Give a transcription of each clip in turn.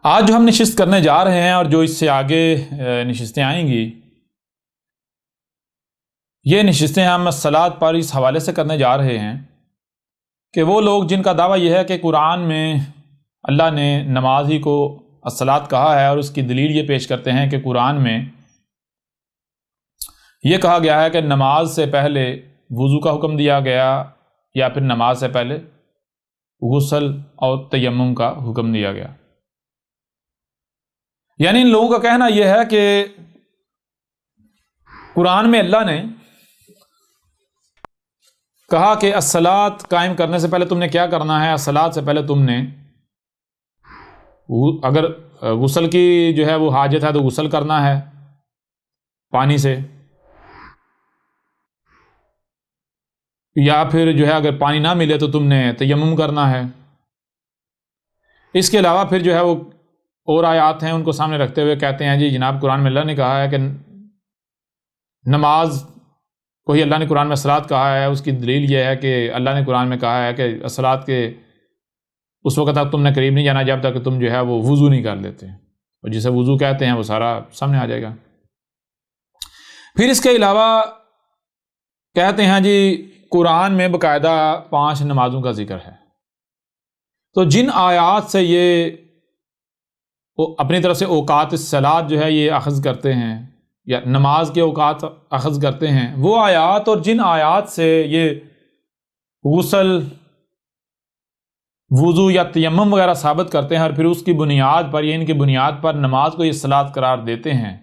آج جو ہم نشست کرنے جا رہے ہیں اور جو اس سے آگے نشستیں آئیں گی، یہ نشستیں ہم الصلاۃ پر اس حوالے سے کرنے جا رہے ہیں کہ وہ لوگ جن کا دعویٰ یہ ہے کہ قرآن میں اللہ نے نماز ہی کو الصلاۃ کہا ہے، اور اس کی دلیل یہ پیش کرتے ہیں کہ قرآن میں یہ کہا گیا ہے کہ نماز سے پہلے وضو کا حکم دیا گیا، یا پھر نماز سے پہلے غسل اور تیمم کا حکم دیا گیا۔ یعنی ان لوگوں کا کہنا یہ ہے کہ قرآن میں اللہ نے کہا کہ الصلاۃ قائم کرنے سے پہلے تم نے کیا کرنا ہے، الصلاۃ سے پہلے تم نے اگر غسل کی جو ہے وہ حاجت ہے تو غسل کرنا ہے پانی سے، یا پھر جو ہے اگر پانی نہ ملے تو تم نے تیمم کرنا ہے۔ اس کے علاوہ پھر جو ہے وہ اور آیات ہیں، ان کو سامنے رکھتے ہوئے کہتے ہیں جی جناب قرآن میں اللہ نے کہا ہے کہ نماز کو ہی اللہ نے قرآن میں الصلاۃ کہا ہے، اس کی دلیل یہ ہے کہ اللہ نے قرآن میں کہا ہے کہ الصلاۃ کے اس وقت تک تم نے قریب نہیں جانا جب تک کہ تم جو ہے وہ وضو نہیں کر لیتے، اور جسے وضو کہتے ہیں وہ سارا سامنے آ جائے گا۔ پھر اس کے علاوہ کہتے ہیں جی قرآن میں باقاعدہ 5 نمازوں کا ذکر ہے، تو جن آیات سے یہ اپنی طرف سے اوقات الصلاۃ جو ہے یہ اخذ کرتے ہیں، یا نماز کے اوقات اخذ کرتے ہیں، وہ آیات اور جن آیات سے یہ غسل، وضو یا تیمم وغیرہ ثابت کرتے ہیں، اور پھر اس کی بنیاد پر یا ان کی بنیاد پر نماز کو یہ صلاۃ قرار دیتے ہیں،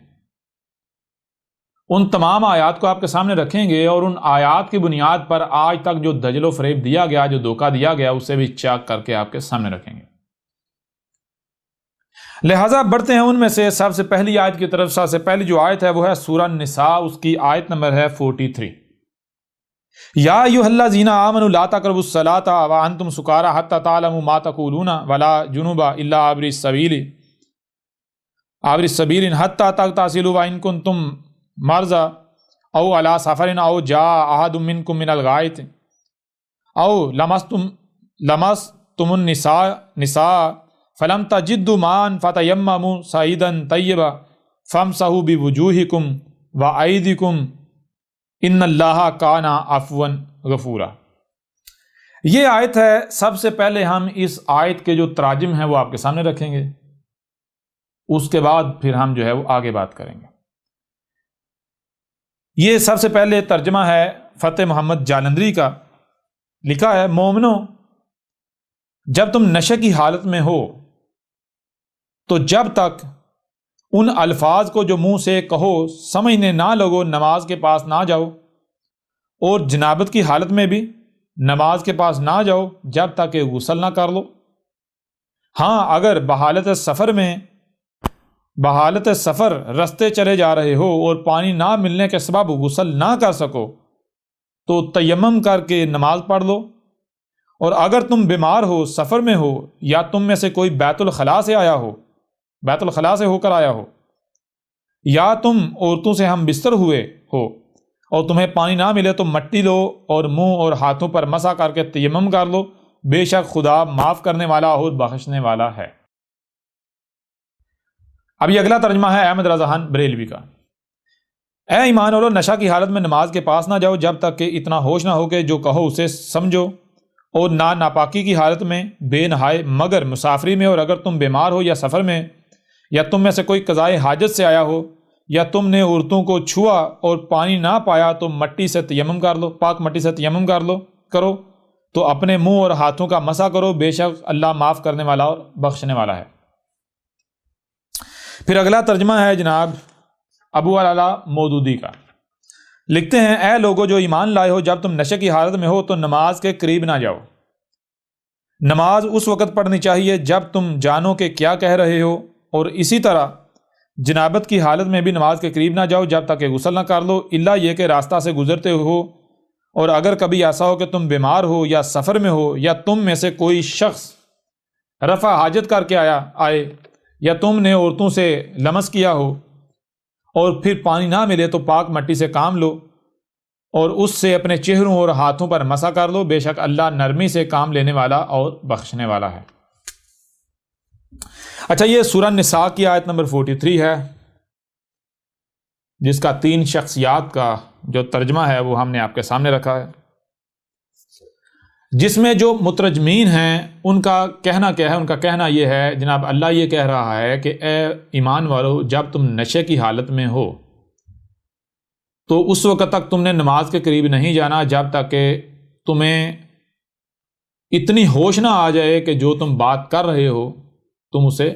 ان تمام آیات کو آپ کے سامنے رکھیں گے، اور ان آیات کی بنیاد پر آج تک جو دجل و فریب دیا گیا، جو دھوکہ دیا گیا، اسے بھی چیک کر کے آپ کے سامنے رکھیں گے۔ لہٰذا بڑھتے ہیں ان میں سے سب سے پہلی آیت کی طرف۔ سب سے پہلی جو آیت ہے وہ ہے سورہ النساء، اس کی آیت نمبر ہے 43۔ یا ایھا الذین آمنوا لا تقربوا الصلاۃ وانتم سکارى حتى تعلموا ما تقولون ولا جنبا الا عابر السبیل حتى تغتسلوا وان کنتم مرضى او على سفر او جاء احد منکم من الغائط او لمستم النساء فلم تجدوا ماء فتیمموا صعیدا طیبا فامسحوا بوجوہکم وایدیکم ان اللہ کان عفوا غفورا۔ یہ آیت ہے، سب سے پہلے ہم اس آیت کے جو تراجم ہیں وہ آپ کے سامنے رکھیں گے، اس کے بعد پھر ہم جو ہے وہ آگے بات کریں گے۔ یہ سب سے پہلے ترجمہ ہے فتح محمد جالندری کا، لکھا ہے مومنو، جب تم نشے کی حالت میں ہو تو جب تک ان الفاظ کو جو منہ سے کہو سمجھنے نہ لگو نماز کے پاس نہ جاؤ، اور جنابت کی حالت میں بھی نماز کے پاس نہ جاؤ جب تک کہ غسل نہ کر لو۔ ہاں اگر بحالت سفر رستے چلے جا رہے ہو اور پانی نہ ملنے کے سبب غسل نہ کر سکو تو تیمم کر کے نماز پڑھ لو، اور اگر تم بیمار ہو، سفر میں ہو، یا تم میں سے کوئی بیت الخلاء سے ہو کر آیا ہو، یا تم عورتوں سے ہم بستر ہوئے ہو اور تمہیں پانی نہ ملے تو مٹی لو اور منہ اور ہاتھوں پر مسح کر کے تیمم کر لو، بے شک خدا معاف کرنے والا اور بخشنے والا ہے۔ اب یہ اگلا ترجمہ ہے احمد رضا خان بریلوی کا۔ اے ایمان والو، نشہ کی حالت میں نماز کے پاس نہ جاؤ جب تک کہ اتنا ہوش نہ ہو کہ جو کہو اسے سمجھو، اور نہ ناپاکی کی حالت میں بے نہائے مگر مسافری میں، اور اگر تم بیمار ہو یا سفر میں، یا تم میں سے کوئی قضائے حاجت سے آیا ہو، یا تم نے عورتوں کو چھوا اور پانی نہ پایا تو مٹی سے تیمم کر لو، پاک مٹی سے تیمم کرو تو اپنے منہ اور ہاتھوں کا مسح کرو، بے شک اللہ معاف کرنے والا اور بخشنے والا ہے۔ پھر اگلا ترجمہ ہے جناب ابو العلا مودودی کا، لکھتے ہیں اے لوگو جو ایمان لائے ہو، جب تم نشے کی حالت میں ہو تو نماز کے قریب نہ جاؤ۔ نماز اس وقت پڑھنی چاہیے جب تم جانو کہ کیا کہہ رہے ہو، اور اسی طرح جنابت کی حالت میں بھی نماز کے قریب نہ جاؤ جب تک کہ غسل نہ کر لو، الا یہ کہ راستہ سے گزرتے ہو، اور اگر کبھی ایسا ہو کہ تم بیمار ہو یا سفر میں ہو، یا تم میں سے کوئی شخص رفع حاجت کر کے آئے، یا تم نے عورتوں سے لمس کیا ہو اور پھر پانی نہ ملے تو پاک مٹی سے کام لو اور اس سے اپنے چہروں اور ہاتھوں پر مسح کر لو، بے شک اللہ نرمی سے کام لینے والا اور بخشنے والا ہے۔ اچھا، یہ سورہ نساء کی آیت نمبر 43 ہے، جس کا 3 شخصیات کا جو ترجمہ ہے وہ ہم نے آپ کے سامنے رکھا ہے، جس میں جو مترجمین ہیں ان کا کہنا کیا ہے؟ ان کا کہنا یہ ہے جناب، اللہ یہ کہہ رہا ہے کہ اے ایمان والو، جب تم نشے کی حالت میں ہو تو اس وقت تک تم نے نماز کے قریب نہیں جانا جب تک کہ تمہیں اتنی ہوش نہ آ جائے کہ جو تم بات کر رہے ہو تم اسے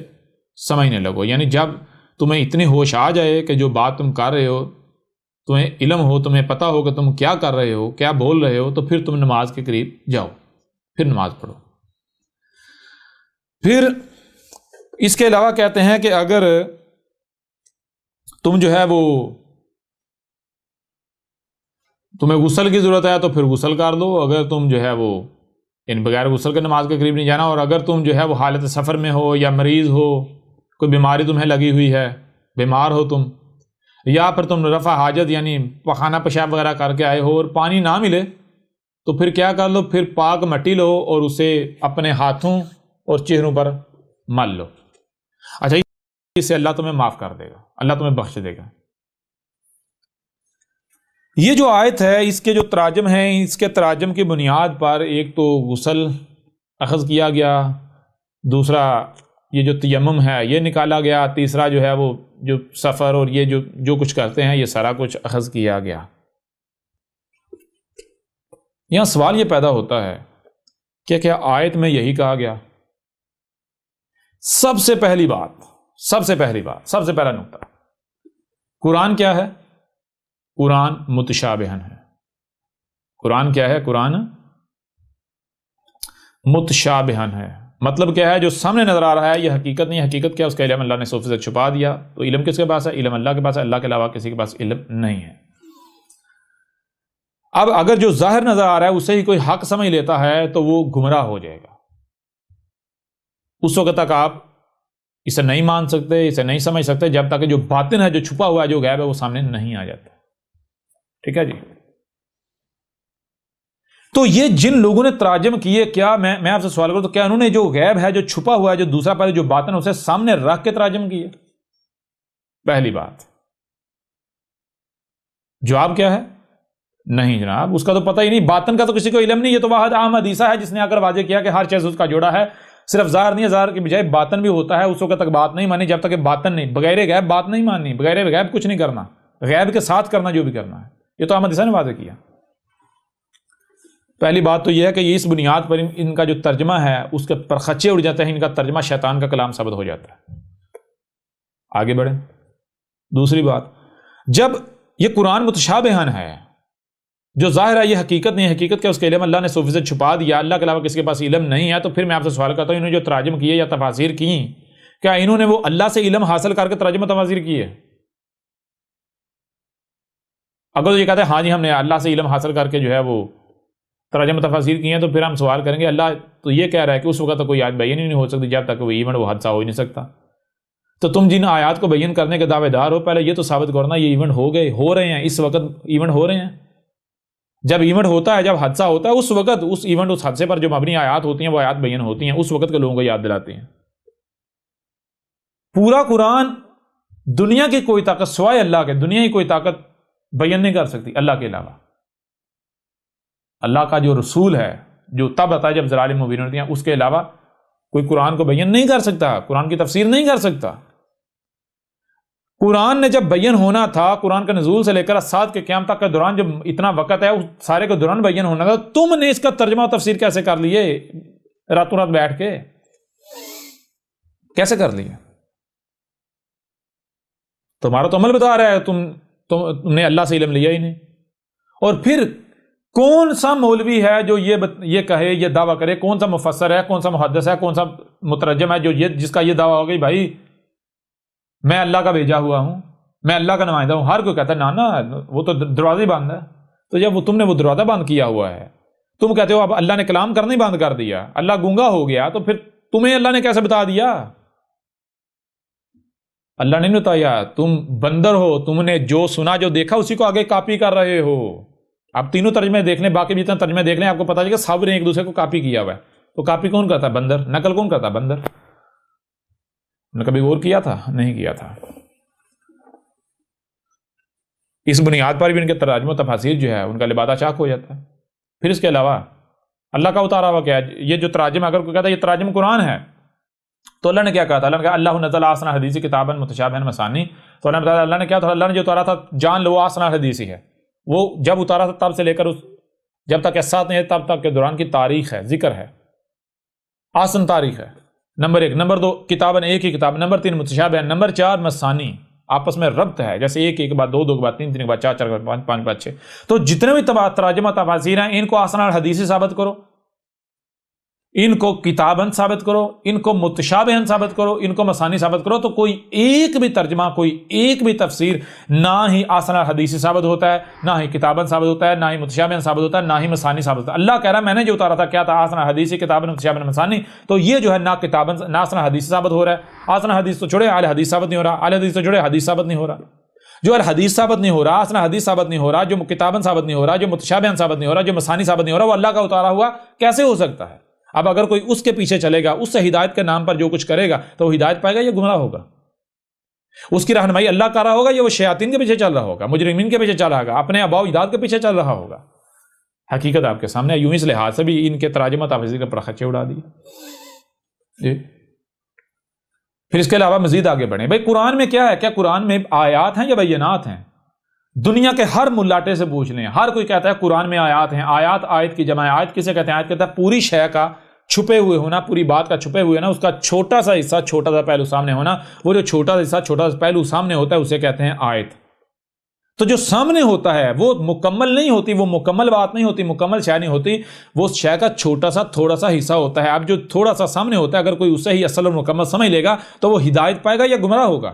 سمجھنے لگو. یعنی جب تمہیں اتنی ہوش آ جائے کہ جو بات تم کر رہے ہو تمہیں علم ہو، تمہیں پتہ ہو کہ تم کیا کر رہے ہو، کیا بول رہے ہو، تو پھر تم نماز کے قریب جاؤ، پھر نماز پڑھو. پھر اس کے علاوہ کہتے ہیں کہ اگر تم جو ہے وہ تمہیں غسل کی ضرورت ہے تو پھر غسل کر دو، اگر تم جو ہے وہ بغیر غسل کے نماز کے قریب نہیں جانا. اور اگر تم جو ہے وہ حالت سفر میں ہو یا مریض ہو، کوئی بیماری تمہیں لگی ہوئی ہے، بیمار ہو تم، یا پھر تم رفع حاجت یعنی پخانہ پیشاب وغیرہ کر کے آئے ہو اور پانی نہ ملے، تو پھر کیا کر لو؟ پھر پاک مٹی لو اور اسے اپنے ہاتھوں اور چہروں پر مل لو. اچھا، اس سے اللہ تمہیں معاف کر دے گا، اللہ تمہیں بخش دے گا. یہ جو آیت ہے اس کے جو تراجم ہیں، اس کے تراجم کی بنیاد پر ایک تو غسل اخذ کیا گیا، دوسرا یہ جو تیمم ہے یہ نکالا گیا، تیسرا جو ہے وہ جو سفر اور یہ جو کچھ کرتے ہیں یہ سارا کچھ اخذ کیا گیا. یہاں سوال یہ پیدا ہوتا ہے کہ کیا آیت میں یہی کہا گیا؟ سب سے پہلی بات، سب سے پہلا نقطہ، قرآن کیا ہے؟ قرآن متشابہن ہے. قرآن کیا ہے؟ قرآن متشابہن ہے. مطلب کیا ہے؟ جو سامنے نظر آ رہا ہے یہ حقیقت نہیں. حقیقت کیا؟ اس کا علم اللہ نے 100% چھپا دیا. تو علم کس کے پاس ہے؟ علم اللہ کے پاس ہے. اللہ کے علاوہ کسی کے پاس علم نہیں ہے. اب اگر جو ظاہر نظر آ رہا ہے اسے ہی کوئی حق سمجھ لیتا ہے تو وہ گمراہ ہو جائے گا. اس وقت تک آپ اسے نہیں مان سکتے، اسے نہیں سمجھ سکتے جب تک کہ جو باطن ہے، جو چھپا ہوا ہے، جو غیب ہے وہ سامنے نہیں آ جاتا. ٹھیک ہے جی؟ تو یہ جن لوگوں نے تراجم کیے، کیا میں آپ سے سوال کروں تو کیا انہوں نے جو غیب ہے، جو چھپا ہوا ہے، جو دوسرا پہلے جو باطن ہے اسے سامنے رکھ کے تراجم کیے؟ پہلی بات. جواب کیا ہے؟ نہیں جناب، اس کا تو پتہ ہی نہیں، باطن کا تو کسی کو علم نہیں. یہ تو واحد احمد عیسیٰ ہے جس نے آ کر واضح کیا کہ ہر چیز اس کا جوڑا ہے، صرف ظاہر نہیں ہے، ظاہر کی بجائے باطن بھی ہوتا ہے. اس وقت تک بات نہیں مانی جب تک کہ باطن نہیں، بغیر غیب بات نہیں ماننی، بغیر غیب کچھ نہیں کرنا، غیب کے ساتھ کرنا جو بھی کرنا ہے. یہ تو احمد عیسیٰ نے واضح کیا. پہلی بات تو یہ ہے کہ یہ اس بنیاد پر ان کا جو ترجمہ ہے اس کے پر خچے اڑ جاتے ہیں، ان کا ترجمہ شیطان کا کلام ثابت ہو جاتا ہے. آگے بڑھیں. دوسری بات، جب یہ قرآن متشابہن ہے، جو ظاہر ہے یہ حقیقت نہیں، حقیقت کیا؟ اس کے علم اللہ نے 100% چھپا دیا، اللہ کے علاوہ کسی کے پاس علم نہیں ہے. تو پھر میں آپ سے سوال کرتا ہوں، انہوں نے جو تراجم کیے یا تفاسیر کی، کیا انہوں نے وہ اللہ سے علم حاصل کر کے تراجم و تفاسیر کیے؟ اگر تو یہ کہتے ہیں ہاں جی ہم نے اللہ سے علم حاصل کر کے جو ہے وہ تراجم و تفاسیر کی ہیں، تو پھر ہم سوال کریں گے اللہ تو یہ کہہ رہا ہے کہ اس وقت کوئی آیت بیان ہی نہیں ہو سکتی جب تک وہ ایونٹ، وہ حادثہ ہو ہی نہیں سکتا. تو تم جن آیات کو بیان کرنے کے دعوے دار ہو، پہلے یہ تو ثابت کرنا یہ ایونٹ ہو گئے، ہو رہے ہیں، اس وقت ایونٹ ہو رہے ہیں. جب ایونٹ ہوتا ہے، جب حادثہ ہوتا ہے، اس وقت اس ایونٹ، اس حادثے پر جو مبنی آیات ہوتی ہیں وہ آیات بیان ہوتی ہیں، اس وقت کے لوگوں کو یاد دلاتی ہیں. پورا قرآن دنیا کی کوئی طاقت سوائے اللہ کے، دنیا کی کوئی طاقت بیان نہیں کر سکتی اللہ کے علاوہ. اللہ کا جو رسول ہے، جو تب آتا ہے جب ضلال مبین ہوتی ہیں، اس کے علاوہ کوئی قرآن کو بیان نہیں کر سکتا، قرآن کی تفسیر نہیں کر سکتا. قرآن نے جب بیان ہونا تھا، قرآن کے نزول سے لے کر سات کے قیام تک کے دوران جو اتنا وقت ہے، اس سارے کے دوران بیان ہونا تھا. تم نے اس کا ترجمہ و تفسیر کیسے کر لیے؟ راتوں رات بیٹھ کے کیسے کر لیے؟ تمہارا تو عمل بتا رہا ہے تم نے اللہ سے علم لیا ہی نہیں. اور پھر کون سا مولوی ہے جو یہ کہے، یہ دعویٰ کرے؟ کون سا مفسر ہے، کون سا محدث ہے، کون سا مترجم ہے جو جس کا یہ دعویٰ ہو گئی بھائی میں اللہ کا بھیجا ہوا ہوں، میں اللہ کا نمائندہ ہوں؟ ہر کوئی کہتا ہے نا وہ تو دروازے بند ہے. تو جب تم نے وہ دروازہ بند کیا ہوا ہے، تم کہتے ہو اب اللہ نے کلام کرنا ہی بند کر دیا، اللہ گونگا ہو گیا، تو پھر تمہیں اللہ نے کیسے بتا دیا؟ اللہ نے نہیں بتایا، تم بندر ہو، تم نے جو سنا، جو دیکھا اسی کو آگے کاپی کر رہے ہو. آپ تینوں ترجمے دیکھ لیں، باقی بھی اتنا ترجمے دیکھ لیں، آپ کو پتا چلے گا سب نے ایک دوسرے کو کاپی کیا ہوا ہے. تو کاپی کون کرتا ہے؟ بندر. نقل کون کرتا ہے؟ بندر. نے کبھی غور کیا تھا؟ نہیں کیا تھا۔ اس بنیاد پر بھی ان کے تراجم و تفاسیر جو ہے ان کا لبادہ چاک ہو جاتا ہے۔ پھر اس کے علاوہ اللہ کا اتارا ہوا کیا ہے؟ یہ جو تراجم، اگر کوئی کہتا ہے یہ تراجم قرآن ہے، تو اللہ نے کیا کہا تھا؟ اللہ نے کہا اللہ نزل احسن الحدیث کتابا متشابہا مثانی۔ تو اللہ نے بتایا اللہ نے کیا تھا؟ اللہ نے جو اتارا تھا جان لو احسن الحدیث ہے، وہ جب اتارا تھا تب سے لے کر جب تک احساس نہیں ہے تب تک کے دوران کی تاریخ ہے، ذکر ہے، احسن تاریخ ہے، نمبر 1۔ نمبر 2 کتاباً ایک ہی کتاب، نمبر 3 متشابہ، نمبر 4 مثانی، آپس میں ربط ہے، جیسے ایک کے بعد 2 کے بعد 3 کے بعد 4 کے بعد 5 کے بعد 6۔ تو جتنے بھی تراجم تفاسیر ہیں ان کو احسن الحدیث ثابت کرو، ان کو کتاباً ثابت کرو، ان کو متشابہاً ثابت کرو، ان کو مثانی ثابت کرو، تو کوئی ایک بھی ترجمہ، کوئی ایک بھی تفسیر نہ ہی احسن الحدیث ثابت ہوتا ہے، نہ ہی کتاباً ثابت ہوتا ہے، نہ ہی متشابہاً ثابت ہوتا ہے، نہ ہی مثانی ثابت ہوتا ہے۔ اللہ کہہ رہا ہے میں نے جو اتارا تھا کیا تھا؟ احسن الحدیث کتاباً متشابہاً مثانی۔ تو یہ جو ہے نہ کتاباً نہ احسن الحدیث ثابت ہو رہا ہے، احسن الحدیث تو چھوڑے اعلی حدیث ثابت نہیں ہو رہا، اعلی حدیث تو چھوڑے حدیث ثابت نہیں ہو رہا، جو الحدیث ثابت نہیں ہو رہا، احسن حدیث ثابت نہیں ہو رہا، جو کتاباً ثابت نہیں ہو رہا، جو متشابہاً ثابت نہیں ہو رہا، جو مثانی ثابت نہیں ہو رہا، وہ اللہ کا اتارا ہوا کیسے ہو سکتا ہے؟ اب اگر کوئی اس کے پیچھے چلے گا، اس سے ہدایت کے نام پر جو کچھ کرے گا تو وہ ہدایت پائے گا یا گمراہ ہوگا؟ اس کی رہنمائی اللہ کر رہا ہوگا یا وہ شیاطین کے پیچھے چل رہا ہوگا، مجرمین کے پیچھے چل رہا ہوگا، اپنے آباء و اجداد کے پیچھے چل رہا ہوگا؟ حقیقت آپ کے سامنے، یوں اس لحاظ سے بھی ان کے تراجم تفاسیر کے پرخچے اڑا دیے جی۔ پھر اس کے علاوہ مزید آگے بڑھیں، بھائی قرآن میں کیا ہے؟ کیا قرآن میں آیات ہیں یا بینات ہیں؟ دنیا کے ہر ملاٹے سے پوچھ لیں، ہر کوئی کہتا ہے قرآن میں آیات ہیں۔ آیات، آیت کی جمع آیت کسے کہتے ہیں؟ آیت کہتا ہے پوری شے کا چھپے ہوئے ہونا، پوری بات کا چھپے ہوئے ہونا، اس کا چھوٹا سا حصہ، چھوٹا سا پہلو سامنے ہونا، وہ جو چھوٹا سا حصہ، چھوٹا سا پہلو سامنے ہوتا ہے اسے کہتے ہیں آیت۔ تو جو سامنے ہوتا ہے وہ مکمل نہیں ہوتی، وہ مکمل بات نہیں ہوتی، مکمل شے نہیں ہوتی، وہ شے کا چھوٹا سا تھوڑا سا حصہ ہوتا ہے۔ اب جو تھوڑا سا سامنے ہوتا ہے اگر کوئی اسے ہی اصل اور مکمل سمجھ لے گا تو وہ ہدایت پائے گا یا گمراہ ہوگا؟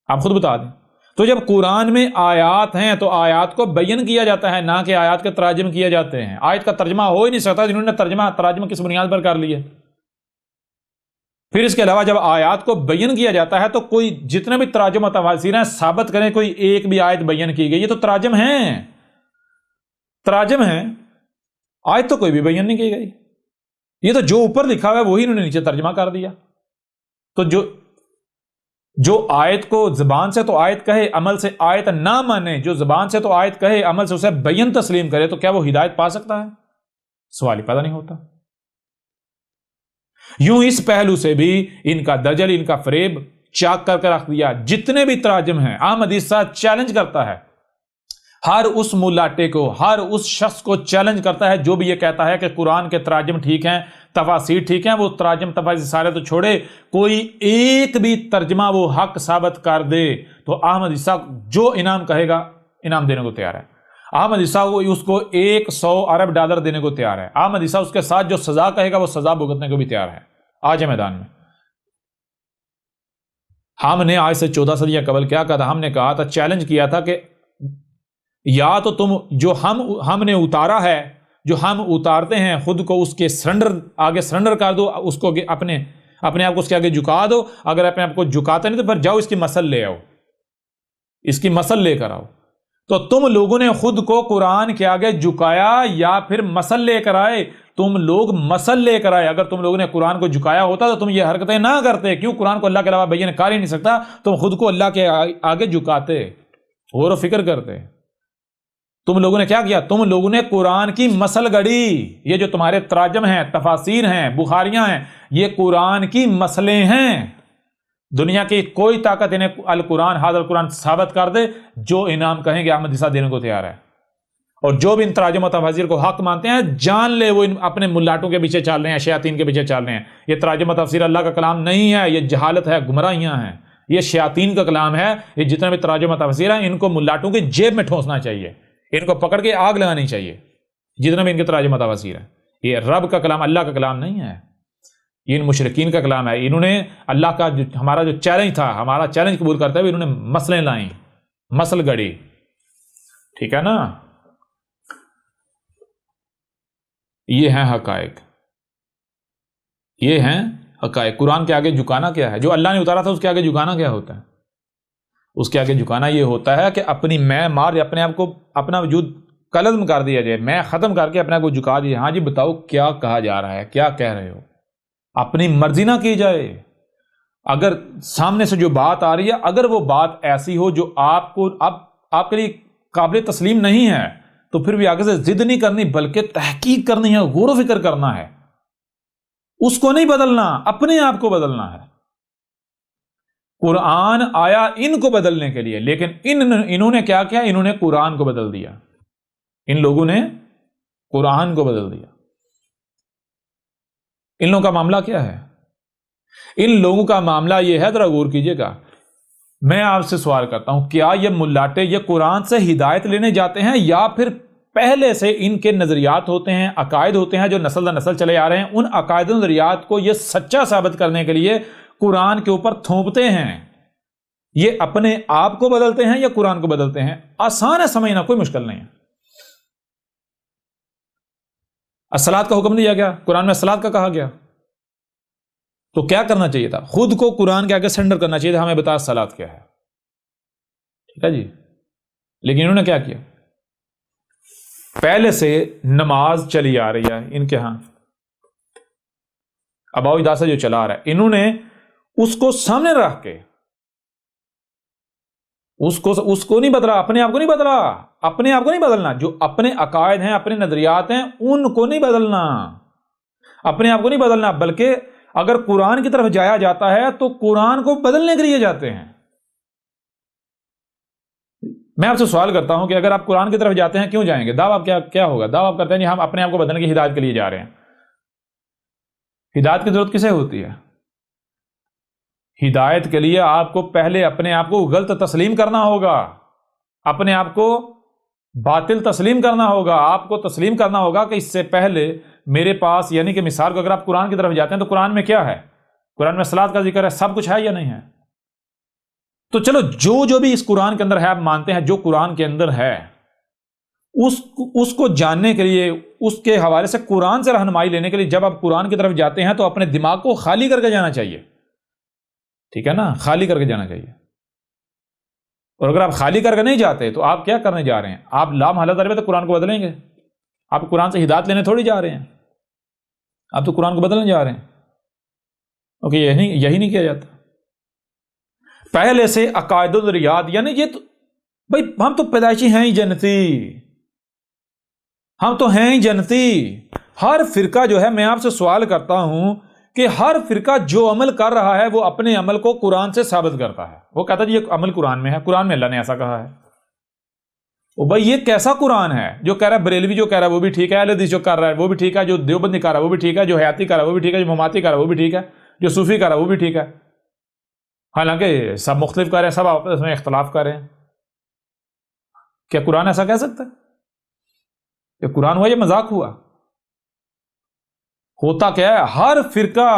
آپ خود بتا دیں۔ تو جب قرآن میں آیات ہیں تو آیات کو بیان کیا جاتا ہے، نہ کہ آیات کے تراجم کیے جاتے ہیں۔ آیت کا ترجمہ ہو ہی نہیں سکتا، جنہوں نے تراجمہ کس بنیاد پر کر لیے؟ پھر اس کے علاوہ جب آیات کو بیان کیا جاتا ہے تو کوئی جتنے بھی تراجم و تفاسیر ہیں ثابت کریں کوئی ایک بھی آیت بیان کی گئی، یہ تو تراجم ہیں، تراجم ہیں، آیت تو کوئی بھی بیان نہیں کی گئی، یہ تو جو اوپر لکھا ہوا ہے وہی انہوں نے نیچے ترجمہ کر دیا۔ تو جو آیت کو زبان سے تو آیت کہے، عمل سے آیت نہ مانے، جو زبان سے تو آیت کہے، عمل سے اسے بیان تسلیم کرے، تو کیا وہ ہدایت پا سکتا ہے؟ سوال ہی پیدا نہیں ہوتا۔ یوں اس پہلو سے بھی ان کا دجل، ان کا فریب چاک کر کے رکھ دیا۔ جتنے بھی تراجم ہیں، احمد عیسیٰ چیلنج کرتا ہے ہر اس ملاٹے کو، ہر اس شخص کو چیلنج کرتا ہے جو بھی یہ کہتا ہے کہ قرآن کے تراجم ٹھیک ہیں، تفاسیر ٹھیک ہیں، وہ تراجم تفاسیر سارے تو چھوڑے، کوئی ایک بھی ترجمہ وہ حق ثابت کر دے تو احمد عیسیٰ جو انعام کہے گا انعام دینے کو تیار ہے۔ احمد عیسیٰ اس کو 100 ارب ڈالر دینے کو تیار ہے۔ احمد عیسیٰ اس کے ساتھ جو سزا کہے گا وہ سزا بھگتنے کو بھی تیار ہے۔ آج میدان میں ہم نے آج سے 14 صدیاں قبل کیا کہا تھا؟ ہم نے کہا تھا، چیلنج کیا تھا کہ یا تو تم جو ہم نے اتارا ہے، جو ہم اتارتے ہیں خود کو اس کے آگے سرنڈر کر دو، اس کو اپنے آپ کو اس کے آگے جھکا دو۔ اگر اپنے آپ کو جھکاتے نہیں تو پھر جاؤ اس کی مسل لے آؤ، اس کی مسل لے کر آؤ۔ تو تم لوگوں نے خود کو قرآن کے آگے جھکایا یا پھر مسل لے کر آئے؟ تم لوگ مسل لے کر آئے۔ اگر تم لوگوں نے قرآن کو جھکایا ہوتا تو تم یہ حرکتیں نہ کرتے۔ کیوں؟ قرآن کو اللہ کے علاوہ بیان کر ہی نہیں سکتا، تم خود کو اللہ کے آگے جھکاتے، غور و فکر کرتے۔ تم لوگوں نے کیا کیا؟ تم لوگوں نے قرآن کی مسل گڑی۔ یہ جو تمہارے تراجم ہیں، تفاسیر ہیں، بخاریاں ہیں، یہ قرآن کی مسلیں ہیں۔ دنیا کی کوئی طاقت انہیں القرآن حاضر قرآن ثابت کر دے، جو انعام کہیں گے احمد عیسیٰ دینے کو تیار ہے۔ اور جو بھی ان تراجم و تفاسیر کو حق مانتے ہیں، جان لے وہ اپنے ملاٹوں کے پیچھے چل رہے ہیں، شیاطین کے پیچھے چل رہے ہیں۔ یہ تراجم و تفسیر اللہ کا کلام نہیں ہے، یہ جہالت ہے، گمراہیاں ہیں، یہ شیاطین کا کلام ہے۔ یہ جتنے بھی تراجم و تفسیر ہیں ان کو ملاٹوں کی جیب میں ٹھونسنا چاہیے، ان کو پکڑ کے آگ لگانی چاہیے، جتنے بھی ان کے تراجم و تفاسیر ہیں۔ یہ رب کا کلام، اللہ کا کلام نہیں ہے، یہ ان مشرکین کا کلام ہے۔ انہوں نے اللہ کا ہمارا جو چیلنج تھا، ہمارا چیلنج قبول کرتے ہوئے انہوں نے مسلیں لائیں، مسل گڑی، ٹھیک ہے نا؟ یہ ہیں حقائق، یہ ہیں حقائق۔ قرآن کے آگے جھکانا کیا ہے؟ جو اللہ نے اتارا تھا اس کے آگے جھکانا کیا ہوتا ہے؟ اس کے آگے جھکانا یہ ہوتا ہے کہ اپنی میں مار یا اپنے آپ کو، اپنا وجود کلزم کر دیا جائے، میں ختم کر کے اپنے آپ کو جھکا دیا۔ ہاں جی بتاؤ کیا کہا جا رہا ہے، کیا کہہ رہے ہو؟ اپنی مرضی نہ کی جائے، اگر سامنے سے جو بات آ رہی ہے اگر وہ بات ایسی ہو جو آپ کو آپ کے لیے قابل تسلیم نہیں ہے تو پھر بھی آگے سے ضد نہیں کرنی بلکہ تحقیق کرنی ہے، غور و فکر کرنا ہے، اس کو نہیں بدلنا، اپنے آپ کو بدلنا ہے۔ قرآن آیا ان کو بدلنے کے لیے، لیکن انہوں نے کیا کیا؟ انہوں نے قرآن کو بدل دیا، ان لوگوں نے قرآن کو بدل دیا۔ ان لوگوں کا معاملہ کیا ہے؟ ان لوگوں کا معاملہ یہ ہے، ذرا غور کیجئے گا۔ میں آپ سے سوال کرتا ہوں، کیا یہ ملاٹے یہ قرآن سے ہدایت لینے جاتے ہیں یا پھر پہلے سے ان کے نظریات ہوتے ہیں، عقائد ہوتے ہیں جو نسل در نسل چلے آ رہے ہیں، ان عقائد و نظریات کو یہ سچا ثابت کرنے کے لیے قرآن کے اوپر تھوپتے ہیں؟ یہ اپنے آپ کو بدلتے ہیں یا قرآن کو بدلتے ہیں؟ آسان ہے سمجھنا، کوئی مشکل نہیں ہے۔ الصلاۃ کا حکم دیا گیا، قرآن میں الصلاۃ کا کہا گیا، تو کیا کرنا چاہیے تھا؟ خود کو قرآن کے آگے سرنڈر کرنا چاہیے تھا، ہمیں بتا الصلاۃ کیا ہے، ٹھیک ہے جی۔ لیکن انہوں نے کیا کیا؟ پہلے سے نماز چلی آ رہی ہے ان کے ہاں، آباء و اجداد سے جو چلا آ رہا ہے، انہوں نے اس کو سامنے رکھ کے اس کو نہیں بدلا، اپنے آپ کو نہیں بدلا، اپنے آپ کو نہیں بدلنا، جو اپنے عقائد ہیں، اپنے نظریات ہیں، ان کو نہیں بدلنا، اپنے آپ کو نہیں بدلنا، بلکہ اگر قرآن کی طرف جایا جاتا ہے تو قرآن کو بدلنے کے لیے جاتے ہیں۔ میں آپ سے سوال کرتا ہوں کہ اگر آپ قرآن کی طرف جاتے ہیں کیوں جائیں گے؟ دعویٰ کیا ہوگا؟ دعویٰ کرتے ہیں کہ ہم اپنے آپ کو بدلنے کی ہدایت کے لیے جا رہے ہیں۔ ہدایت کی ضرورت کسے ہوتی ہے؟ ہدایت کے لیے آپ کو پہلے اپنے آپ کو غلط تسلیم کرنا ہوگا، اپنے آپ کو باطل تسلیم کرنا ہوگا، آپ کو تسلیم کرنا ہوگا کہ اس سے پہلے میرے پاس، یعنی کہ مثال کو اگر آپ قرآن کی طرف جاتے ہیں تو قرآن میں کیا ہے؟ قرآن میں صلاۃ کا ذکر ہے، سب کچھ ہے یا نہیں ہے؟ تو چلو جو بھی اس قرآن کے اندر ہے آپ مانتے ہیں، جو قرآن کے اندر ہے اس کو جاننے کے لیے، اس کے حوالے سے قرآن سے رہنمائی لینے کے لیے جب آپ قرآن کی طرف جاتے ہیں تو اپنے دماغ کو خالی کر کے جانا چاہیے، ٹھیک ہے نا؟ خالی کر کے جانا چاہیے۔ اور اگر آپ خالی کر کے نہیں جاتے تو آپ کیا کرنے جا رہے ہیں؟ آپ لامحالہ طور پہ تو قرآن کو بدلیں گے، آپ قرآن سے ہدایت لینے تھوڑی جا رہے ہیں، آپ تو قرآن کو بدلنے جا رہے ہیں۔ اوکے، یہی نہیں کیا جاتا۔ پہلے سے عقائد و نظریات، یعنی یہ تو بھائی ہم تو پیدائشی ہیں ہی جنتی، ہم تو ہیں ہی جنتی۔ ہر فرقہ جو ہے، میں آپ سے سوال کرتا ہوں کہ ہر فرقہ جو عمل کر رہا ہے وہ اپنے عمل کو قرآن سے ثابت کرتا ہے، وہ کہتا ہے یہ عمل قرآن میں ہے، قرآن میں اللہ نے ایسا کہا ہے۔ او بھائی یہ کیسا قرآن ہے جو کہہ رہا ہے بریلوی جو کہہ رہا ہے وہ بھی ٹھیک ہے، اہل حدیث جو کر رہا ہے وہ بھی ٹھیک ہے، جو دیوبندی کر رہا ہے وہ بھی ٹھیک ہے، جو حیاتی کر رہا ہے وہ بھی ٹھیک ہے، جو مماتی کر رہا ہے وہ بھی ٹھیک ہے، جو صوفی کر رہا ہے وہ بھی ٹھیک ہے، حالانکہ سب مختلف کر رہے ہیں، سب آپس میں اختلاف کر رہے ہیں۔ کیا قرآن ایسا کہہ سکتا ہے؟ یہ قرآن ہوا، یہ مذاق ہوا؟ ہوتا کیا ہے؟ ہر فرقہ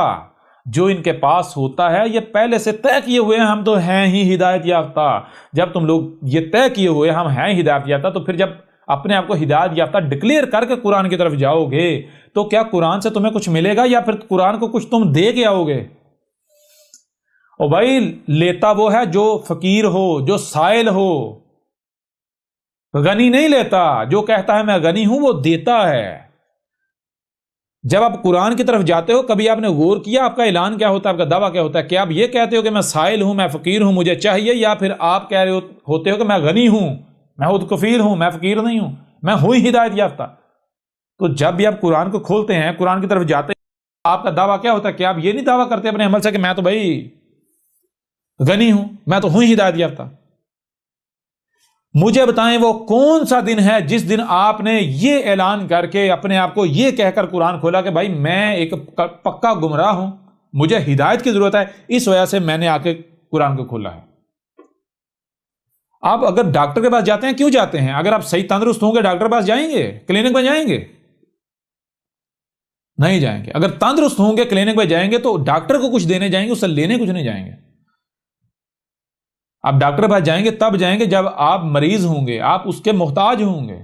جو ان کے پاس ہوتا ہے یہ پہلے سے طے کیے ہوئے ہیں، ہم تو ہیں ہی ہدایت یافتہ۔ جب تم لوگ یہ طے کیے ہوئے ہم ہیں ہدایت یافتہ، تو پھر جب اپنے آپ کو ہدایت یافتہ ڈکلیئر کر کے قرآن کی طرف جاؤ گے تو کیا قرآن سے تمہیں کچھ ملے گا یا پھر قرآن کو کچھ تم دے کے آؤ گے؟ او بھائی لیتا وہ ہے جو فقیر ہو، جو سائل ہو، غنی نہیں لیتا۔ جو کہتا ہے میں غنی ہوں وہ دیتا ہے۔ جب آپ قرآن کی طرف جاتے ہو کبھی آپ نے غور کیا آپ کا اعلان کیا ہوتا ہے، آپ کا دعویٰ کیا ہوتا ہے؟ کیا آپ یہ کہتے ہو کہ میں سائل ہوں، میں فقیر ہوں، مجھے چاہیے، یا پھر آپ کہہ رہے ہوتے ہو کہ میں غنی ہوں، میں خود کفیل ہوں، میں فقیر نہیں ہوں، میں ہوں ہی ہدایت یافتہ؟ تو جب بھی آپ قرآن کو کھولتے ہیں، قرآن کی طرف جاتے ہیں، آپ کا دعویٰ کیا ہوتا ہے؟ کہ آپ یہ نہیں دعویٰ کرتے اپنے عمل سے کہ میں تو بھائی غنی ہوں، میں تو ہوں ہی ہدایت یافتہ؟ مجھے بتائیں وہ کون سا دن ہے جس دن آپ نے یہ اعلان کر کے اپنے آپ کو یہ کہہ کر قرآن کھولا کہ بھائی میں ایک پکا گمراہ ہوں، مجھے ہدایت کی ضرورت ہے، اس وجہ سے میں نے آ کے قرآن کو کھولا ہے؟ آپ اگر ڈاکٹر کے پاس جاتے ہیں کیوں جاتے ہیں؟ اگر آپ صحیح تندرست ہوں گے ڈاکٹر کے پاس جائیں گے، کلینک پہ جائیں گے؟ نہیں جائیں گے۔ اگر تندرست ہوں گے کلینک پہ جائیں گے تو ڈاکٹر کو کچھ دینے جائیں گے، اس سے لینے کچھ نہیں جائیں گے۔ آپ ڈاکٹر کے پاس جائیں گے تب جائیں گے جب آپ مریض ہوں گے، آپ اس کے محتاج ہوں گے۔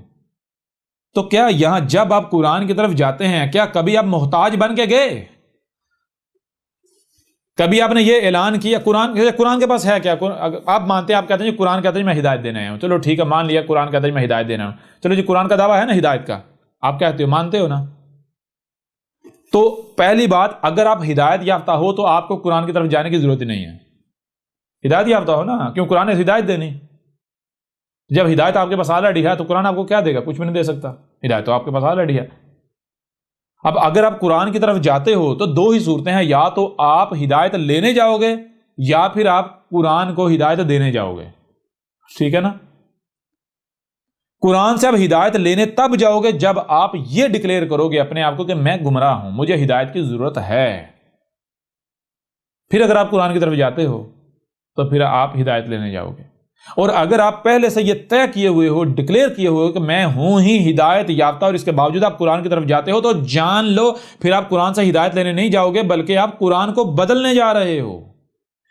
تو کیا یہاں جب آپ قرآن کی طرف جاتے ہیں کیا کبھی آپ محتاج بن کے گئے؟ کبھی آپ نے یہ اعلان کیا قرآن کے پاس ہے کیا؟ آپ مانتے ہیں، آپ کہتے ہیں جی قرآن کہتا ہے میں ہدایت دینے آیا ہوں، چلو ٹھیک ہے مان لیا قرآن کہتا ہے میں ہدایت دینا ہوں، چلو جی قرآن کا دعویٰ ہے نا ہدایت کا، آپ کہتے ہو، مانتے ہو نا؟ تو پہلی بات، اگر آپ ہدایت یافتہ ہو تو آپ کو قرآن کی طرف جانے کی ضرورت ہی نہیں ہے. ہدایت یافتہ ہو نا، کیوں؟ قرآن نے ہدایت دینی. جب ہدایت آپ کے پاس آلریڈی ہے تو قرآن آپ کو کیا دے گا؟ کچھ بھی نہیں دے سکتا. ہدایت تو آپ کے پاس آلریڈی ہے. اب اگر آپ قرآن کی طرف جاتے ہو تو دو ہی صورتیں ہیں، یا تو آپ ہدایت لینے جاؤ گے یا پھر آپ قرآن کو ہدایت دینے جاؤ گے. ٹھیک ہے نا؟ قرآن سے اب ہدایت لینے تب جاؤ گے جب آپ یہ ڈکلیئر کرو گے اپنے آپ کو کہ میں گمراہ ہوں، مجھے ہدایت کی ضرورت ہے. پھر اگر آپ قرآن کی طرف جاتے ہو تو پھر آپ ہدایت لینے جاؤ گے. اور اگر آپ پہلے سے یہ طے کیے ہوئے ہو، ڈکلیئر کیے ہوئے ہو کہ میں ہوں ہی ہدایت یافتہ، اور اس کے باوجود آپ قرآن کی طرف جاتے ہو، تو جان لو پھر آپ قرآن سے ہدایت لینے نہیں جاؤ گے بلکہ آپ قرآن کو بدلنے جا رہے ہو.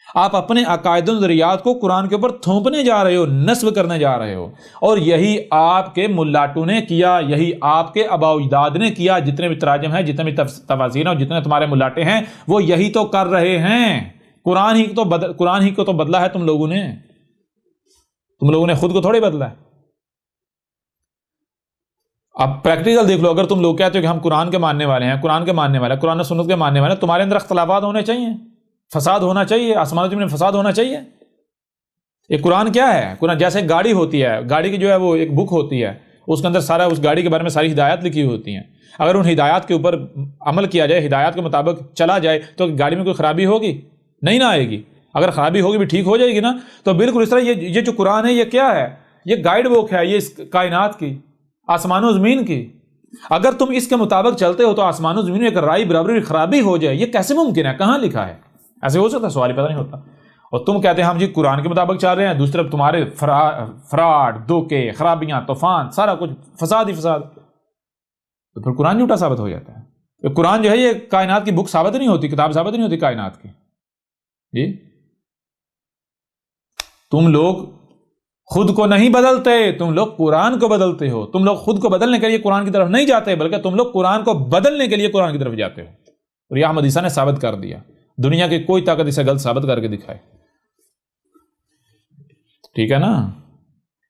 آپ اپنے عقائد و نظریات کو قرآن کے اوپر تھوپنے جا رہے ہو، نصب کرنے جا رہے ہو. اور یہی آپ کے ملاٹوں نے کیا، یہی آپ کے آباء و اجداد نے کیا. جتنے بھی تراجم ہیں، جتنے بھی تفاسیر ہیں، اور جتنے تمہارے ملاٹے ہیں، وہ یہی تو کر رہے ہیں. قرآن ہی کو تو بدلا ہے تم لوگوں نے خود کو تھوڑے بدلا ہے. اب پریکٹیکل دیکھ لو. اگر تم لوگ کہتے ہو کہ ہم قرآن کے ماننے والے ہیں، قرآن کے ماننے والے ہیں، قرآن و سنت کے ماننے والے ہیں، تمہارے اندر اختلافات ہونے چاہیے، فساد ہونا چاہیے، آسمان و زمین میں فساد ہونا چاہیے. یہ قرآن کیا ہے؟ قرآن جیسے گاڑی ہوتی ہے، گاڑی کی جو ہے وہ ایک بک ہوتی ہے، اس کے اندر سارا اس گاڑی کے بارے میں ساری ہدایات لکھی ہوتی ہیں. اگر ان ہدایات کے اوپر عمل کیا جائے، ہدایات کے مطابق چلا جائے، تو گاڑی میں کوئی خرابی ہوگی؟ نہیں نہ آئے گی. اگر خرابی ہوگی بھی ٹھیک ہو جائے گی نا. تو بالکل اس طرح یہ جو قرآن ہے یہ کیا ہے؟ یہ گائیڈ بک ہے، یہ اس کائنات کی، آسمان و زمین کی. اگر تم اس کے مطابق چلتے ہو تو آسمان و زمین میں ایک رائی برابری خرابی ہو جائے، یہ کیسے ممکن ہے؟ کہاں لکھا ہے؟ ایسے ہو سکتا ہے؟ سوال ہی پیدا نہیں ہوتا. اور تم کہتے ہیں ہم جی قرآن کے مطابق چل رہے ہیں، دوسری طرف تمہارے فراڈ، دھوکے، خرابیاں، طوفان، سارا کچھ فساد ہی فساد. تو پھر قرآن جھوٹا ثابت ہو جاتا ہے. قرآن جو ہے یہ کائنات کی بک ثابت نہیں ہوتی، کتاب ثابت نہیں ہوتی کائنات کی. جی تم لوگ خود کو نہیں بدلتے، تم لوگ قرآن کو بدلتے ہو. تم لوگ خود کو بدلنے کے لیے قرآن کی طرف نہیں جاتے بلکہ تم لوگ قرآن کو بدلنے کے لیے قرآن کی طرف جاتے ہو. اور یہ احمد عیسیٰ نے ثابت کر دیا. دنیا کی کوئی طاقت اسے غلط ثابت کر کے دکھائے. ٹھیک ہے نا؟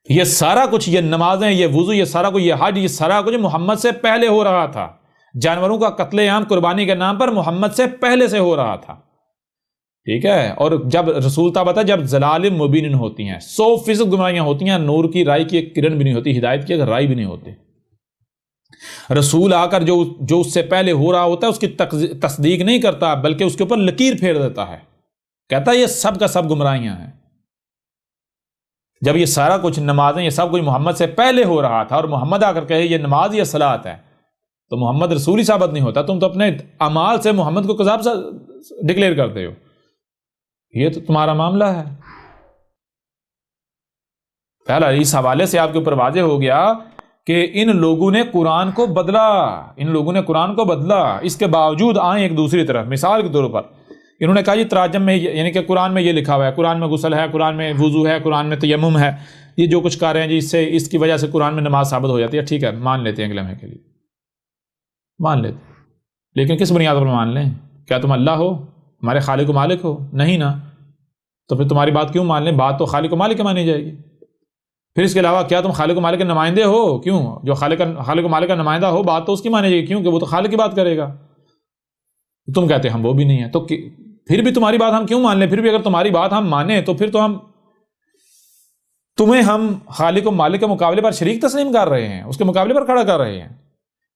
یہ سارا کچھ، یہ نمازیں، یہ وضو، یہ سارا کچھ، یہ حج، یہ سارا کچھ محمد سے پہلے ہو رہا تھا. جانوروں کا قتل عام قربانی کے نام پر محمد سے پہلے سے ہو رہا تھا. ٹھیک ہے؟ اور جب رسول تھا بتا، جب ضلال مبین ہوتی ہیں، 100% گمراہیاں ہوتی ہیں، نور کی رائی کی ایک کرن بھی نہیں ہوتی، ہدایت کی ایک رائی بھی نہیں ہوتی. رسول آ کر جو اس سے پہلے ہو رہا ہوتا ہے اس کی تصدیق نہیں کرتا بلکہ اس کے اوپر لکیر پھیر دیتا ہے، کہتا ہے یہ سب کا سب گمراہیاں ہیں. جب یہ سارا کچھ نمازیں، یہ سب کچھ محمد سے پہلے ہو رہا تھا، اور محمد آ کر کہے یہ نماز، یہ صلاۃ ہے، تو محمد رسول ہی ثابت نہیں ہوتا. تم تو اپنے اعمال سے محمد کو کذاب ڈکلیئر کرتے ہو. یہ تو تمہارا معاملہ ہے. پہلا اس حوالے سے آپ کے اوپر واضح ہو گیا کہ ان لوگوں نے قرآن کو بدلا. اس کے باوجود آئیں ایک دوسری طرف. مثال کے طور پر انہوں نے کہا یہ تراجم میں، یعنی کہ قرآن میں یہ لکھا ہوا ہے، قرآن میں غسل ہے، قرآن میں وضو ہے، قرآن میں تیمم ہے، یہ جو کچھ کر رہے ہیں جی، اس کی وجہ سے قرآن میں نماز ثابت ہو جاتی ہے. ٹھیک ہے، مان لیتے ہیں اگلے لمحے کے لیے، مان لیتے. لیکن کس بنیاد پر مان لیں؟ کیا تم اللہ ہو، ہمارے خالق و مالک ہو؟ نہیں نا. تو پھر تمہاری بات کیوں مان لیں؟ بات تو خالق و مالک کی مانی جائے گی. پھر اس کے علاوہ کیا تم خالق و مالک کے نمائندے ہو؟ کیوں؟ جو خالق و مالک کا نمائندہ ہو، بات تو اس کی مانی جائے گی، کیونکہ وہ تو خالق کی بات کرے گا. تم کہتے ہیں ہم وہ بھی نہیں ہیں، تو پھر بھی تمہاری بات ہم کیوں مان لیں؟ پھر بھی اگر تمہاری بات ہم مانیں تو پھر تو تمہیں ہم خالق و مالک کے مقابلے پر شریک تسلیم کر رہے ہیں، اس کے مقابلے پر کھڑا کر رہے ہیں.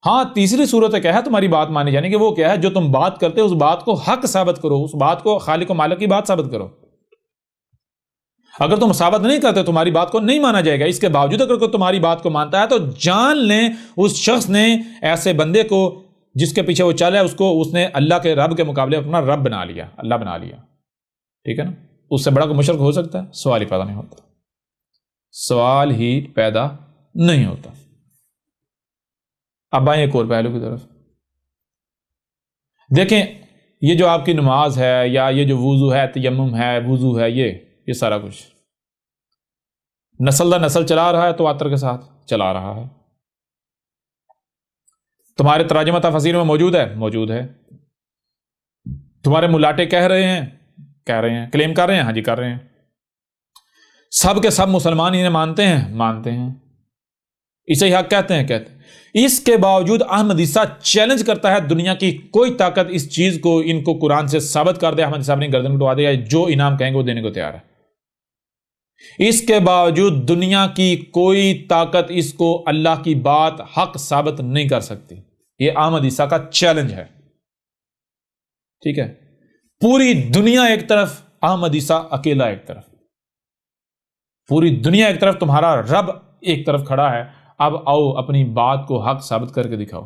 ہاں، تیسری صورت کیا ہے تمہاری بات مانی جانے کی؟ وہ کیا ہے؟ جو تم بات کرتے ہو اس بات کو حق ثابت کرو، اس بات کو خالق و مالک کی بات ثابت کرو. اگر تم ثابت نہیں کرتے تمہاری بات کو نہیں مانا جائے گا. اس کے باوجود اگر کوئی تمہاری بات کو مانتا ہے تو جان لیں اس شخص نے، ایسے بندے کو جس کے پیچھے وہ چل ہے، اس نے اللہ کے رب کے مقابلے اپنا رب بنا لیا، اللہ بنا لیا. ٹھیک ہے نا؟ اس سے بڑا کوئی مشرک ہو سکتا ہے؟ سوال ہی پیدا نہیں ہوتا، سوال ہی پیدا نہیں ہوتا. اب آئیں ایک اور پہلو کی طرف. دیکھیں، یہ جو آپ کی نماز ہے، یا یہ جو وضو ہے، تیمم ہے، وضو ہے، یہ سارا کچھ نسل در نسل چلا رہا ہے، تواتر کے ساتھ چلا رہا ہے. تمہارے تراجمہ تفاسیر میں موجود ہے. تمہارے ملاٹے کہہ رہے ہیں، کلیم کر رہے ہیں، ہاں جی کر رہے ہیں. سب کے سب مسلمان انہیں مانتے ہیں. اسے حق کہتے ہیں. اس کے باوجود احمد عیسیٰ چیلنج کرتا ہے دنیا کی کوئی طاقت اس چیز کو ان کو قرآن سے ثابت کر دے، احمد عیسیٰ اپنی گردن کٹوا دے یا جو انعام کہیں گے وہ دینے کو تیار ہے۔ اس کے باوجود دنیا کی کوئی طاقت اس کو اللہ کی بات حق ثابت نہیں کر سکتی۔ یہ احمد عیسیٰ کا چیلنج ہے، ٹھیک ہے؟ پوری دنیا ایک طرف، احمد عیسیٰ اکیلا ایک طرف، پوری دنیا ایک طرف، تمہارا رب ایک طرف کھڑا ہے۔ اب آؤ اپنی بات کو حق ثابت کر کے دکھاؤ،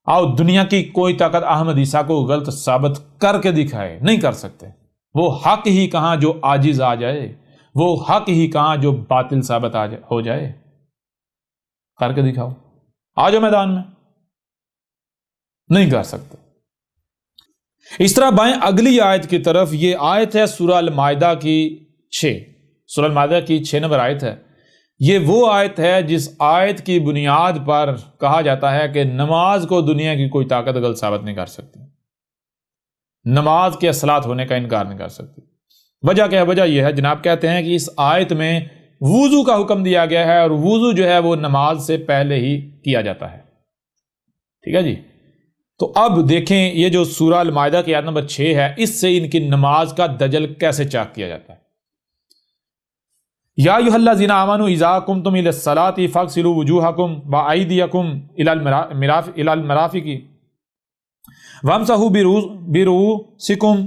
آؤ دنیا کی کوئی طاقت احمد عیسیٰ کو غلط ثابت کر کے دکھائے، نہیں کر سکتے۔ وہ حق ہی کہاں جو عاجز آ جائے، وہ حق ہی کہاں جو باطل ثابت ہو جائے، کر کے دکھاؤ، آ جاؤ میدان میں، نہیں کر سکتے۔ اس طرح بائیں اگلی آیت کی طرف، یہ آیت ہے سورہ المائدہ کی 6، سورہ المائدہ کی 6 نمبر آیت ہے۔ یہ وہ آیت ہے جس آیت کی بنیاد پر کہا جاتا ہے کہ نماز کو دنیا کی کوئی طاقت غلط ثابت نہیں کر سکتی، نماز کے اصلاحات ہونے کا انکار نہیں کر سکتی۔ وجہ کیا ہے؟ وجہ یہ ہے، جناب کہتے ہیں کہ اس آیت میں وضو کا حکم دیا گیا ہے، اور وضو جو ہے وہ نماز سے پہلے ہی کیا جاتا ہے، ٹھیک ہے جی؟ تو اب دیکھیں یہ جو سورہ المائدہ کی آیت نمبر 6 ہے، اس سے ان کی نماز کا دجل کیسے چاک کیا جاتا ہے۔ یا ایھا الذین آمنوا اذا قمتم الی الصلاۃ فاغسلوا وجوہکم وایدیکم الی المرافق وامسحوا برؤوسکم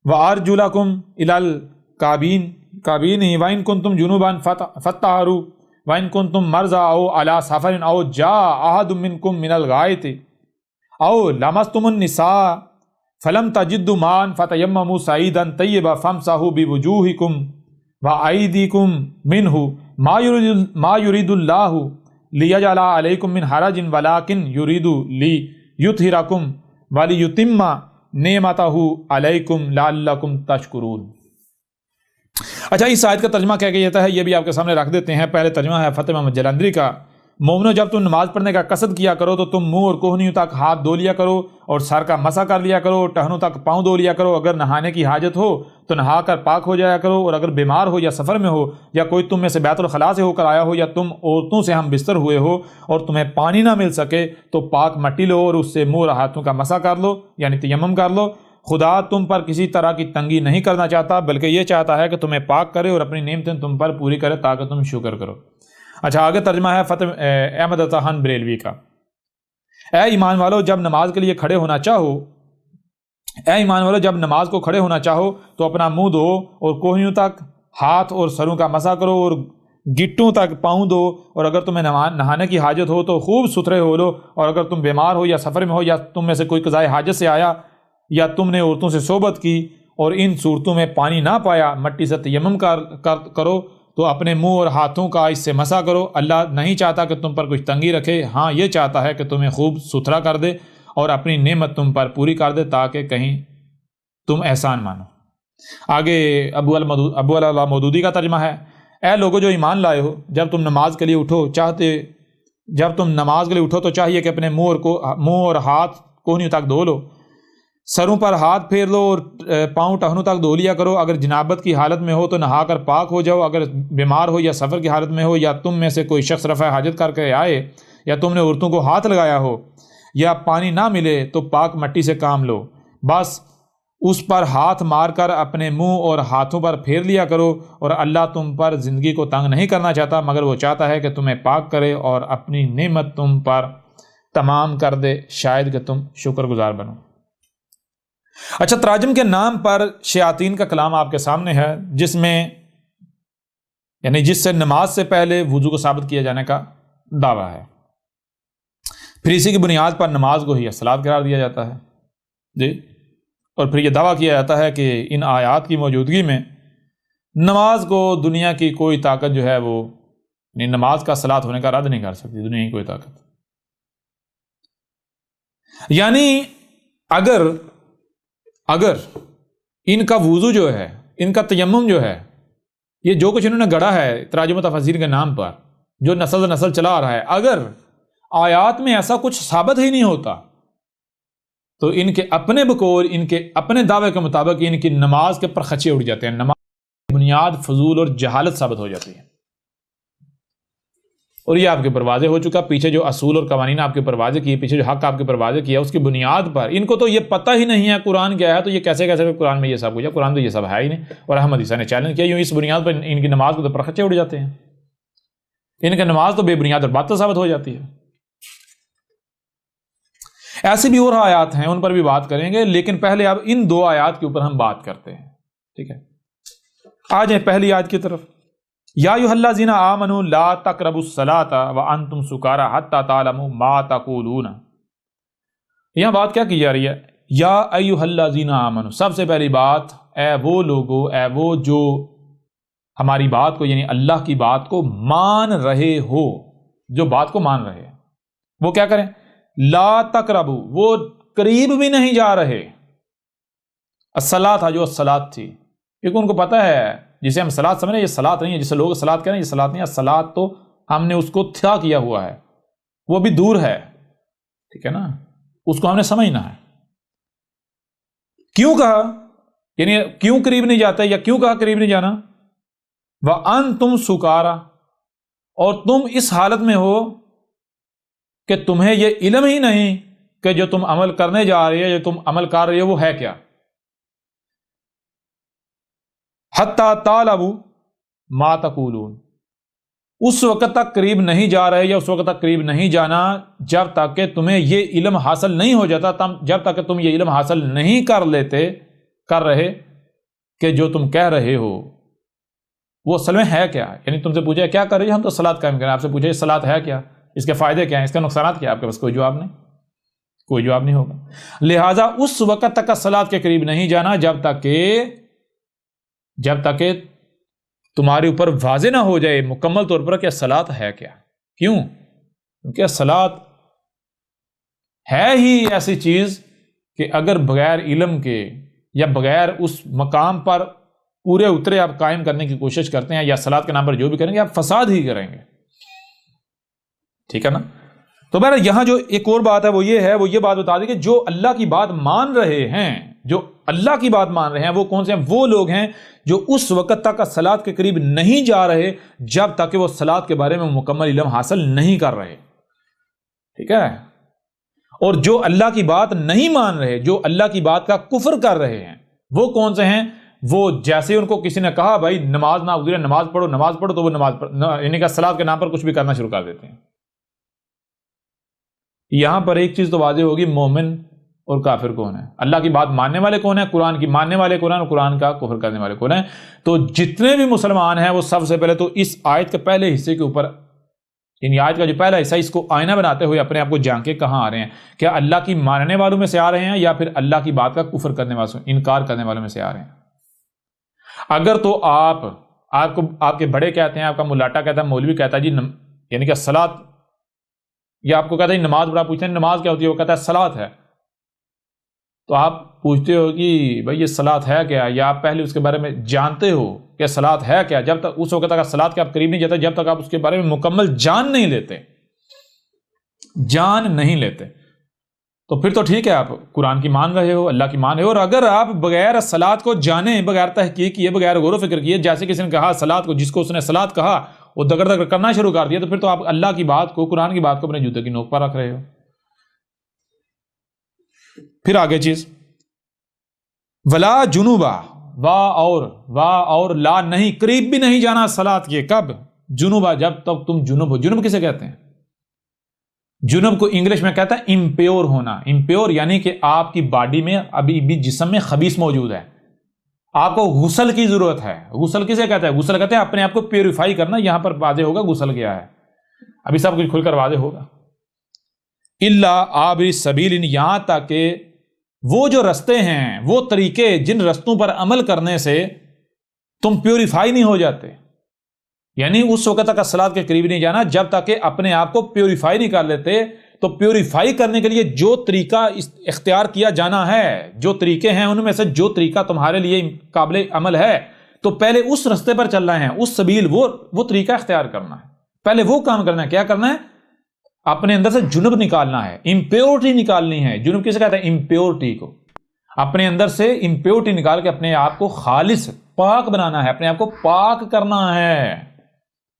وارجلکم الی الکعبین وان کنتم جنبا فطہروا وان کنتم مرضی او علی سفر او جاء احد منکم من الغائط او لمستم النساء فلم تجدوا ماء فتیمموا صعیدا طیبا فامسحوا بوجوہکم وَأَيْدِيكُمْ مِنْهُ مَا يُرِيدُ اللَّهُ لِيَجْعَلَ عَلَيْكُمْ مِنْ حَرَجٍ وَلَكِنْ يُرِيدُ لِيُطْهِرَكُمْ وَلِيُتِمَّ نِعْمَتَهُ عَلَيْكُمْ لَعَلَّكُمْ تَشْكُرُونَ۔ اچھا، اس آیت کا ترجمہ کیا کہتا ہے یہ بھی آپ کے سامنے رکھ دیتے ہیں۔ پہلے ترجمہ ہے فتح محمد جلندری کا، مومنو جب تم نماز پڑھنے کا قصد کیا کرو تو تم منہ اور کوہنیوں تک ہاتھ دھو لیا کرو اور سر کا مسح کر لیا کرو، ٹہنوں تک پاؤں دھو لیا کرو۔ اگر نہانے کی حاجت ہو تو نہا کر پاک ہو جایا کرو، اور اگر بیمار ہو یا سفر میں ہو یا کوئی تم میں سے بیت الخلاء سے ہو کر آیا ہو یا تم عورتوں سے ہم بستر ہوئے ہو اور تمہیں پانی نہ مل سکے تو پاک مٹی لو اور اس سے منہ اور ہاتھوں کا مسح کر لو، یعنی تیمم کر لو۔ خدا تم پر کسی طرح کی تنگی نہیں کرنا چاہتا، بلکہ یہ چاہتا ہے کہ تمہیں پاک کرے اور اپنی نعمتیں تم پر پوری کرے تاکہ تم شکر کرو۔ اچھا، آگے ترجمہ ہے فتح احمد عطا خان بریلوی کا۔ اے ایمان والو جب نماز کے لیے کھڑے ہونا چاہو، اے ایمان والو جب نماز کو کھڑے ہونا چاہو تو اپنا منہ دھو اور کوہنیوں تک ہاتھ اور سروں کا مسح کرو اور گٹوں تک پاؤں دو، اور اگر تمہیں نہانے کی حاجت ہو تو خوب ستھرے ہو لو، اور اگر تم بیمار ہو یا سفر میں ہو یا تم میں سے کوئی قضائے حاجت سے آیا یا تم نے عورتوں سے صحبت کی اور ان صورتوں میں پانی نہ پایا، مٹی سے تیمم کرو تو اپنے منہ اور ہاتھوں کا اس سے مسح کرو۔ اللہ نہیں چاہتا کہ تم پر کچھ تنگی رکھے، ہاں یہ چاہتا ہے کہ تمہیں خوب ستھرا کر دے اور اپنی نعمت تم پر پوری کر دے تاکہ کہیں تم احسان مانو۔ آگے ابو علا مودودی کا ترجمہ ہے، اے لوگو جو ایمان لائے ہو جب تم نماز کے لیے اٹھو تو چاہیے کہ اپنے منہ اور ہاتھ کوہنیوں تک دھو لو، سروں پر ہاتھ پھیر لو اور پاؤں ٹہنوں تک دھو لیا کرو۔ اگر جنابت کی حالت میں ہو تو نہا کر پاک ہو جاؤ، اگر بیمار ہو یا سفر کی حالت میں ہو یا تم میں سے کوئی شخص رفع حاجت کر کے آئے یا تم نے عورتوں کو ہاتھ لگایا ہو یا پانی نہ ملے تو پاک مٹی سے کام لو، بس اس پر ہاتھ مار کر اپنے منہ اور ہاتھوں پر پھیر لیا کرو، اور اللہ تم پر زندگی کو تنگ نہیں کرنا چاہتا مگر وہ چاہتا ہے کہ تمہیں پاک کرے اور اپنی نعمت تم پر تمام کر دے، شاید کہ تم شکر گزار بنو۔ اچھا، تراجم کے نام پر شیاطین کا کلام آپ کے سامنے ہے، جس سے نماز سے پہلے وضو کو ثابت کیا جانے کا دعویٰ ہے، پھر اسی کی بنیاد پر نماز کو ہی الصلاۃ قرار دیا جاتا ہے جی، اور پھر یہ دعویٰ کیا جاتا ہے کہ ان آیات کی موجودگی میں نماز کو دنیا کی کوئی طاقت جو ہے وہ نماز کا صلاۃ ہونے کا رد نہیں کر سکتی، دنیا کی کوئی طاقت۔ یعنی اگر ان کا وضو جو ہے، ان کا تیمم جو ہے، یہ جو کچھ انہوں نے گڑھا ہے تراجم و تفاسیر کے نام پر جو نسل چلا آ رہا ہے، اگر آیات میں ایسا کچھ ثابت ہی نہیں ہوتا تو ان کے اپنے بقول، ان کے اپنے دعوے کے مطابق ان کی نماز کے پر خدشے اڑ جاتے ہیں، نماز کی بنیاد فضول اور جہالت ثابت ہو جاتی ہے۔ اور یہ آپ کے اوپر واضح ہو چکا. پیچھے جو اصول اور قوانین آپ کے اوپر واضح کیے, پیچھے جو حق آپ کے اوپر واضح کیا, اس کی بنیاد پر ان کو تو یہ پتہ ہی نہیں ہے قرآن کیا ہے, تو یہ کیسے قرآن میں یہ سب کچھ ہے؟ قرآن تو یہ سب ہے ہی نہیں. اور احمد عیسیٰ نے چیلنج کیا, یوں اس بنیاد پر ان کی نماز کو تو پرخچے اڑ جاتے ہیں, ان کی نماز تو بے بنیاد اور باطل ثابت ہو جاتی ہے. ایسی بھی اور آیات ہیں, ان پر بھی بات کریں گے, لیکن پہلے اب ان دو آیات کے اوپر ہم بات کرتے ہیں. ٹھیک ہے, آ جائیں پہلی آیت کی طرف. یا ایھا الذین آمنوا لا تقربوا الصلاۃ وانتم سکارى حتى تعلموا ما تقولون. یہاں بات کیا کی جا رہی ہے؟ یا ایھا الذین آمنوا, سب سے پہلی بات, اے وہ لوگو, اے وہ جو ہماری بات کو یعنی اللہ کی بات کو مان رہے ہو, جو بات کو مان رہے ہیں وہ کیا کریں؟ لا تقربوا, وہ قریب بھی نہیں جا رہے. الصلاۃ, جو الصلاۃ تھی, کیونکہ ان کو پتہ ہے جسے ہم صلاۃ سمجھ رہے ہیں یہ صلاۃ نہیں ہے, جسے لوگ صلاۃ کہہ رہے ہیں یہ صلاۃ نہیں ہے. صلاۃ تو ہم نے اس کو تھا کیا ہوا ہے, وہ بھی دور ہے. ٹھیک ہے نا, اس کو ہم نے سمجھنا ہے. کیوں کہا, یعنی کیوں قریب نہیں جاتا, یا کیوں کہا قریب نہیں جانا؟ وَأَنْتُمْ سُكَارَى, اور تم اس حالت میں ہو کہ تمہیں یہ علم ہی نہیں کہ جو تم عمل کرنے جا رہے ہو, جو تم عمل کر رہے ہو وہ ہے کیا. حَتَّى تَعْلَمُوا مَا تَقُولُونَ, اس وقت تک قریب نہیں جا رہے, یا اس وقت تک قریب نہیں جانا جب تک کہ تمہیں یہ علم حاصل نہیں ہو جاتا, جب تک کہ تم یہ علم حاصل نہیں کر رہے کہ جو تم کہہ رہے ہو وہ اصل میں ہے کیا. یعنی تم سے پوچھا کیا کر رہے ہو, ہم تو صلاۃ قائم کریں, آپ سے پوچھا صلاۃ ہے کیا, اس کے فائدے کیا ہیں, اس کے نقصانات کیا, آپ کے پاس کوئی جواب نہیں ہوگا. لہٰذا اس وقت تک صلاۃ کے قریب نہیں جانا جب تک کہ تمہارے اوپر واضح نہ ہو جائے مکمل طور پر کہ صلاۃ ہے کیا. کیوں؟ کیونکہ صلاۃ ہے ہی ایسی چیز کہ اگر بغیر علم کے یا بغیر اس مقام پر پورے اترے آپ قائم کرنے کی کوشش کرتے ہیں, یا صلاۃ کے نام پر جو بھی کریں گے آپ فساد ہی کریں گے. ٹھیک ہے نا. تو بہرحال یہاں جو ایک اور بات ہے وہ یہ بات بتا دی کہ جو اللہ کی بات مان رہے ہیں, جو اللہ کی بات مان رہے ہیں وہ کون سے ہیں؟ وہ لوگ ہیں جو اس وقت تک صلاۃ کے قریب نہیں جا رہے جب تک کہ وہ صلاۃ کے بارے میں مکمل علم حاصل نہیں کر رہے. ٹھیک ہے. اور جو اللہ کی بات نہیں مان رہے, جو اللہ کی بات کا کفر کر رہے ہیں, وہ کون سے ہیں؟ وہ جیسے ان کو کسی نے کہا بھائی نماز نہ گزرے, نماز پڑھو, تو وہ نماز یعنی کہ صلاۃ کے نام پر کچھ بھی کرنا شروع کر دیتے ہیں. یہاں پر ایک چیز تو واضح ہوگی, مومن اور کافر کون ہے, اللہ کی بات ماننے والے کون ہیں, قرآن کی ماننے والے کون ہیں, اور قرآن کا کفر کرنے والے کون ہیں. تو جتنے بھی مسلمان ہیں وہ سب سے پہلے تو اس آیت کے پہلے حصے کے اوپر, یعنی آیت کا جو پہلا حصہ, اس کو آئینہ بناتے ہوئے اپنے آپ کو جان کے کہاں آ رہے ہیں. کیا اللہ کی ماننے والوں میں سے آ رہے ہیں, یا پھر اللہ کی بات کا کفر کرنے والوں, انکار کرنے والوں میں سے آ رہے ہیں؟ اگر تو آپ کے بڑے کہتے ہیں, آپ کا ملاٹا کہتا ہے, مولوی کہتا ہے جی یعنی کہ صلاۃ, یا آپ کو کہتا ہے نماز, بڑا پوچھتے ہیں نماز کیا ہوتی ہے, وہ کہتا ہے صلاۃ ہے, تو آپ پوچھتے ہو کہ بھائی یہ صلاۃ ہے کیا, یا آپ پہلے اس کے بارے میں جانتے ہو کہ صلاۃ ہے کیا. جب تک اس وقت تک صلاۃ کے آپ قریب نہیں جاتے جب تک آپ اس کے بارے میں مکمل جان نہیں لیتے, تو پھر تو ٹھیک ہے, آپ قرآن کی مان رہے ہو, اللہ کی مان رہے ہو. اور اگر آپ بغیر صلاۃ کو جانے, بغیر تحقیق کیے, بغیر غور و فکر کیے, جیسے کسی نے کہا صلاۃ کو, جس کو اس نے صلاۃ کہا وہ دگڑ دگڑ کرنا شروع کر دیا, تو پھر تو آپ اللہ کی بات کو, قرآن کی بات کو اپنے جوتے کی نوک پر رکھ رہے ہو. پھر آگے چیز, ولا جنوبا, وا اور لا, نہیں, قریب بھی نہیں جانا صلاۃ کے. کب؟ جنوبا, جب تک تم جنوب ہو. جنوب کسے کہتے ہیں؟ جنوب کو انگلش میں کہتا ہے امپیور ہونا. امپیور یعنی کہ آپ کی باڈی میں ابھی بھی جسم میں خبیث موجود ہے, آپ کو غسل کی ضرورت ہے. غسل کسے کہتا ہے؟ غسل کہتے ہیں اپنے آپ کو پیوریفائی کرنا. یہاں پر واضح ہوگا غسل کیا ہے, ابھی سب کچھ کھل کر واضح ہوگا. الا عابر السبیل, یہاں تک کہ وہ جو رستے ہیں, وہ طریقے جن رستوں پر عمل کرنے سے تم پیوریفائی نہیں ہو جاتے, یعنی اس وقت تک صلاۃ کے قریب نہیں جانا جب تک کہ اپنے آپ کو پیوریفائی نہیں کر لیتے. تو پیوریفائی کرنے کے لیے جو طریقہ اختیار کیا جانا ہے, جو طریقے ہیں ان میں سے جو طریقہ تمہارے لیے قابل عمل ہے, تو پہلے اس رستے پر چلنا ہے, اس سبیل, وہ طریقہ اختیار کرنا ہے, پہلے وہ کام کرنا ہے. کیا کرنا ہے؟ اپنے اندر سے جنب نکالنا ہے, امپیورٹی نکالنی ہے. جنب کسے کہتے ہیں؟ امپیورٹی کو. اپنے اندر سے امپیورٹی نکال کے اپنے آپ کو خالص پاک بنانا ہے, اپنے آپ کو پاک کرنا ہے.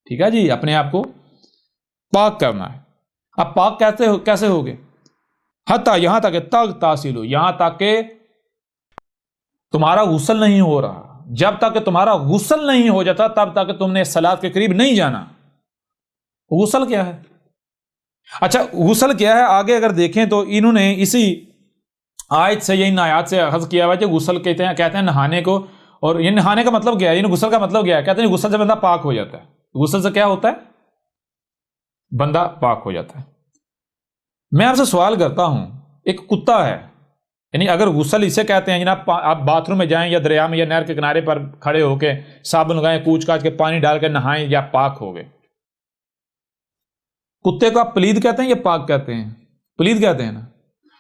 ٹھیک ہے جی, اپنے آپ کو پاک کرنا ہے. اب پاک کیسے ہوگے؟ حتیٰ یہاں تک کہ تغتسلوا، یہاں تک کہ تمہارا غسل نہیں ہو رہا. جب تک کہ تمہارا غسل نہیں ہو جاتا تب تک کہ تم نے صلاۃ کے قریب نہیں جانا. غسل کیا ہے؟ اچھا غسل کیا ہے آگے اگر دیکھیں تو انہوں نے اسی آیت سے یا ان آیات سے اخذ کیا ہوا ہے کہ غسل کہتے ہیں نہانے کو. اور یہ نہانے کا مطلب کیا ہے؟ یعنی غسل کا مطلب کیا ہے؟ کہتے ہیں غسل سے بندہ پاک ہو جاتا ہے. غسل سے کیا ہوتا ہے؟ بندہ پاک ہو جاتا ہے. میں آپ سے سوال کرتا ہوں، ایک کتا ہے، یعنی اگر غسل اسے کہتے ہیں جناب آپ باتھ روم میں جائیں یا دریا میں یا نہر کے کنارے پر کھڑے ہو کے صابن لگائیں، کوچ کاچ کے پانی ڈال کے نہائیں یا پاک ہو گئے. کتے کو آپ پلید کہتے ہیں یا پاک کہتے ہیں؟ پلید کہتے ہیں نا.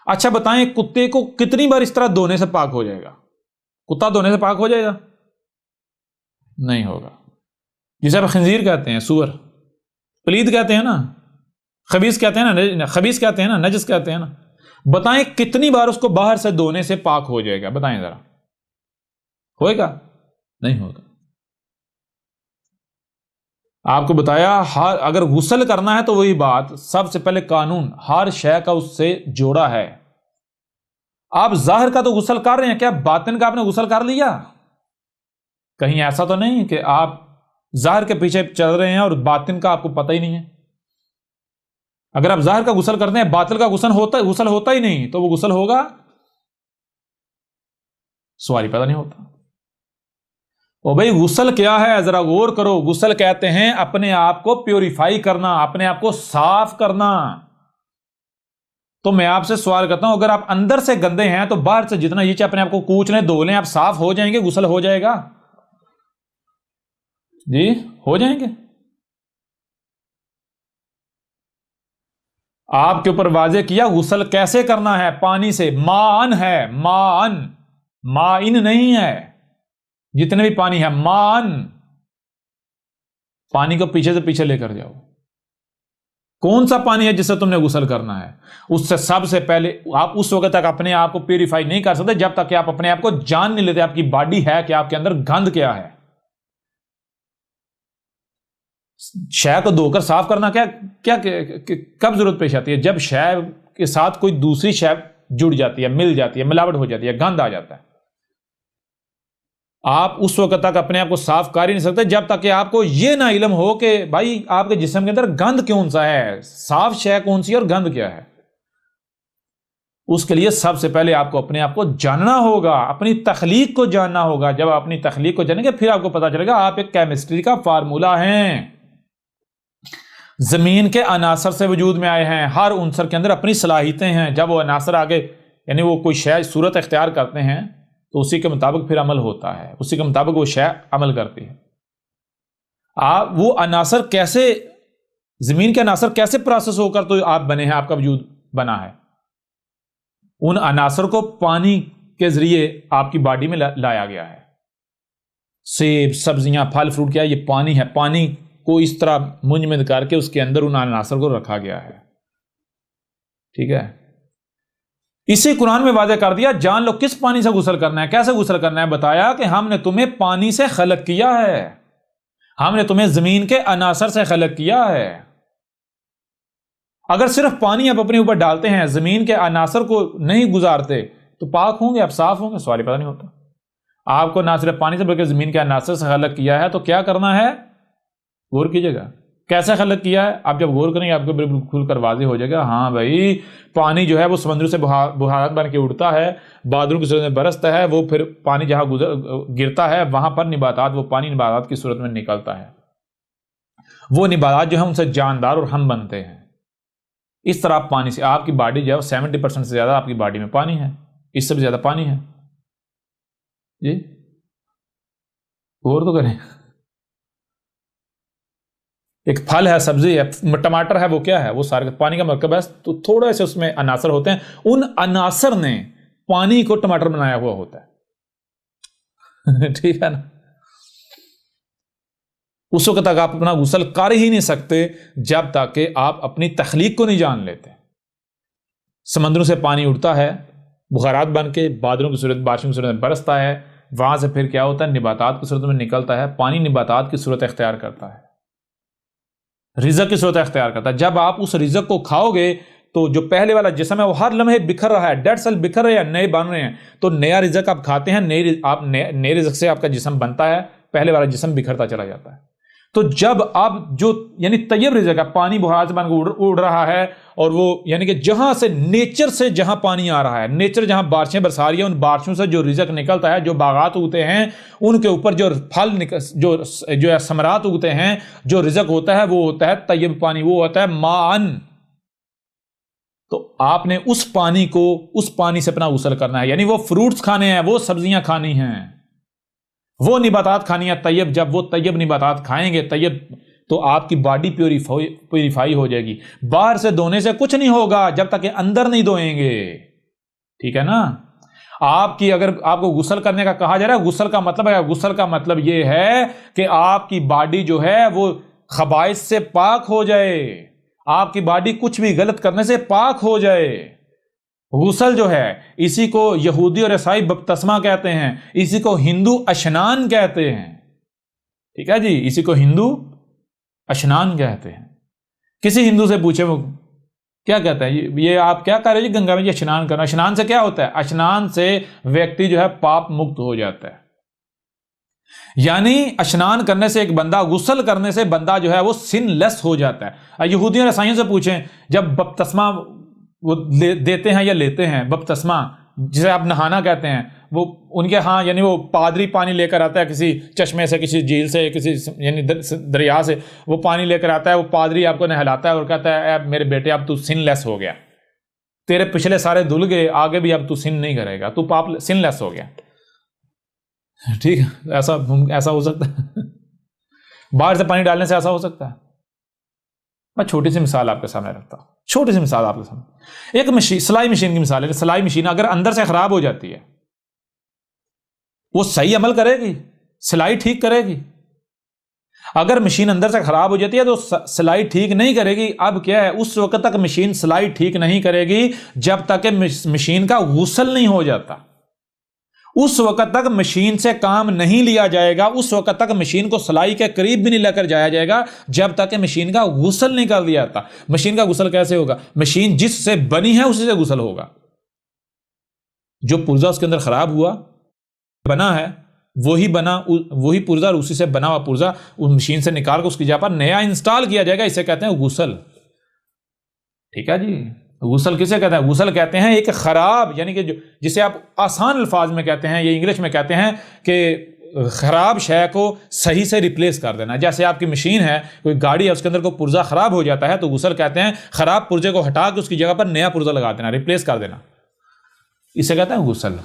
اچھا بتائیں کتے کو کتنی بار اس طرح دھونے سے پاک ہو جائے گا؟ کتا دھونے سے پاک ہو جائے گا؟ نہیں ہوگا. جسے آپ خنزیر کہتے ہیں، سور، پلید کہتے ہیں نا، خبیث کہتے ہیں نا، خبیث کہتے ہیں نا، نجس کہتے ہیں نا. بتائیں کتنی بار اس کو باہر سے دھونے سے پاک ہو جائے گا؟ بتائیں ذرا. ہوئے گا؟ نہیں ہوگا. آپ کو بتایا اگر غسل کرنا ہے تو وہی بات، سب سے پہلے قانون ہر شے کا اس سے جوڑا ہے. آپ ظاہر کا تو غسل کر رہے ہیں، کیا باطن کا آپ نے غسل کر لیا؟ کہیں ایسا تو نہیں کہ آپ ظاہر کے پیچھے چل رہے ہیں اور باطن کا آپ کو پتہ ہی نہیں ہے. اگر آپ ظاہر کا غسل کرتے ہیں باطن کا غسل ہوتا ہی نہیں تو وہ غسل ہوگا؟ سوال ہی پیدا نہیں ہوتا. او بھائی غسل کیا ہے؟ ذرا غور کرو. غسل کہتے ہیں اپنے آپ کو پیوریفائی کرنا، اپنے آپ کو صاف کرنا. تو میں آپ سے سوال کرتا ہوں، اگر آپ اندر سے گندے ہیں تو باہر سے جتنا یہ اپنے آپ کو کوچ لیں دھو لیں آپ صاف ہو جائیں گے؟ غسل ہو جائے گا؟ جی ہو جائیں گے. آپ کے اوپر واضح کیا غسل کیسے کرنا ہے، پانی سے. ماءن ہے، ماءن، مائن نہیں ہے. جتنے بھی پانی ہے ماءن، پانی کو پیچھے سے پیچھے لے کر جاؤ. کون سا پانی ہے جس سے تم نے غسل کرنا ہے؟ اس سے سب سے پہلے آپ اس وقت تک اپنے آپ کو پیوریفائی نہیں کر سکتے جب تک کہ آپ اپنے آپ کو جان نہیں لیتے آپ کی باڈی ہے کہ آپ کے اندر گند کیا ہے. شے کو دھو کر صاف کرنا کیا کب ضرورت پیش آتی ہے؟ جب شے کے ساتھ کوئی دوسری شے جڑ جاتی ہے، مل جاتی ہے، ملاوٹ ہو جاتی ہے، گند آ جاتا ہے. آپ اس وقت تک اپنے آپ کو صاف کر ہی نہیں سکتے جب تک کہ آپ کو یہ نہ علم ہو کہ بھائی آپ کے جسم کے اندر گند کون سا ہے، صاف شے کون سی ہے اور گند کیا ہے. اس کے لیے سب سے پہلے آپ کو اپنے آپ کو جاننا ہوگا، اپنی تخلیق کو جاننا ہوگا. جب آپ اپنی تخلیق کو جانیں گے پھر آپ کو پتا چلے گا آپ ایک کیمسٹری کا فارمولہ ہیں. زمین کے عناصر سے وجود میں آئے ہیں، ہر عنصر کے اندر اپنی صلاحیتیں ہیں. جب وہ عناصر آگے یعنی وہ کوئی شے صورت اختیار کرتے ہیں تو اسی کے مطابق پھر عمل ہوتا ہے، اسی کے مطابق وہ شے عمل کرتی ہے. وہ عناصر کیسے، زمین کے عناصر کیسے پروسیس ہو کر تو آپ بنے ہیں، آپ کا وجود بنا ہے. ان عناصر کو پانی کے ذریعے آپ کی باڈی میں لایا گیا ہے. سیب، سبزیاں، پھل فروٹ کیا یہ پانی ہے. پانی کو اس طرح منجمد کر کے اس کے اندر ان عناصر کو رکھا گیا ہے. ٹھیک ہے، اسی قرآن میں واضح کر دیا. جان لو کس پانی سے غسل کرنا ہے، کیسے غسل کرنا ہے. بتایا کہ ہم نے تمہیں پانی سے خلق کیا ہے، ہم نے تمہیں زمین کے عناصر سے خلق کیا ہے. اگر صرف پانی آپ اپنے اوپر ڈالتے ہیں، زمین کے عناصر کو نہیں گزارتے تو پاک ہوں گے، آپ صاف ہوں گے؟ سوال ہی پتہ نہیں ہوتا. آپ کو نہ صرف پانی سے بلکہ زمین کے عناصر سے خلق کیا ہے تو کیا کرنا ہے؟ غور کیجئے گا کیسے خلق کیا ہے. آپ جب غور کریں گے آپ کو بالکل کھل کر واضح ہو جائے گا. ہاں بھائی پانی جو ہے وہ سمندر سے بخارات بن کے اڑتا ہے، بادلوں کی صورت میں برستا ہے، وہ پھر پانی جہاں گرتا ہے وہاں پر نباتات، وہ پانی نباتات کی صورت میں نکلتا ہے. وہ نباتات جو ہیں ان سے جاندار اور ہم بنتے ہیں. اس طرح پانی سے آپ کی باڈی جو ہے 70% سے زیادہ آپ کی باڈی میں پانی ہے، اس سے بھی زیادہ پانی ہے. جی غور تو کریں. ایک پھل ہے، سبزی ہے، ٹماٹر ہے، وہ کیا ہے؟ وہ سارے پانی کا مرکب ہے. تو تھوڑے سے اس میں عناصر ہوتے ہیں، ان عناصر نے پانی کو ٹماٹر بنایا ہوا ہوتا ہے. ٹھیک ہے نا. اس وقت تک آپ اپنا غسل کر ہی نہیں سکتے جب تک کہ آپ اپنی تخلیق کو نہیں جان لیتے. سمندروں سے پانی اڑتا ہے بخارات بن کے، بادلوں کی صورت، بارشوں کی صورت میں برستا ہے، وہاں سے پھر کیا ہوتا ہے؟ نباتات کی صورت میں نکلتا ہے. پانی نباتات کی صورت اختیار کرتا ہے. رزق کی صورت اختیار کرتا ہے. جب آپ اس رزق کو کھاؤ گے تو جو پہلے والا جسم ہے وہ ہر لمحے بکھر رہا ہے، ڈیڈ سیل بکھر رہے ہیں، نئے بن رہے ہیں. تو نیا رزق آپ کھاتے ہیں، نئے رزق سے آپ کا جسم بنتا ہے، پہلے والا جسم بکھرتا چلا جاتا ہے. تو جب آپ جو یعنی طیب رزق ہے، پانی بہار سے بن کے اڑ رہا ہے، اور وہ یعنی کہ جہاں سے نیچر سے جہاں پانی آ رہا ہے، نیچر جہاں بارشیں برسا رہی ہے، ان بارشوں سے جو رزق نکلتا ہے، جو باغات اگتے ہیں ان کے اوپر جو پھل جو ثمرات اگتے ہیں، جو رزق ہوتا ہے وہ ہوتا ہے طیب پانی، وہ ہوتا ہے ماءن. تو آپ نے اس پانی سے اپنا غسل کرنا ہے. یعنی وہ فروٹس کھانے ہیں، وہ سبزیاں کھانی ہیں، وہ نباتات کھانی ہے طیب. جب وہ طیب نباتات کھائیں گے طیب، تو آپ کی باڈی پیوریفائی ہو جائے گی. باہر سے دھونے سے کچھ نہیں ہوگا جب تک کہ اندر نہیں دھوئیں گے. ٹھیک ہے نا. اگر آپ کو غسل کرنے کا کہا جا رہا ہے، غسل کا مطلب یہ ہے کہ آپ کی باڈی جو ہے وہ خبائث سے پاک ہو جائے، آپ کی باڈی کچھ بھی غلط کرنے سے پاک ہو جائے. غسل جو ہے اسی کو یہودی اور عیسائی بپتسمہ کہتے ہیں، اسی کو ہندو اشنان کہتے ہیں. ٹھیک ہے جی، اسی کو ہندو اشنان کہتے ہیں. کسی ہندو سے پوچھے وہ کیا کہتا ہے، یہ آپ کیا کہہ رہے ہیں جی گنگا میں جی اشنان کرنا؟ اشنان سے کیا ہوتا ہے؟ اشنان سے ویکتی جو ہے پاپ مکت ہو جاتا ہے. یعنی اشنان کرنے سے ایک بندہ، غسل کرنے سے بندہ جو ہے وہ سن لیس ہو جاتا ہے. یہودیوں اور عیسائیوں سے پوچھیں، جب بپتسمہ وہ دیتے ہیں یا لیتے ہیں، بپتسمہ جسے آپ نہانا کہتے ہیں، وہ ان کے ہاں یعنی وہ پادری پانی لے کر آتا ہے کسی چشمے سے، کسی جھیل سے، کسی یعنی دریا سے، وہ پانی لے کر آتا ہے، وہ پادری آپ کو نہلاتا ہے اور کہتا ہے اے میرے بیٹے اب تو سن لیس ہو گیا، تیرے پچھلے سارے دھل گئے، آگے بھی اب تو سن نہیں کرے گا، تو پاپ سن لیس ہو گیا. ٹھیک ہے، ایسا ہو سکتا ہے؟ باہر سے پانی ڈالنے سے ایسا ہو سکتا ہے؟ میں چھوٹی سی مثال آپ کے سامنے رکھتا ہوں، چھوٹی سی مثال آپ کے سامنے. ایک مشین، سلائی مشین کی مثال ہے. سلائی مشین اگر اندر سے خراب ہو جاتی ہے، وہ صحیح عمل کرے گی؟ سلائی ٹھیک کرے گی؟ اگر مشین اندر سے خراب ہو جاتی ہے تو سلائی ٹھیک نہیں کرے گی. اب کیا ہے، اس وقت تک مشین سلائی ٹھیک نہیں کرے گی جب تک کہ مشین کا غسل نہیں ہو جاتا. اس وقت تک مشین سے کام نہیں لیا جائے گا، اس وقت تک مشین کو سلائی کے قریب بھی نہیں لے کر جایا جائے گا جب تک کہ مشین کا غسل نہیں کر دیا جاتا. مشین کا غسل کیسے ہوگا؟ مشین جس سے بنی ہے اسی سے غسل ہوگا. جو پرزا اس کے اندر خراب ہوا بنا ہے، وہی پرزا اور اسی سے بنا ہوا پرزا اس مشین سے نکال کر اس کی جگہ پر نیا انسٹال کیا جائے گا. اسے کہتے ہیں غسل. ٹھیک ہے جی. غسل کسے کہتے ہیں؟ غسل کہتے ہیں ایک خراب، یعنی کہ جسے آپ آسان الفاظ میں کہتے ہیں یا انگلش میں کہتے ہیں کہ خراب شے کو صحیح سے ریپلیس کر دینا. جیسے آپ کی مشین ہے، کوئی گاڑی ہے، اس کے اندر کوئی پرزا خراب ہو جاتا ہے تو غسل کہتے ہیں خراب پرزے کو ہٹا کے اس کی جگہ پر نیا پرزا لگا دینا، ریپلیس کر دینا. اسے کہتے ہیں غسل.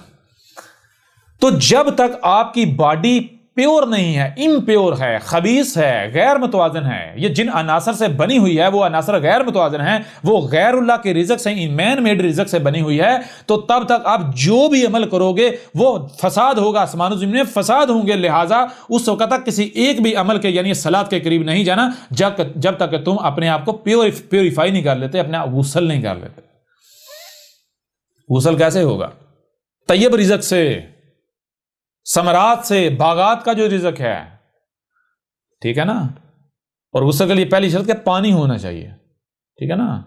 تو جب تک آپ کی باڈی پیور نہیں ہے، امپیور ہے، خبیث ہے، غیر متوازن ہے، یہ جن عناصر سے بنی ہوئی ہے وہ عناصر غیر متوازن ہیں، وہ غیر اللہ کے رزق سے، مین میڈ رزق سے بنی ہوئی ہے، تو تب تک آپ جو بھی عمل کرو گے وہ فساد ہوگا، آسمان و زمین میں فساد ہوں گے. لہٰذا اس وقت تک کسی ایک بھی عمل کے یعنی صلاۃ کے قریب نہیں جانا جب تک کہ تم اپنے آپ کو پیوریفائی نہیں کر لیتے، اپنے غسل نہیں کر لیتے. غسل کیسے ہوگا؟ طیب رزق سے، ثمرات سے، باغات کا جو رزق ہے. ٹھیک ہے نا. اور غسل کے لیے پہلی شرط کہ پانی ہونا چاہیے. ٹھیک ہے نا.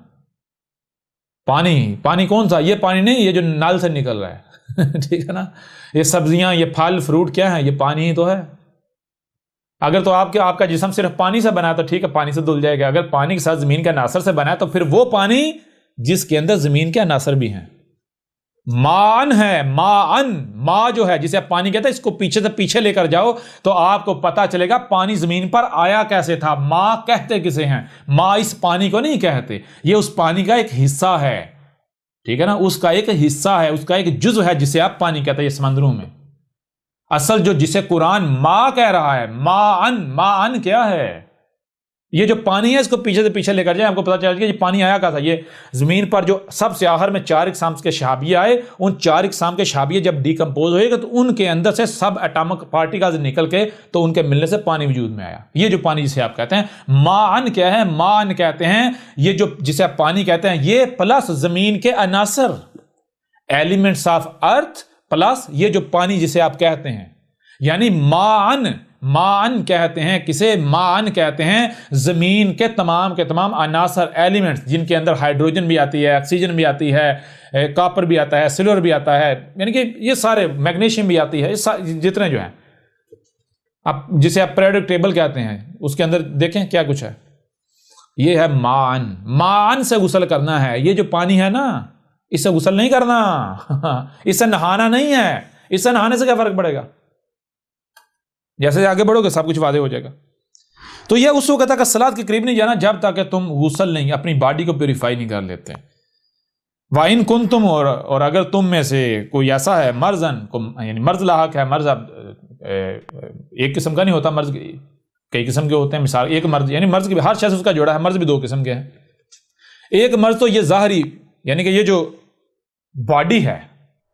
پانی کون سا؟ یہ پانی نہیں یہ جو نل سے نکل رہا ہے. ٹھیک ہے نا. یہ سبزیاں، یہ پھل فروٹ کیا ہیں؟ یہ پانی ہی تو ہے. اگر تو آپ کا جسم صرف پانی سے بنا ہے تو ٹھیک ہے، پانی سے دھل جائے گا. اگر پانی کے ساتھ زمین کے عناصر سے بنا ہے تو پھر وہ پانی جس کے اندر زمین کے عناصر بھی ہیں. ماءن ہے. ماء جو ہے جسے آپ پانی کہتے ہیں، اس کو پیچھے سے پیچھے لے کر جاؤ تو آپ کو پتا چلے گا پانی زمین پر آیا کیسے تھا. ماء کہتے کسے ہیں؟ ماء اس پانی کو نہیں کہتے، یہ اس پانی کا ایک حصہ ہے. ٹھیک ہے نا. اس کا ایک حصہ ہے، اس کا ایک جزء ہے جسے آپ پانی کہتے ہیں. یہ سمندروں میں اصل جسے قرآن ماء کہہ رہا ہے، ماءن کیا ہے؟ یہ جو پانی ہے اس کو پیچھے سے پیچھے لے کر جائیں، آپ کو پتا چلے گا یہ پانی آیا کہاں تھا. یہ زمین پر جو سب سے آخر میں 4 اقسام کے شہابیہ آئے، ان 4 اقسام کے شہابیہ جب ڈیکمپوز ہوئے گا تو ان کے اندر سے سب ایٹامک پارٹیکلز نکل کے تو ان کے ملنے سے پانی وجود میں آیا. یہ جو پانی جسے آپ کہتے ہیں ماءن کیا ہے؟ ماءن کہتے ہیں یہ جو جسے آپ پانی کہتے ہیں، یہ پلس زمین کے عناصر، ایلیمنٹس آف ارتھ، پلس یہ جو پانی جسے آپ کہتے ہیں، یعنی مان کہتے ہیں کسے؟ مان کہتے ہیں زمین کے تمام عناصر ایلیمنٹس جن کے اندر ہائیڈروجن بھی آتی ہے، آکسیجن بھی آتی ہے، کاپر بھی آتا ہے، سلور بھی آتا ہے، یعنی کہ یہ سارے، میگنیشیم بھی آتی ہے، جتنے جو ہیں جسے آپ پیریوڈک ٹیبل کہتے ہیں اس کے اندر دیکھیں کیا کچھ ہے. یہ ہے مان سے غسل کرنا ہے. یہ جو پانی ہے نا اس سے غسل نہیں کرنا، اس سے نہانا نہیں ہے. اس سے نہانے سے کیا فرق پڑے گا؟ جیسے آگے بڑھو گے سب کچھ واضح ہو جائے گا. تو یہ اس وقت تک الصلاۃ کے قریب نہیں جانا جب تک کہ تم غسل نہیں، اپنی باڈی کو پیوریفائی نہیں کر لیتے. وَإِن كُنتُمْ، اور اگر تم میں سے کوئی ایسا ہے مرضن، یعنی مرض لاحق ہے. مرض اب ایک قسم کا نہیں ہوتا، مرض کئی قسم کے ہوتے ہیں. مثال ایک مرض، یعنی مرض کی ہر شخص اس کا جوڑا ہے. مرض بھی دو قسم کے ہیں. ایک مرض تو یہ ظاہری، یعنی کہ یہ جو باڈی ہے،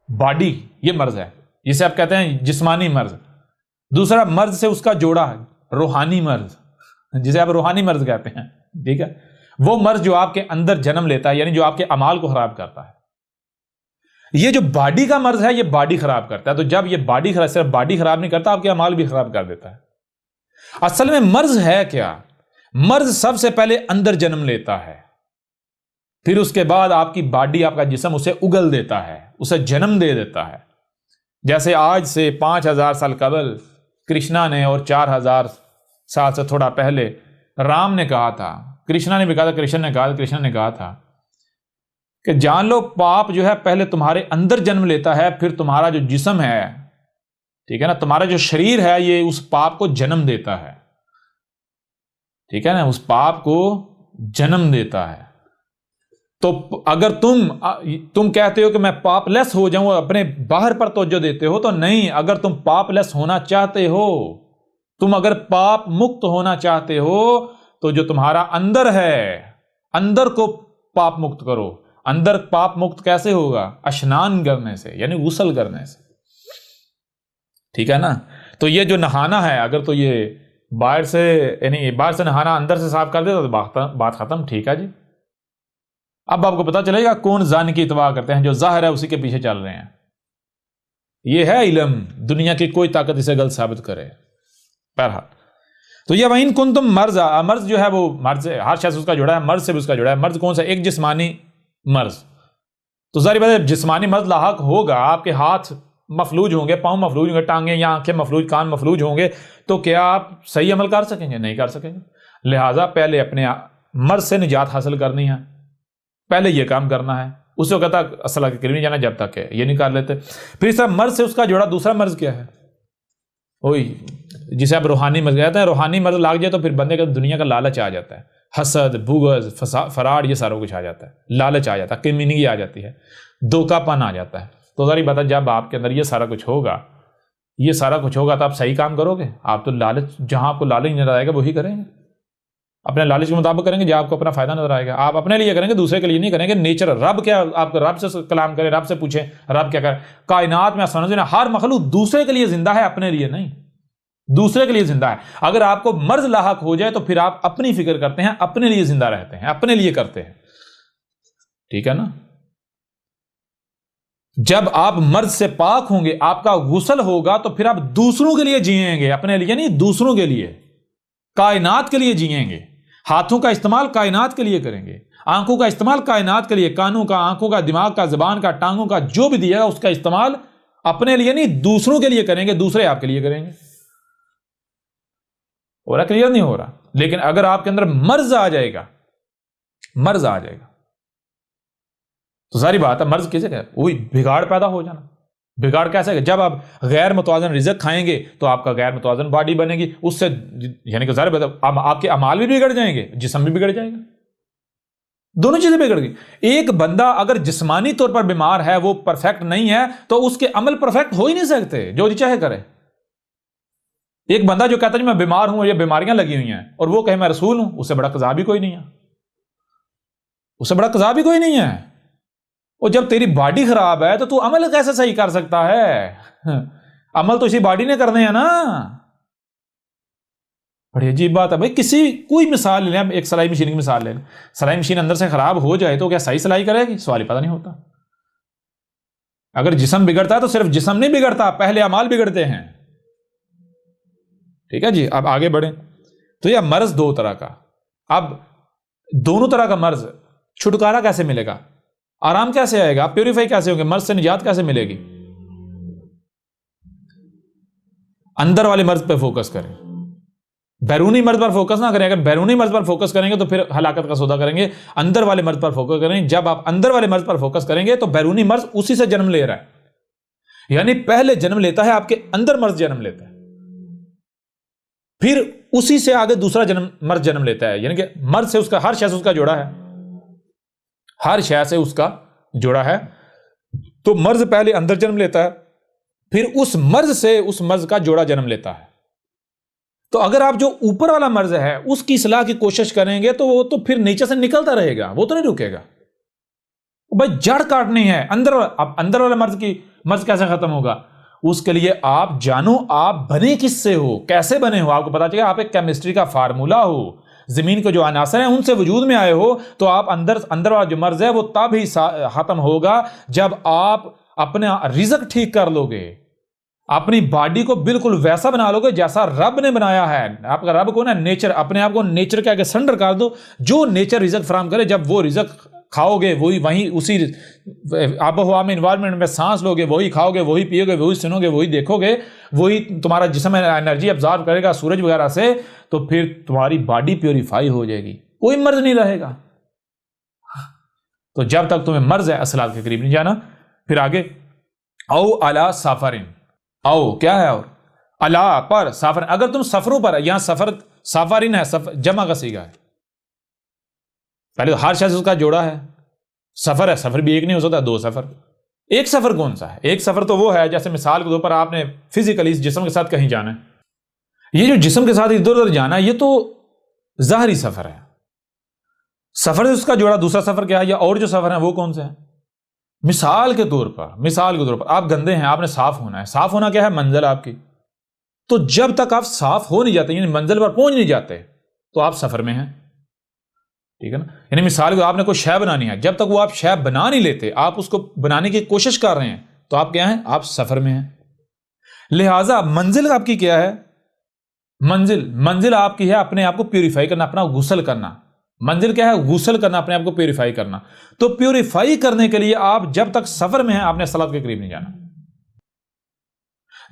باڈی یہ مرض ہے، جسے آپ کہتے ہیں جسمانی مرض. دوسرا مرض سے اس کا جوڑا ہے روحانی مرض، جسے آپ روحانی مرض کہتے ہیں. ٹھیک ہے، وہ مرض جو آپ کے اندر جنم لیتا ہے، یعنی جو آپ کے اعمال کو خراب کرتا ہے. یہ جو باڈی کا مرض ہے یہ باڈی خراب کرتا ہے. تو جب یہ باڈی خراب، صرف باڈی خراب نہیں کرتا، آپ کے اعمال بھی خراب کر دیتا ہے. اصل میں مرض ہے کیا؟ مرض سب سے پہلے اندر جنم لیتا ہے، پھر اس کے بعد آپ کی باڈی، آپ کا جسم اسے اگل دیتا ہے، اسے جنم دے دیتا ہے. جیسے آج سے 5000 سال قبل کرشنا نے، اور 4000 سال سے تھوڑا پہلے رام نے کہا تھا، کرشنا نے بھی کہا تھا، کرشنا نے کہا تھا کہ جان لو پاپ جو ہے پہلے تمہارے اندر جنم لیتا ہے، پھر تمہارا جو جسم ہے، ٹھیک ہے نا، تمہارا جو شریر ہے یہ اس پاپ کو جنم دیتا ہے. ٹھیک ہے نا، اس پاپ کو جنم دیتا ہے. تو اگر تم کہتے ہو کہ میں پاپ لیس ہو جاؤں، اپنے باہر پر توجہ دیتے ہو، تو نہیں. اگر تم پاپ لیس ہونا چاہتے ہو، تم اگر پاپ مکت ہونا چاہتے ہو، تو جو تمہارا اندر ہے، اندر کو پاپ مکت کرو. اندر پاپ مکت کیسے ہوگا؟ اشنان کرنے سے، یعنی غسل کرنے سے. ٹھیک ہے نا. تو یہ جو نہانا ہے، اگر تو یہ باہر سے، یعنی باہر سے نہانا اندر سے صاف کر دیتا تو بات ختم. ٹھیک ہے جی. اب آپ کو پتا چلے گا کون زانی کی اتباع کرتے ہیں. جو ظاہر ہے اسی کے پیچھے چل رہے ہیں. یہ ہے علم، دنیا کی کوئی طاقت اسے غلط ثابت کرے. بہرحال تو یہ وَإِن كُنتُم مرضى، مرض جو ہے وہ مرض، ہر شخص اس کا جوڑا ہے، مرض سے بھی اس کا جوڑا ہے. مرض کون سا؟ ایک جسمانی مرض. تو ظاہر بات ہے جسمانی مرض لاحق ہوگا، آپ کے ہاتھ مفلوج ہوں گے، پاؤں مفلوج ہوں گے، ٹانگیں یا آنکھیں مفلوج، کان مفلوج ہوں گے، تو کیا آپ صحیح عمل کر سکیں گے؟ نہیں کر سکیں گے. لہٰذا پہلے اپنے مرض سے نجات حاصل کرنی ہے، پہلے یہ کام کرنا ہے. اس وقت تک الصلاۃ کے قریب نہیں جانا جب تک کہ یہ نہیں کر لیتے. پھر اس طرح مرض سے اس کا جوڑا دوسرا مرض کیا ہے؟ وہی جسے آپ روحانی مرض کہتے ہیں. روحانی مرض لگ جائے تو پھر بندے کا دنیا کا لالچ آ جاتا ہے، حسد، بغض، فراڈ، یہ سارا کچھ آ جاتا ہے، لالچ آ جاتا ہے، کمینگی آ جاتی ہے، دھوکہ پن آ جاتا ہے. تو ظاہر بات ہے جب آپ کے اندر یہ سارا کچھ ہوگا، تو آپ صحیح کام کرو گے. آپ تو لالچ، جہاں آپ کو لالچ نظر آئے گا وہی کریں گے، اپنے لالچ کے مطابق کریں گے جہاں آپ کو اپنا فائدہ نظر آئے گا. آپ اپنے لیے کریں گے، دوسرے کے لیے نہیں کریں گے. نیچر، رب کیا، آپ رب سے کلام کریں، رب سے پوچھیں رب کیا کرے. کائنات میں ہر مخلوق دوسرے کے لیے زندہ ہے، اپنے لیے نہیں. دوسرے کے لیے زندہ ہے. اگر آپ کو مرض لاحق ہو جائے تو پھر آپ اپنی فکر کرتے ہیں، اپنے لیے زندہ رہتے ہیں، اپنے لیے کرتے ہیں. ٹھیک ہے نا. جب آپ مرض سے پاک ہوں گے، آپ کا غسل ہوگا، تو پھر آپ دوسروں کے لیے جیئیں گے، اپنے لیے نہیں، دوسروں کے لیے، کائنات کے لیے جیئیں گے. ہاتھوں کا استعمال کائنات کے لیے کریں گے، آنکھوں کا استعمال کائنات کے لیے، کانوں کا، آنکھوں کا، دماغ کا، زبان کا، ٹانگوں کا، جو بھی دیا گا اس کا استعمال اپنے لیے نہیں، دوسروں کے لیے کریں گے، دوسرے آپ کے لیے کریں گے. ہو رہا؟ کلیئر نہیں ہو رہا؟ لیکن اگر آپ کے اندر مرض آ جائے گا، تو ساری بات ہے مرض کیسے کہ وہی بگاڑ پیدا ہو جانا. بگاڑ کیسے کہ جب آپ غیر متوازن رزق کھائیں گے تو آپ کا غیر متوازن باڈی بنے گی، اس سے یعنی کہ ظاہر بات ہے آپ کے اعمال بھی بگڑ جائیں گے، جسم بھی بگڑ جائے گا، دونوں چیزیں بگڑ گئی. ایک بندہ اگر جسمانی طور پر بیمار ہے، وہ پرفیکٹ نہیں ہے، تو اس کے عمل پرفیکٹ ہو ہی نہیں سکتے، جو چاہے کرے. ایک بندہ جو کہتا ہے میں بیمار ہوں، یہ بیماریاں لگی ہوئی ہیں، اور وہ کہے میں رسول ہوں، اس سے بڑا قضا بھی کوئی نہیں ہے. اور جب تیری باڈی خراب ہے تو عمل کیسے صحیح کر سکتا ہے؟ عمل تو اسی باڈی نے کرنے ہیں نا. بڑی عجیب بات ہے بھائی. کوئی مثال لے لیں، ایک سلائی مشین کی مثال لے لیں. سلائی مشین اندر سے خراب ہو جائے تو کیا صحیح سلائی کرے گی؟ سوال ہی پتہ نہیں ہوتا. اگر جسم بگڑتا ہے تو صرف جسم نہیں بگڑتا، پہلے اعمال بگڑتے ہیں. ٹھیک ہے جی. اب آگے بڑھیں تو یہ مرض دو طرح کا. اب دونوں طرح کا مرض چھٹکارا کیسے ملے گا, آرام کیسے آئے گا, آپ پیوریفائی کیسے ہوں گے, مرض سے نجات کیسے ملے گی؟ اندر والے مرض پہ فوکس کریں, بیرونی مرض پر فوکس نہ کریں. اگر بیرونی مرض پر فوکس کریں گے تو پھر ہلاکت کا سودا کریں گے. اندر والے مرض پر فوکس کریں. جب آپ اندر والے مرض پر فوکس کریں گے تو بیرونی مرض اسی سے جنم لے رہا ہے, یعنی پہلے جنم لیتا ہے آپ کے اندر مرض جنم لیتا ہے, پھر اسی سے آگے دوسرا مرض جنم لیتا ہے. یعنی کہ مرض سے اس کا ہر شے سے اس کا جوڑا ہے, ہر شے سے اس کا جوڑا ہے. تو مرض پہلے اندر جنم لیتا ہے, پھر اس مرض سے اس مرض کا جوڑا جنم لیتا ہے. تو اگر آپ جو اوپر والا مرض ہے اس کی اصلاح کی کوشش کریں گے تو وہ تو پھر نیچے سے نکلتا رہے گا, وہ تو نہیں رکے گا. بھائی جڑ کاٹنی ہے اندر والا مرض کیسے ختم ہوگا؟ اس کے لیے آپ جانو آپ بنے کس سے ہو, کیسے بنے ہو. آپ کو پتا چلے آپ ایک کیمسٹری کا فارمولا ہو, زمین کے جو عناصر ہیں ان سے وجود میں آئے ہو, تو آپ اندر والا جو مرض ہے وہ تب ہی ختم ہوگا جب آپ اپنا رزق ٹھیک کر لو گے, اپنی باڈی کو بالکل ویسا بنا لو گے جیسا رب نے بنایا ہے. آپ کا رب کو نا نیچر, اپنے آپ کو نیچر کے آگے سرنڈر کر دو. جو نیچر رزق فراہم کرے, جب وہ رزق کھاؤ گے وہیں اسی آب و ہوا میں انوائرمنٹ میں سانس لو گے, وہی کھاؤ گے, وہی پیو گے, وہی سنو گے, وہی دیکھو گے, وہی تمہارا جسم انرجی ابزارو کرے گا سورج وغیرہ سے, تو پھر تمہاری باڈی پیوریفائی ہو جائے گی, کوئی مرض نہیں رہے گا. تو جب تک تمہیں مرض ہے اصلاحات کے قریب نہیں جانا. پھر آگے او علی سافرین, او کیا ہے, اور علا پر سافر. اگر تم سفروں پر, یہاں سافرین ہے, جمع کا صیغہ ہے. پہلے ہر شخص اس کا جوڑا ہے, سفر ہے, سفر بھی ایک نہیں ہو سکتا, دو سفر. ایک سفر کون سا ہے؟ ایک سفر تو وہ ہے جیسے مثال کے طور پر آپ نے فزیکلی اس جسم کے ساتھ کہیں جانا ہے. یہ جو جسم کے ساتھ ادھر ادھر جانا ہے یہ تو ظاہری سفر ہے. سفر سے اس کا جوڑا دوسرا سفر کیا ہے, یا اور جو سفر ہیں وہ کون سے ہیں؟ مثال کے طور پر آپ گندے ہیں, آپ نے صاف ہونا ہے. صاف ہونا کیا ہے؟ منزل آپ کی. تو جب تک آپ صاف ہو نہیں جاتے, یعنی منزل پر پہنچ نہیں جاتے, تو آپ سفر میں ہیں. ٹھیک ہے نا. یعنی مثال کو آپ نے کوئی شے بنانی ہے, جب تک وہ آپ شے بنا نہیں لیتے, آپ اس کو بنانے کی کوشش کر رہے ہیں, تو آپ کیا ہیں؟ آپ سفر میں ہیں. لہذا منزل آپ کی کیا ہے؟ منزل آپ کی ہے اپنے آپ کو پیوریفائی کرنا, اپنا غسل کرنا. منزل کیا ہے؟ غسل کرنا, اپنے آپ کو پیوریفائی کرنا. تو پیوریفائی کرنے کے لیے آپ جب تک سفر میں ہیں آپ نے صلاۃ کے قریب نہیں جانا.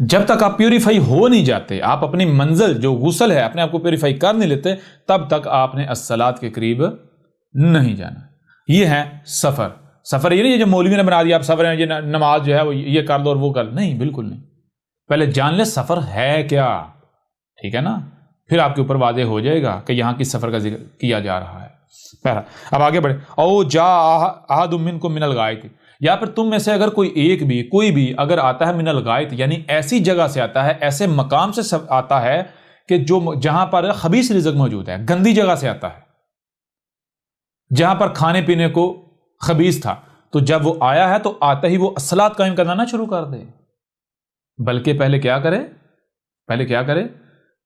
جب تک آپ پیوریفائی ہو نہیں جاتے, آپ اپنی منزل جو غسل ہے اپنے آپ کو پیوریفائی کر نہیں لیتے, تب تک آپ نے الصلاۃ کے قریب نہیں جانا. یہ ہے سفر. یہ نہیں جو مولوی نے بنا دیا آپ سفر ہے, یہ نماز جو ہے وہ یہ کر دو اور وہ کر, نہیں, بالکل نہیں. پہلے جان لے سفر ہے کیا, ٹھیک ہے نا, پھر آپ کے اوپر واضح ہو جائے گا کہ یہاں کس سفر کا ذکر کیا جا رہا ہے. پہلا. اب آگے بڑھے. او جا احد منکم من الغائط, یا پھر تم میں سے اگر کوئی بھی اگر آتا ہے من الغائط, یعنی ایسی جگہ سے آتا ہے, ایسے مقام سے آتا ہے کہ جہاں پر خبیث رزق موجود ہے, گندی جگہ سے آتا ہے, جہاں پر کھانے پینے کو خبیث تھا, تو جب وہ آیا ہے تو آتا ہی وہ الصلاۃ قائم کرنا نہ شروع کر دے, بلکہ پہلے کیا کرے,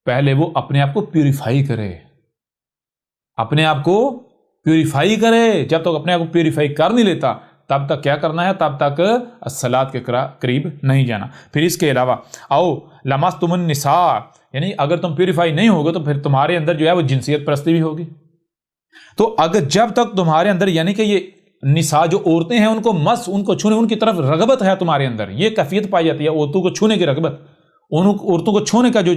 پہلے وہ اپنے آپ کو پیوریفائی کرے, جب تک اپنے آپ کو پیوریفائی کر نہیں لیتا تب تک کیا کرنا ہے, تب تک الصلاۃ کے قریب نہیں جانا. پھر اس کے علاوہ او لمستم النساء, یعنی اگر تم پیوریفائی نہیں ہوگے تو پھر تمہارے اندر جو ہے وہ جنسیت پرستی بھی ہوگی. تو اگر جب تک تمہارے اندر یعنی کہ یہ نساء جو عورتیں ہیں ان کو چھونے, ان کی طرف رغبت ہے تمہارے اندر, یہ کیفیت پائی جاتی ہے عورتوں کو چھونے کی رغبت, ان عورتوں کو چھونے کا جو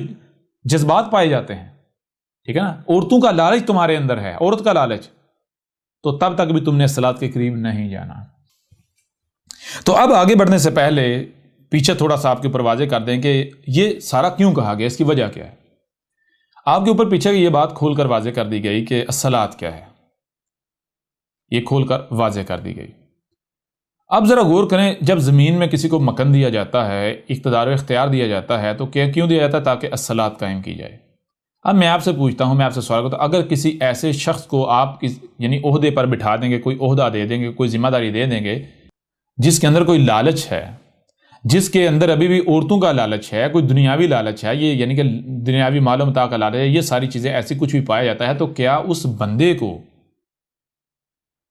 جذبات پائے جاتے ہیں, ٹھیک ہے نا, عورتوں کا لالچ تمہارے اندر ہے, عورت کا لالچ, تو تب تک بھی تم نے صلاۃ کے قریب نہیں جانا. تو اب آگے بڑھنے سے پہلے پیچھے تھوڑا سا آپ کے اوپر واضح کر دیں کہ یہ سارا کیوں کہا گیا, اس کی وجہ کیا ہے. آپ کے اوپر پیچھے یہ بات کھول کر واضح کر دی گئی کہ الصلاۃ کیا ہے, یہ کھول کر واضح کر دی گئی. اب ذرا غور کریں, جب زمین میں کسی کو مکن دیا جاتا ہے, اقتدار و اختیار دیا جاتا ہے, تو کیوں دیا جاتا ہے؟ تاکہ الصلاۃ قائم کی جائے. اب میں آپ سے پوچھتا ہوں, میں آپ سے سوال کرتا ہوں, اگر کسی ایسے شخص کو آپ یعنی عہدے پر بٹھا دیں گے, کوئی عہدہ دے دیں گے, کوئی ذمہ داری دے دیں گے, جس کے اندر کوئی لالچ ہے, جس کے اندر ابھی بھی عورتوں کا لالچ ہے, کوئی دنیاوی لالچ ہے, یہ یعنی کہ دنیاوی مال و متاع کا لالچ ہے, یہ ساری چیزیں ایسی کچھ بھی پایا جاتا ہے, تو کیا اس بندے کو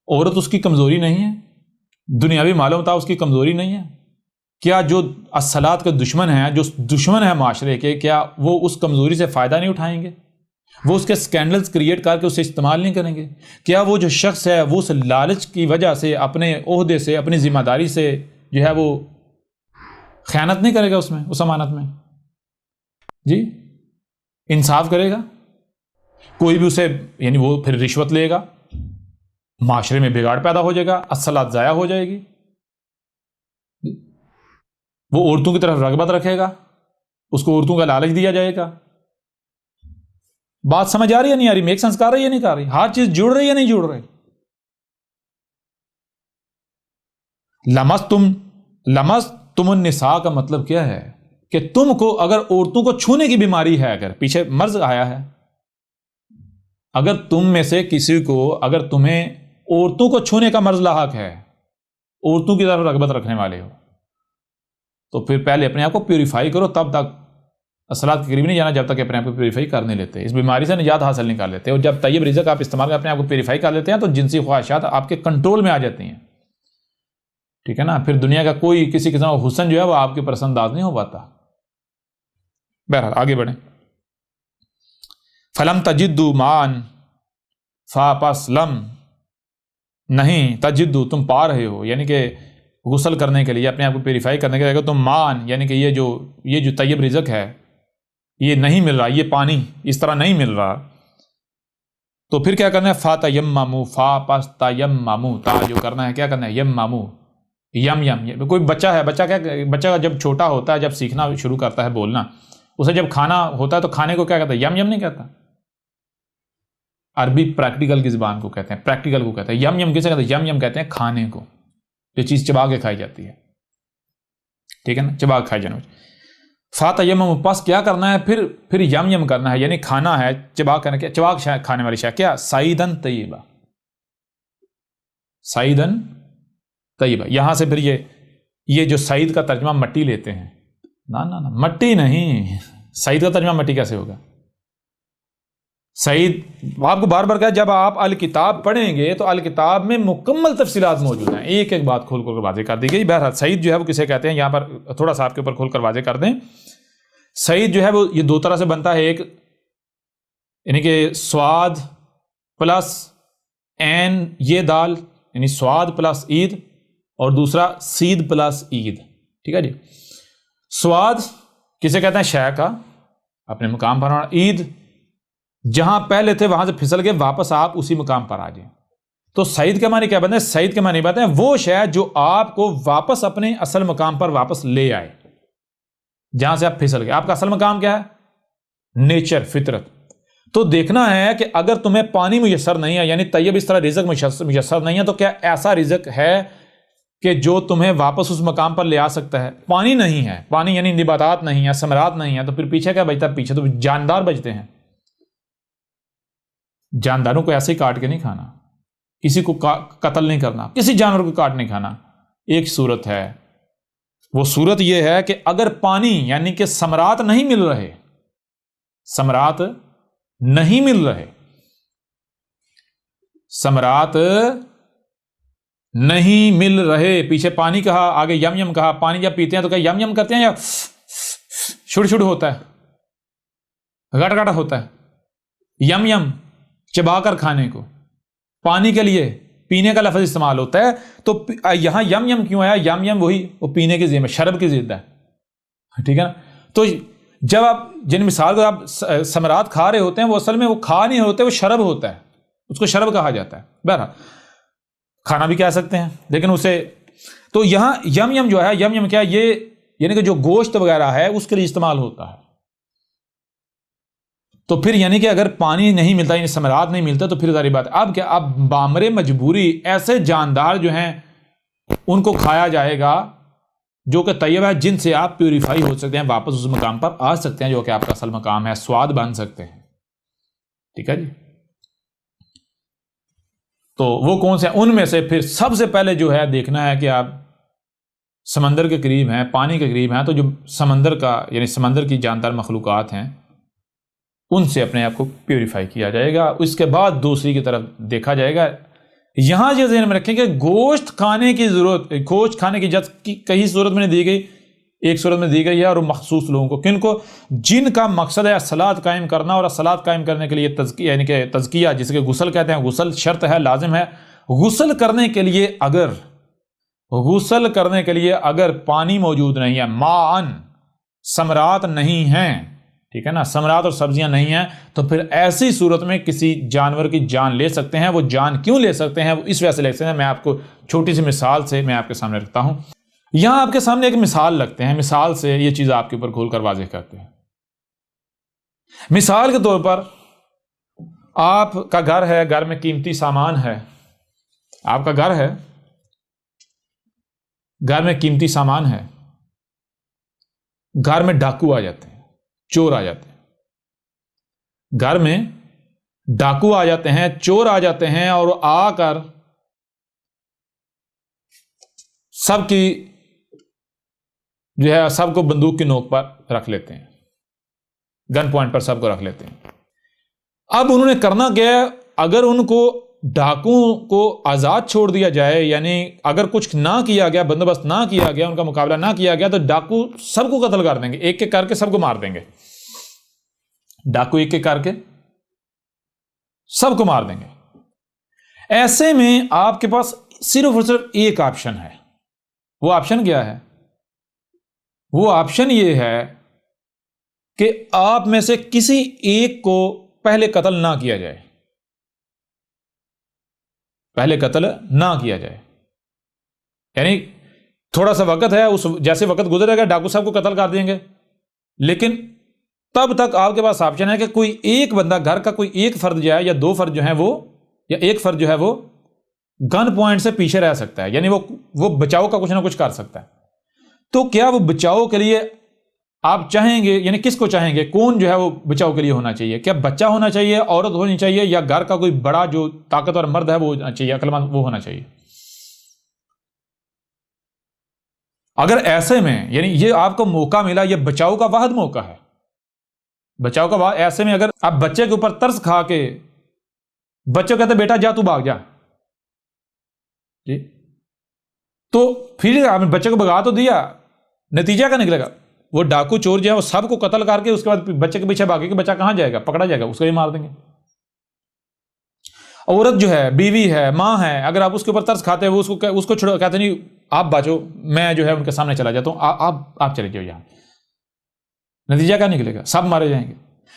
عورت اس کی کمزوری نہیں ہے, دنیاوی مال و متاع اس کی کمزوری نہیں ہے؟ کیا جو الصلاۃ کے دشمن ہیں، جو دشمن ہیں معاشرے کے، کیا وہ اس کمزوری سے فائدہ نہیں اٹھائیں گے؟ وہ اس کے سکینڈلز کریٹ کر کے اسے استعمال نہیں کریں گے؟ کیا وہ جو شخص ہے وہ اس لالچ کی وجہ سے، اپنے عہدے سے، اپنی ذمہ داری سے جو ہے وہ خیانت نہیں کرے گا اس میں، اس امانت میں؟ جی، انصاف کرے گا؟ کوئی بھی اسے یعنی وہ پھر رشوت لے گا، معاشرے میں بگاڑ پیدا ہو جائے گا، الصلاۃ ضائع ہو جائے گی۔ وہ عورتوں کی طرف رغبت رکھے گا، اس کو عورتوں کا لالچ دیا جائے گا۔ بات سمجھ آ رہی ہے نہیں آ رہی؟ میک سینس کر رہی ہے نہیں کر رہی؟ ہر چیز جڑ رہی ہے نہیں جڑ رہی؟ لمستم النساء کا مطلب کیا ہے کہ تم کو اگر عورتوں کو چھونے کی بیماری ہے، اگر پیچھے مرض آیا ہے، اگر تم میں سے کسی کو، اگر تمہیں عورتوں کو چھونے کا مرض لاحق ہے، عورتوں کی طرف رغبت رکھنے والے ہو، تو پھر پہلے اپنے آپ کو پیوریفائی کرو، تب تک الصلاۃ کے قریب نہیں جانا جب تک اپنے آپ کو پیوریفائی کر نہیں لیتے، اس بیماری سے نجات حاصل نہیں کر لیتے۔ اور جب طیب رزق آپ استعمال کر اپنے آپ کو پیوریفائی کر لیتے ہیں تو جنسی خواہشات آپ کے کنٹرول میں آ جاتی ہیں، ٹھیک ہے نا؟ پھر دنیا کا کوئی کسی قسم کا حسن جو ہے وہ آپ کے پر انداز نہیں ہو پاتا۔ بہرحال آگے بڑھیں۔ فلم تجدوا ماء پس لم نہیں تجدوا تم پا رہے ہو، یعنی کہ غسل کرنے کے لیے، اپنے آپ کو پیوریفائی کرنے کے لیے تم مان، یعنی کہ یہ جو طیب رزق ہے یہ نہیں مل رہا، یہ پانی اس طرح نہیں مل رہا، تو پھر کیا کرنا ہے؟ فتیمموا، فا پس تیمموا، تا جو کرنا ہے کیا کرنا ہے؟ یمموا، یم۔ کوئی بچہ ہے، بچہ جب چھوٹا ہوتا ہے، جب سیکھنا شروع کرتا ہے بولنا، اسے جب کھانا ہوتا ہے تو کھانے کو کیا کہتا ہے؟ یم نہیں کہتا۔ عربی پریکٹیکل کی زبان کو کہتے ہیں، پریکٹیکل کو کہتے ہیں۔ یم کسے کہتے ہیں؟ یم کہتے ہیں کھانے کو، جو چیز چبا کے کھائی جاتی ہے، ٹھیک ہے نا؟ چبا کے کھائی جانے والی۔ فتیمموا، پس کیا کرنا ہے؟ پھر یم کرنا ہے، یعنی کھانا ہے، چبا کے کھانے والی شے کیا؟ صعیدن طیبہ، صعیدن طیبہ۔ یہاں سے پھر یہ جو سعید کا ترجمہ مٹی لیتے ہیں، نہ مٹی نہیں، سعید کا ترجمہ مٹی کیسے ہوگا؟ سعید آپ کو بار بار کہا، جب آپ الکتاب پڑھیں گے تو الکتاب میں مکمل تفصیلات موجود ہیں، ایک ایک بات کھول کر واضح کر دی گئی۔ بہرحال سعید جو ہے وہ کسے کہتے ہیں، یہاں پر تھوڑا سا آپ کے اوپر کھول کر واضح کر دیں۔ سعید جو ہے وہ یہ دو طرح سے بنتا ہے، ایک یعنی کہ سواد پلس عین یہ دال، یعنی سواد پلس عید، اور دوسرا سید پلس عید، ٹھیک ہے جی؟ سواد کسے کہتے ہیں؟ شے کا اپنے مقام پر ہونا، عید جہاں پہلے تھے وہاں سے پھسل کے واپس آپ اسی مقام پر آ جائیں۔ تو سعید کے معنی کیا بنتے ہیں؟ سعید کے معنی بنتے ہیں وہ شے جو آپ کو واپس اپنے اصل مقام پر واپس لے آئے، جہاں سے آپ پھسل گئے۔ آپ کا اصل مقام کیا ہے؟ نیچر، فطرت۔ تو دیکھنا ہے کہ اگر تمہیں پانی میسر نہیں ہے، یعنی طیب اس طرح رزق میسر نہیں ہے، تو کیا ایسا رزق ہے کہ جو تمہیں واپس اس مقام پر لے آ سکتا ہے؟ پانی نہیں ہے، پانی یعنی نباتات نہیں ہے، ثمرات نہیں ہے، تو پھر پیچھے کیا بچتا ہے؟ پیچھے تو جاندار بچتے ہیں۔ جانداروں کو ایسے ہی کاٹ کے نہیں کھانا، کسی کو قتل نہیں کرنا، کسی جانور کو کاٹ نہیں کھانا۔ ایک صورت ہے، وہ صورت یہ ہے کہ اگر پانی یعنی کہ ثمرات نہیں مل رہے، ثمرات نہیں مل رہے، ثمرات نہیں مل رہے، پیچھے پانی کہا، آگے یم کہا۔ پانی جب پیتے ہیں تو کیا یم کرتے ہیں یا چھڑ ہوتا ہے، گٹ گٹ ہوتا ہے؟ یم چبا کر کھانے کو، پانی کے لیے پینے کا لفظ استعمال ہوتا ہے۔ تو یہاں یم کیوں آیا؟ یم وہی وہ پینے کی ضد، شرب کی ضد ہے، ٹھیک ہے نا؟ تو جب آپ جن مثال کو آپ ثمرات کھا رہے ہوتے ہیں، وہ اصل میں وہ کھا نہیں ہوتے، وہ شرب ہوتا ہے، اس کو شرب کہا جاتا ہے۔ بہرحال کھانا بھی کہہ سکتے ہیں، لیکن اسے تو یہاں یم جو ہے، یم کیا ہے؟ یہ یعنی کہ جو گوشت وغیرہ ہے اس کے لیے استعمال ہوتا ہے۔ تو پھر یعنی کہ اگر پانی نہیں ملتا، یعنی ثمرات نہیں ملتا، تو پھر ظاہر بات اب کیا؟ اب بامر مجبوری ایسے جاندار جو ہیں ان کو کھایا جائے گا جو کہ طیب ہے، جن سے آپ پیوریفائی ہو سکتے ہیں، واپس اس مقام پر آ سکتے ہیں جو کہ آپ کا اصل مقام ہے، سواد بن سکتے ہیں، ٹھیک ہے جی؟ تو وہ کون سے ہیں؟ ان میں سے پھر سب سے پہلے جو ہے دیکھنا ہے کہ آپ سمندر کے قریب ہیں، پانی کے قریب ہیں، تو جو سمندر کا یعنی سمندر کی جاندار مخلوقات ہیں ان سے اپنے آپ کو پیوریفائی کیا جائے گا۔ اس کے بعد دوسری کی طرف دیکھا جائے گا، یہاں یہ ذہن میں رکھیں کہ گوشت کھانے کی ضرورت، گوشت کھانے کی اجازت کئی صورت میں دی گئی، ایک صورت میں دی گئی ہے، اور مخصوص لوگوں کو، کن کو؟ جن کا مقصد ہے الصلاۃ قائم کرنا، اور الصلاۃ قائم کرنے کے لیے تزکیہ، یعنی کہ تزکیہ جسے کہ غسل کہتے ہیں، غسل شرط ہے، لازم ہے۔ غسل کرنے کے لیے اگر پانی موجود نہیں ہے، ماءً، ثمرات نہیں ہیں، ٹھیک ہے نا، ثمرات اور سبزیاں نہیں ہیں، تو پھر ایسی صورت میں کسی جانور کی جان لے سکتے ہیں۔ وہ جان کیوں لے سکتے ہیں؟ وہ اس وجہ سے لے سکتے ہیں، میں آپ کو چھوٹی سی مثال سے میں آپ کے سامنے رکھتا ہوں۔ یہاں آپ کے سامنے ایک مثال رکھتے ہیں، مثال سے یہ چیز آپ کے اوپر کھول کر واضح کرتے ہیں۔ مثال کے طور پر آپ کا گھر ہے، گھر میں قیمتی سامان ہے، آپ کا گھر ہے، گھر میں قیمتی سامان ہے، گھر میں ڈاکو آ جاتے ہیں، چور آ جاتے ہیں، گھر میں ڈاکو آ جاتے ہیں، چور آ جاتے ہیں، اور آ کر سب کی جو ہے سب کو بندوق کی نوک پر رکھ لیتے ہیں، گن پوائنٹ پر سب کو رکھ لیتے ہیں۔ اب انہوں نے کرنا کیا ہے؟ اگر ان کو ڈاکوؤں کو آزاد چھوڑ دیا جائے، یعنی اگر کچھ نہ کیا گیا، بندوبست نہ کیا گیا، ان کا مقابلہ نہ کیا گیا، تو ڈاکو سب کو قتل کر دیں گے، ایک ایک کر کے سب کو مار دیں گے، ڈاکو ایک ایک کر کے سب کو مار دیں گے۔ ایسے میں آپ کے پاس صرف اور صرف ایک آپشن ہے۔ وہ آپشن کیا ہے؟ وہ آپشن یہ ہے کہ آپ میں سے کسی ایک کو پہلے قتل نہ کیا جائے، پہلے قتل نہ کیا جائے، یعنی تھوڑا سا وقت ہے، اس جیسے وقت گزرے گا ڈاکو صاحب کو قتل کر دیں گے، لیکن تب تک آپ کے پاس آپشن ہے کہ کوئی ایک بندہ، گھر کا کوئی ایک فرد جو ہے، یا دو فرد جو ہیں وہ، یا ایک فرد جو ہے وہ گن پوائنٹ سے پیچھے رہ سکتا ہے، یعنی وہ بچاؤ کا کچھ نہ کچھ کر سکتا ہے۔ تو کیا وہ بچاؤ کے لیے آپ چاہیں گے، یعنی کس کو چاہیں گے؟ کون جو ہے وہ بچاؤ کے لیے ہونا چاہیے؟ کیا بچہ ہونا چاہیے، عورت ہونی چاہیے، یا گھر کا کوئی بڑا جو طاقتور مرد ہے وہ ہونا چاہیے، عقل مند وہ ہونا چاہیے؟ اگر ایسے میں، یعنی یہ آپ کو موقع ملا، یہ بچاؤ کا واحد موقع ہے، بچاؤ کا واحد، ایسے میں اگر آپ بچے کے اوپر ترس کھا کے بچے کہتے بیٹا جا تو بھاگ جا، جی، تو پھر آپ نے بچے کو بھگا تو دیا، نتیجہ کیا نکلے گا؟ وہ ڈاکو چور جو ہے وہ سب کو قتل کر کے اس کے بعد بچے کے پیچھے بھاگے کہ بچہ کہاں جائے گا، پکڑا جائے گا، اس کو ہی مار دیں گے۔ عورت جو ہے، بیوی ہے، ماں ہے، اگر آپ اس کے اوپر ترس کھاتے ہیں، اس کو چھوڑو، کہتے نہیں آپ بچو، میں جو ہے ان کے سامنے چلا جاتا ہوں، آپ چلے جاؤ یہاں، نتیجہ کیا نکلے گا؟ سب مارے جائیں گے۔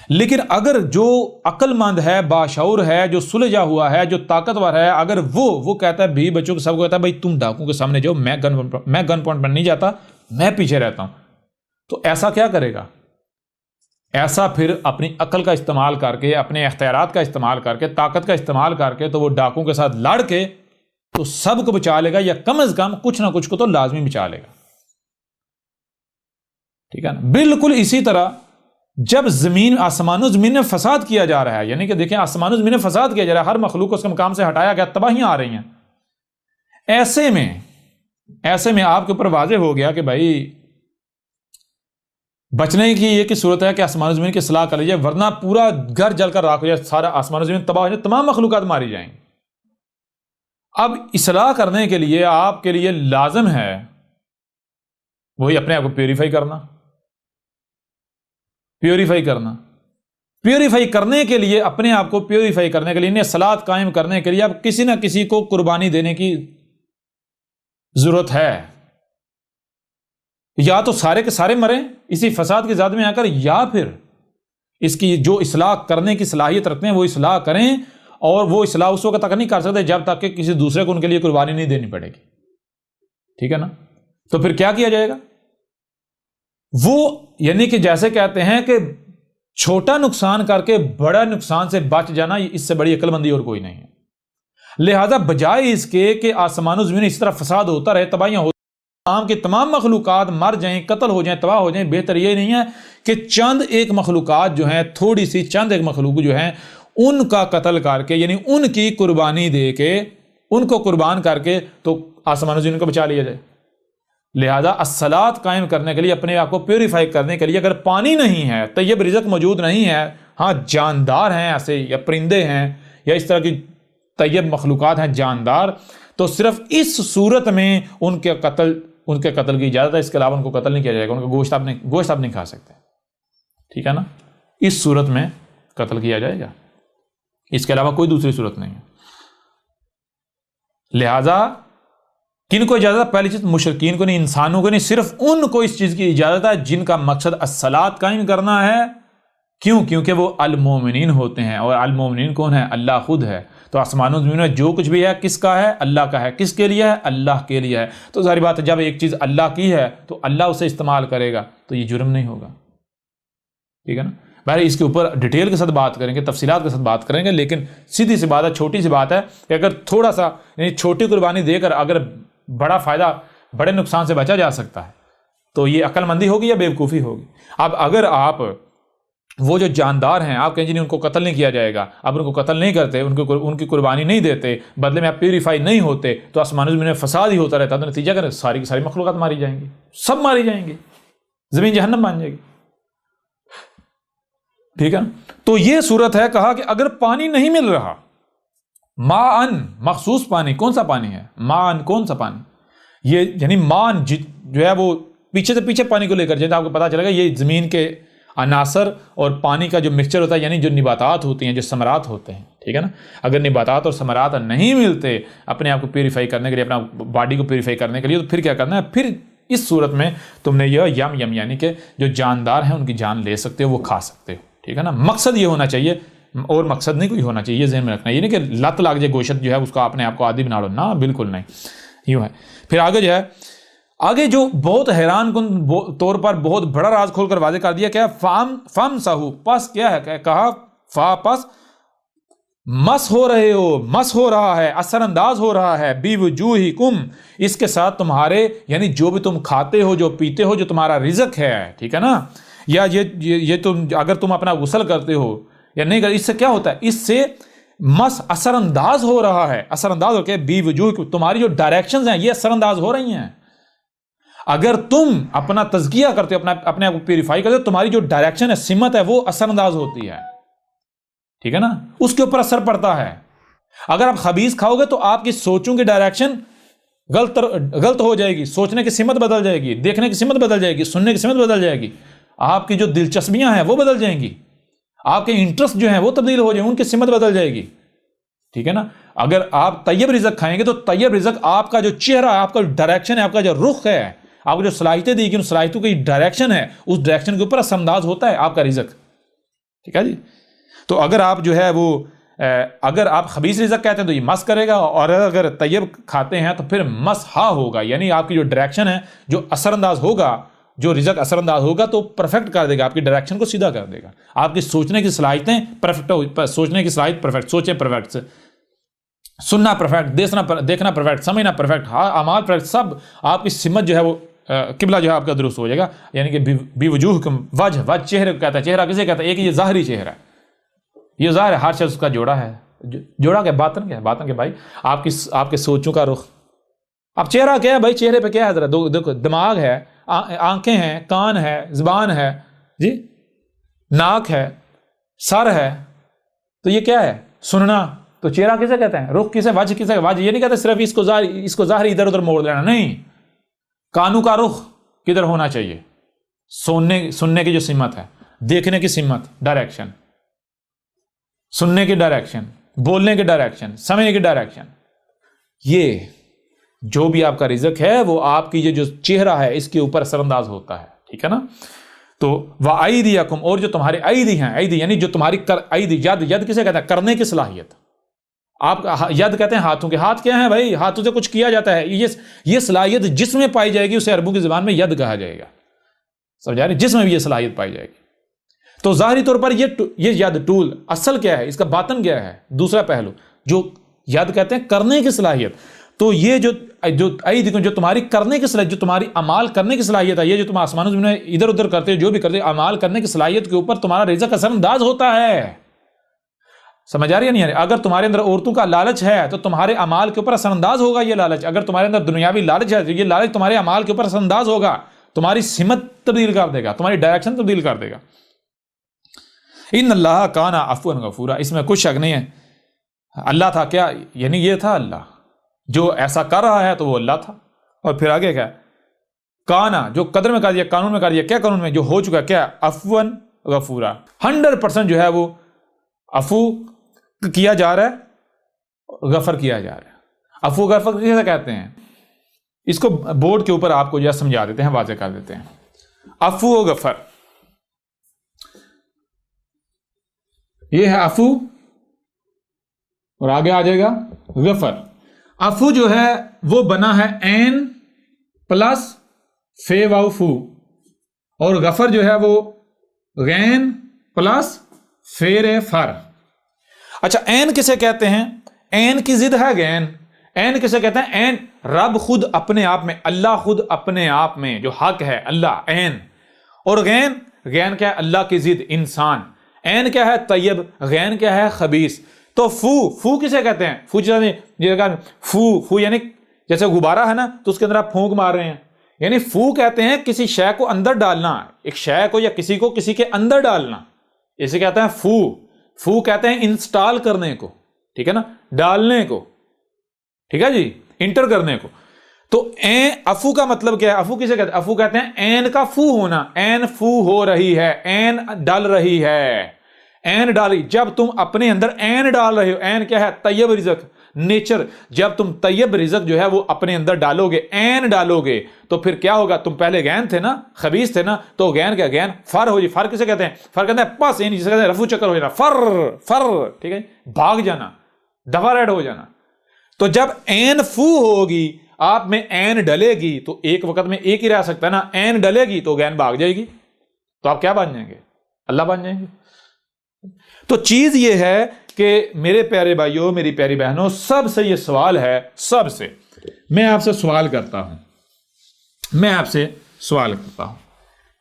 لیکن اگر جو عقل مند ہے، باشعور ہے، جو سلجھا ہوا ہے، جو طاقتور ہے، اگر وہ کہتا ہے بھی بچوں کو سب کو کہتا ہے بھائی تم ڈاکو کے سامنے جاؤ، میں گن پوائنٹ پر نہیں جاتا، میں پیچھے رہتا ہوں، تو ایسا کیا کرے گا؟ ایسا پھر اپنی عقل کا استعمال کر کے، اپنے اختیارات کا استعمال کر کے، طاقت کا استعمال کر کے، تو وہ ڈاکو کے ساتھ لڑ کے تو سب کو بچا لے گا، یا کم از کم کچھ نہ کچھ کو تو لازمی بچا لے گا، ٹھیک ہے نا؟ بالکل اسی طرح جب آسمان و زمین میں فساد کیا جا رہا ہے، یعنی کہ دیکھیں آسمان و زمین میں فساد کیا جا رہا ہے، ہر مخلوق کو اس کے مقام سے ہٹایا گیا، تباہیاں آ رہی ہیں، ایسے میں آپ کے اوپر واضح ہو گیا کہ بھائی بچنے کی یہ صورت ہے کہ آسمان و زمین کی اصلاح کر لیجیے، ورنہ پورا گھر جل کر راکھ ہو جائے، سارا آسمان و زمین تباہ ہو جائے، تمام مخلوقات ماری جائیں گی۔ اب اصلاح کرنے کے لیے آپ کے لیے لازم ہے وہی اپنے آپ کو پیوریفائی کرنے کے لیے، اپنے آپ کو پیوریفائی کرنے کے لیے، انہیں صلاۃ قائم کرنے کے لیے اب کسی نہ کسی کو قربانی دینے کی ضرورت ہے، یا تو سارے کے سارے مریں اسی فساد کی زد میں آ کر، یا پھر اس کی جو اصلاح کرنے کی صلاحیت رکھتے ہیں وہ اصلاح کریں، اور وہ اصلاح اس وقت تک نہیں کر سکتے جب تک کہ کسی دوسرے کو ان کے لیے قربانی نہیں دینی پڑے گی، ٹھیک ہے نا؟ تو پھر کیا کیا جائے گا؟ وہ یعنی کہ جیسے کہتے ہیں کہ چھوٹا نقصان کر کے بڑا نقصان سے بچ جانا، اس سے بڑی عقل مندی اور کوئی نہیں ہے۔ لہذا بجائے اس کے کہ آسمان و زمین اس طرح فساد ہوتا رہے، تباہیاں ہوتی، تمام کے تمام مخلوقات مر جائیں، قتل ہو جائیں، تباہ ہو جائیں، بہتر یہ نہیں ہے کہ چند ایک مخلوقات جو ہیں، تھوڑی سی چند ایک مخلوق جو ہیں ان کا قتل کر کے، یعنی ان کی قربانی دے کے، ان کو قربان کر کے تو آسمان و زمین کو بچا لیا جائے۔ لہذا الصلاۃ قائم کرنے کے لیے، اپنے آپ کو پیوریفائی کرنے کے لیے، اگر پانی نہیں ہے، طیب رزق موجود نہیں ہے، ہاں جاندار ہیں ایسے، یا پرندے ہیں، یا اس طرح کی طیب مخلوقات ہیں جاندار، تو صرف اس صورت میں ان کے قتل کی اجازت ہے، اس کے علاوہ ان کو قتل نہیں کیا جائے گا، ان کا گوشت آپ نہیں کھا سکتے، ٹھیک ہے نا؟ اس صورت میں قتل کیا جائے گا، اس کے علاوہ کوئی دوسری صورت نہیں ہے۔ لہذا کن کو اجازت ہے؟ پہلی چیز مشرکین کو نہیں، انسانوں کو نہیں، صرف ان کو اس چیز کی اجازت ہے جن کا مقصد الصلاۃ قائم کرنا ہے۔ کیوں؟ کیونکہ وہ المومنین ہوتے ہیں، اور المومنین کون ہے؟ اللہ خود ہے۔ تو آسمانوں زمینوں میں جو کچھ بھی ہے کس کا ہے؟ اللہ کا ہے۔ کس کے لیے ہے؟ اللہ کے لیے ہے۔ تو ظاہر بات ہے جب ایک چیز اللہ کی ہے تو اللہ اسے استعمال کرے گا تو یہ جرم نہیں ہوگا، ٹھیک ہے نا؟ بہرحال اس کے اوپر ڈیٹیل کے ساتھ بات کریں گے، تفصیلات کے ساتھ بات کریں گے، لیکن سیدھی سی بات ہے، چھوٹی سی بات ہے کہ اگر تھوڑا سا یعنی چھوٹی قربانی دے کر اگر بڑا فائدہ، بڑے نقصان سے بچا جا سکتا ہے تو یہ عقل مندی ہوگی یا بیوقوفی ہوگی؟ اب اگر آپ وہ جو جاندار ہیں آپ کہیں جی ان کو قتل نہیں کیا جائے گا، اب ان کو قتل نہیں کرتے، ان کی قربانی نہیں دیتے، بدلے میں آپ پیوریفائی نہیں ہوتے، تو آسمان زمین میں فساد ہی ہوتا رہتا، تو نتیجہ کر ساری کی ساری مخلوقات ماری جائیں گی، سب ماری جائیں گی، زمین جہنم بن جائے گی، ٹھیک ہے؟ تو یہ صورت ہے، کہا کہ اگر پانی نہیں مل رہا، ماءً مخصوص پانی، کون سا پانی ہے؟ ماءً کون سا پانی؟ یہ یعنی ماءً جو ہے وہ پیچھے سے پیچھے پانی کو لے کر جیسے آپ کو پتا چلے گا یہ زمین کے عناصر اور پانی کا جو مکسچر ہوتا ہے، یعنی جو نباتات ہوتی ہیں، جو ثمرات ہوتے ہیں، ٹھیک ہے نا؟ اگر نباتات اور ثمرات نہیں ملتے اپنے آپ کو پیوریفائی کرنے کے لیے، اپنا باڈی کو پیوریفائی کرنے کے لیے، تو پھر کیا کرنا ہے؟ پھر اس صورت میں تم نے یہ یم یعنی کہ جو جاندار ہیں ان کی جان لے سکتے ہو، وہ کھا سکتے ہو، ٹھیک ہے نا؟ مقصد یہ ہونا چاہیے، اور مقصد نہیں کوئی ہونا چاہیے، یہ ذہن میں رکھنا ہے، یہ نہیں کہ لت لگ جائے گوشت جو ہے اس کا اپنے آپ کو عادی بنا لو، نہ بالکل نہیں، یوں ہے۔ پھر آگے جو ہے، آگے جو بہت حیران کن طور پر بہت بڑا راز کھول کر واضح کر دیا، کیا فم سہو، پس کیا ہے؟ کہا فا پس مس ہو رہے ہو، مس ہو رہا ہے، اثر انداز ہو رہا ہے، بی وجوہکم، اس کے ساتھ تمہارے، یعنی جو بھی تم کھاتے ہو، جو پیتے ہو، جو تمہارا رزق ہے، ٹھیک ہے نا؟ یا یہ تم اگر تم اپنا غسل کرتے ہو یا نہیں کرتے، اس سے کیا ہوتا ہے؟ اس سے مس اثر انداز ہو رہا ہے، اثر انداز ہو کے بی وجوہ، تمہاری جو ڈائریکشنز ہیں یہ اثر انداز ہو رہی ہیں۔ اگر تم اپنا تزکیہ کرتے ہو، اپنے آپ کو پیوریفائی کرتے ہو، تمہاری جو ڈائریکشن ہے، سمت ہے، وہ اثر انداز ہوتی ہے، ٹھیک ہے نا؟ اس کے اوپر اثر پڑتا ہے۔ اگر آپ خبیث کھاؤ گے تو آپ کی سوچوں کی ڈائریکشن غلط ہو جائے گی، سوچنے کی سمت بدل جائے گی، دیکھنے کی سمت بدل جائے گی، سننے کی سمت بدل جائے گی، آپ کی جو دلچسپیاں ہیں وہ بدل جائیں گی، آپ کے انٹرسٹ جو ہیں وہ تبدیل ہو جائیں، ان کی سمت بدل جائے گی، ٹھیک ہے نا؟ اگر آپ طیب رزق کھائیں گے تو طیب رزق آپ کا جو چہرہ ہے، آپ کا ڈائریکشن ہے، آپ کا جو رخ ہے، آپ کو جو صلاحیتیں دی گئی، ان صلاحیتوں کی ڈائریکشن ہے، اس ڈائریکشن کے اوپر اثر انداز ہوتا ہے آپ کا رزق، ٹھیک ہے جی؟ تو اگر آپ جو ہے وہ اگر آپ خبیث رزق کہتے ہیں تو یہ مس کرے گا، اور اگر طیب کھاتے ہیں تو پھر مس ہا ہوگا، یعنی آپ کی جو ڈائریکشن ہے، جو اثر انداز ہوگا، جو رزق اثر انداز ہوگا تو پرفیکٹ کر دے گا، آپ کی ڈائریکشن کو سیدھا کر دے گا، آپ کی سوچنے کی صلاحیتیں پرفیکٹ، سوچنے کی صلاحیت پرفیکٹ، سوچیں پرفیکٹ، سننا پرفیکٹ، دیکھنا پرفیکٹ، سمجھنا پرفیکٹ، اعمال پرفیکٹ، سب آپ کی سمت جو ہے وہ قبلہ جو ہے آپ کا درست ہو جائے گا، یعنی کہ بی وجوہکم، وجہ چہرے کو کہتا ہے، چہرہ کسے کہتا ہے؟ ایک یہ ظاہری چہرہ ہے، یہ ظاہر ہے، ہر شخص اس کا جوڑا ہے، جوڑا کیا؟ باطن کیا ہے؟ باطن کے بھائی آپ کے سوچوں کا رخ، اب چہرہ کیا ہے بھائی؟ چہرے پہ کیا ہے؟ ذرا دیکھو، دماغ ہے، آنکھیں ہیں، کان ہے، زبان ہے جی، ناک ہے، سر ہے، تو یہ کیا ہے؟ سننا، تو چہرہ کسے کہتے ہیں؟ رخ کسے؟ وجہ کسے؟ وجہ یہ نہیں کہتے صرف اس کو ظاہری ادھر ادھر موڑ لینا، نہیں، کانوں کا رخ کدھر ہونا چاہیے؟ سننے کی جو سمت ہے، دیکھنے کی سمت، ڈائریکشن، سننے کی ڈائریکشن، بولنے کی ڈائریکشن، سمجھنے کی ڈائریکشن، یہ جو بھی آپ کا رزق ہے وہ آپ کی یہ جو چہرہ ہے اس کے اوپر اثر انداز ہوتا ہے، ٹھیک ہے نا؟ تو وَأَيْدِيَكُمْ، اور جو تمہارے ایدی ہیں، ایدی یعنی جو تمہاری ایدی، ید کسے کہتے ہیں؟ کرنے کی صلاحیت، آپ ید کہتے ہیں ہاتھوں کے، ہاتھ کیا ہیں بھائی؟ ہاتھوں سے کچھ کیا جاتا ہے، یہ صلاحیت جس میں پائی جائے گی اسے عربوں کی زبان میں ید کہا جائے گا، سمجھا رہے؟ جس میں بھی یہ صلاحیت پائی جائے گی، تو ظاہری طور پر یہ ید ٹول اصل کیا ہے؟ اس کا باطن کیا ہے؟ دوسرا پہلو جو ید کہتے ہیں کرنے کی صلاحیت، تو یہ جو تمہاری کرنے کی صلاحیت، جو تمہاری اعمال کرنے کی صلاحیت ہے، یہ جو تم آسمانوں میں ادھر ادھر کرتے ہو، جو بھی کرتے ہو، اعمال کرنے کی صلاحیت کے اوپر تمہارا رزق اثر انداز ہوتا ہے، سمجھ آ رہی ہے نہیں آ رہی؟ اگر تمہارے اندر عورتوں کا لالچ ہے تو تمہارے اعمال کے اوپر اثر انداز ہوگا یہ لالچ، اگر تمہارے اندر دنیاوی لالچ ہے تو یہ لالچ تمہارے اعمال کے اوپر اثر انداز ہوگا، تمہاری سمت تبدیل کر دے گا، تمہاری ڈائریکشن تبدیل کر دے گا۔ ان اللہ کان عفوا غفورا، اس میں کچھ شک نہیں ہے، اللہ تھا کیا؟ یعنی یہ تھا اللہ، جو ایسا کر رہا ہے تو وہ اللہ تھا. اور پھر آگے کیا؟ کانا، جو قدر میں کر دیا، قانون میں کر دیا. کیا قانون میں؟ جو ہو چکا، کیا؟ عفواً غفورا. 100% جو ہے وہ عفو کیا جا رہا ہے، غفر کیا جا رہا ہے. عفو غفر کیسے کہتے ہیں؟ اس کو بورڈ کے اوپر آپ کو جو ہے سمجھا دیتے ہیں، واضح کر دیتے ہیں. عفو و غفر، یہ ہے عفو، اور آگے آ جائے گا غفر. عفو جو ہے وہ بنا ہے عین پلس فے واو فو، اور غفر جو ہے وہ غین پلس فیر فر. اچھا، عین کسے کہتے ہیں؟ عین کی ضد ہے غین. عین کسے کہتے ہیں؟ عین رب خود اپنے آپ میں، اللہ خود اپنے آپ میں جو حق ہے اللہ، عین. اور غین، غین کیا ہے؟ اللہ کی ضد انسان. عین کیا ہے؟ طیب. غین کیا ہے؟ خبیث. تو فو کسے کہتے ہیں؟ فو یعنی جیسے غبارہ ہے نا، تو اس کے اندر آپ پھونک مار رہے ہیں، یعنی فو کہتے ہیں کسی شے کو اندر ڈالنا، ایک شے کو یا کسی کو کسی کے اندر ڈالنا، اسے کہتے ہیں فو. فو کہتے ہیں انسٹال کرنے کو، ٹھیک ہے نا، ڈالنے کو، ٹھیک ہے جی، انٹر کرنے کو. تو عفو کا مطلب کیا ہے؟ عفو کسے کہتے ہیں؟ عفو کہتے ہیں عین کا فو ہونا. عین فو ہو رہی ہے، عین ڈال رہی ہے، عین ڈالی. جب تم اپنے اندر عین ڈال رہے ہو، عین کیا ہے؟ طیب رزق، نیچر. جب تم طیب رزق جو ہے وہ اپنے اندر ڈالو گے، عین ڈالو گے، تو پھر کیا ہوگا؟ تم پہلے غین تھے نا، خبیث تھے نا، تو غین کیا؟ غین فر ہو جی. فر کسے کہتے ہیں؟ فر کہتے ہیں پس، یعنی جسے کہتے ہیں رفو چکر ہو جانا، فر، ٹھیک ہے، بھاگ جانا، دفع ریڈ ہو جانا. تو جب عین فو ہوگی، آپ میں عین ڈلے گی، تو ایک وقت میں ایک ہی رہ سکتا ہے نا، عین ڈلے گی تو غین بھاگ جائے گی، تو آپ کیا بن جائیں گے؟ اللہ بن جائیں گے. تو چیز یہ ہے کہ میرے پیارے بھائیوں، میری پیاری بہنوں، سب سے یہ سوال ہے، سب سے میں آپ سے سوال کرتا ہوں،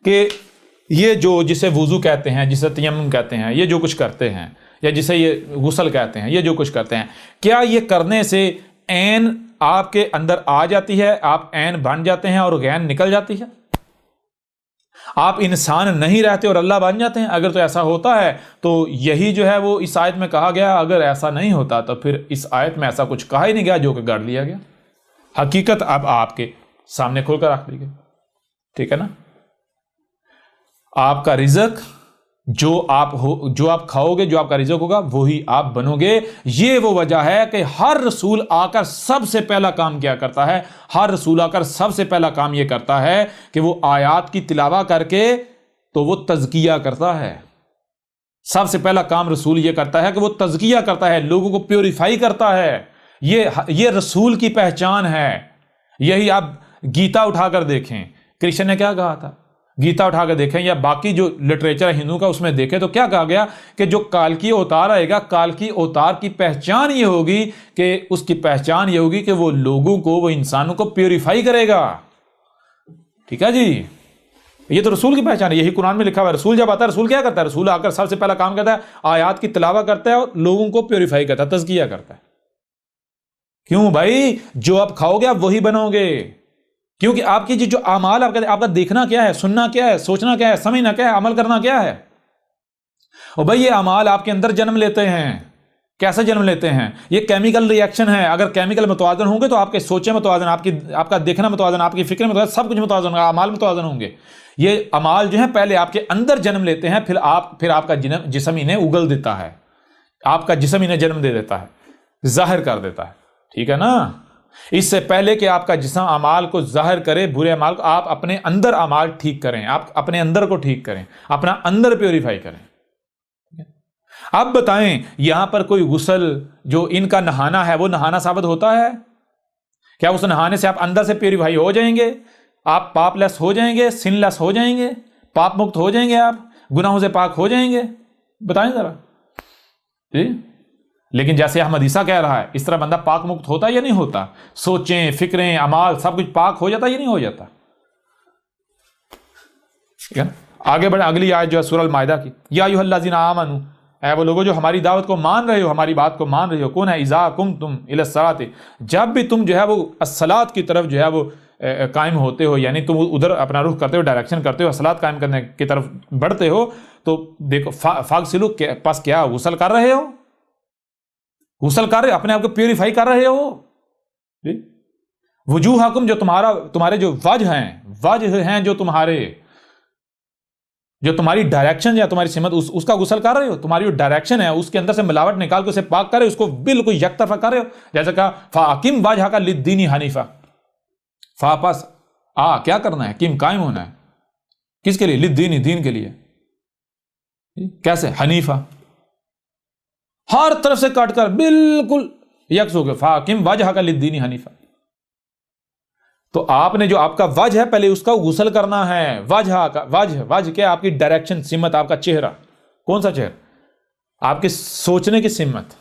کہ یہ جو جسے وضو کہتے ہیں، جسے تیمم کہتے ہیں، یہ جو کچھ کرتے ہیں، یا جسے یہ غسل کہتے ہیں، یہ جو کچھ کرتے ہیں، کیا یہ کرنے سے عین آپ کے اندر آ جاتی ہے، آپ عین بن جاتے ہیں اور غین نکل جاتی ہے؟ آپ انسان نہیں رہتے اور اللہ بن جاتے ہیں؟ اگر تو ایسا ہوتا ہے تو یہی جو ہے وہ اس آیت میں کہا گیا. اگر ایسا نہیں ہوتا تو پھر اس آیت میں ایسا کچھ کہا ہی نہیں گیا جو کہ گڑھ لیا گیا. حقیقت اب آپ کے سامنے کھول کر رکھ دی گئی، ٹھیک ہے نا. آپ کا رزق جو آپ کھاؤ گے، جو آپ کا رزق ہوگا وہی آپ بنو گے. یہ وہ وجہ ہے کہ ہر رسول آ کر سب سے پہلا کام کیا کرتا ہے؟ ہر رسول آ کر سب سے پہلا کام یہ کرتا ہے کہ وہ آیات کی تلاوت کر کے تو وہ تزکیہ کرتا ہے. سب سے پہلا کام رسول یہ کرتا ہے کہ وہ تزکیہ کرتا ہے، لوگوں کو پیوریفائی کرتا ہے. یہ رسول کی پہچان ہے. یہی آپ گیتا اٹھا کر دیکھیں، کرشن نے کیا کہا تھا؟ گیتا اٹھا کر دیکھیں یا باقی جو لٹریچر ہے ہندو کا، اس میں دیکھیں تو کیا کہا گیا کہ جو کالکی اوتار آئے گا، کالکی اوتار کی پہچان یہ ہوگی کہ اس کی پہچان یہ ہوگی کہ وہ لوگوں کو، وہ انسانوں کو پیوریفائی کرے گا. ٹھیک ہے جی، یہ تو رسول کی پہچان ہے، یہی قرآن میں لکھا ہوا ہے. رسول جب آتا ہے، رسول کیا کرتا ہے؟ رسول آ کر سب سے پہلا کام کرتا ہے آیات کی تلاوت کرتا ہے اور لوگوں کو پیوریفائی کرتا ہے، تزکیہ کرتا ہے. کیوں بھائی؟ جو آپ کھاؤ گے آپ وہی بنو گے، کیونکہ آپ کی جو اعمال، آپ کا دیکھنا کیا ہے، سننا کیا ہے، سوچنا کیا ہے، سمجھنا کیا ہے، عمل کرنا کیا ہے. اور بھائی یہ اعمال آپ کے اندر جنم لیتے ہیں. کیسے جنم لیتے ہیں؟ یہ کیمیکل ری ایکشن ہے. اگر کیمیکل متوازن ہوں گے تو آپ کے سوچیں متوازن، آپ کا دیکھنا متوازن، آپ کی فکر متوازن، سب کچھ متوازن ہوگا، اعمال متوازن ہوں گے. یہ اعمال جو ہیں پہلے آپ کے اندر جنم لیتے ہیں، پھر آپ کا جسم انہیں اگل دیتا ہے، آپ کا جسم انہیں جنم دے دیتا ہے، ظاہر کر دیتا ہے. ٹھیک ہے نا. اس سے پہلے کہ آپ کا جسم اعمال کو ظاہر کرے، برے اعمال کو، آپ اپنے اندر اعمال ٹھیک کریں، آپ اپنے اندر کو ٹھیک کریں، اپنا اندر پیوریفائی کریں. اب بتائیں یہاں پر کوئی غسل جو ان کا نہانا ہے وہ نہانا ثابت ہوتا ہے کیا؟ اس نہانے سے آپ اندر سے پیوریفائی ہو جائیں گے، آپ پاپ لیس ہو جائیں گے، سن لیس ہو جائیں گے، پاپ مکت ہو جائیں گے، آپ گناہوں سے پاک ہو جائیں گے؟ بتائیں ذرا جی. لیکن جیسے احمد عیسیٰ کہہ رہا ہے، اس طرح بندہ پاک مکت ہوتا یا نہیں ہوتا؟ سوچیں، فکریں، اعمال سب کچھ پاک ہو جاتا یا نہیں ہو جاتا؟ آگے بڑھیں، اگلی آیت جو ہے سورہ المائدہ کی، یا ایھا الذین آمنوا، اے وہ لوگوں جو ہماری دعوت کو مان رہے ہو، ہماری بات کو مان رہے ہو، کون ہے؟ اذا قمتم الی الصلاۃ، جب بھی تم جو ہے وہ الصلاۃ کی طرف جو ہے وہ قائم ہوتے ہو، یعنی تم ادھر اپنا رخ کرتے ہو، ڈائریکشن کرتے ہو، الصلاۃ قائم کرنے کی طرف بڑھتے ہو، تو دیکھو فاغسلوا، پس کیا غسل کر رہے ہو؟ غسل کر رہے ہو، اپنے آپ کو پیوریفائی کر رہے ہو. وجوہکم جو تمہارے جو وجہ ہیں جو تمہاری ڈائریکشن یا تمہاری سمت اس کا غسل کر رہے ہو. تمہاری جو ڈائریکشن ہے اس کے اندر سے ملاوٹ نکال کے اسے پاک کر رہے ہو، اس کو بالکل یک طرفہ کر رہے ہو. جیسے کہا فاقم وجہک للدین حنیفا، پس کیا کرنا ہے؟ قیم قائم ہونا ہے. کس کے لیے؟ للدین، دین کے لیے. کیسے؟ حنیفا، ہر طرف سے کاٹ کر بالکل یکس ہو گئے. فاقم وجہک للدین حنیفا. تو آپ نے جو آپ کا وجہ ہے پہلے اس کا غسل کرنا ہے. وجہ کیا؟ آپ کی ڈائریکشن، سمت، آپ کا چہرہ. کون سا چہرہ؟ آپ کے سوچنے کی سمت.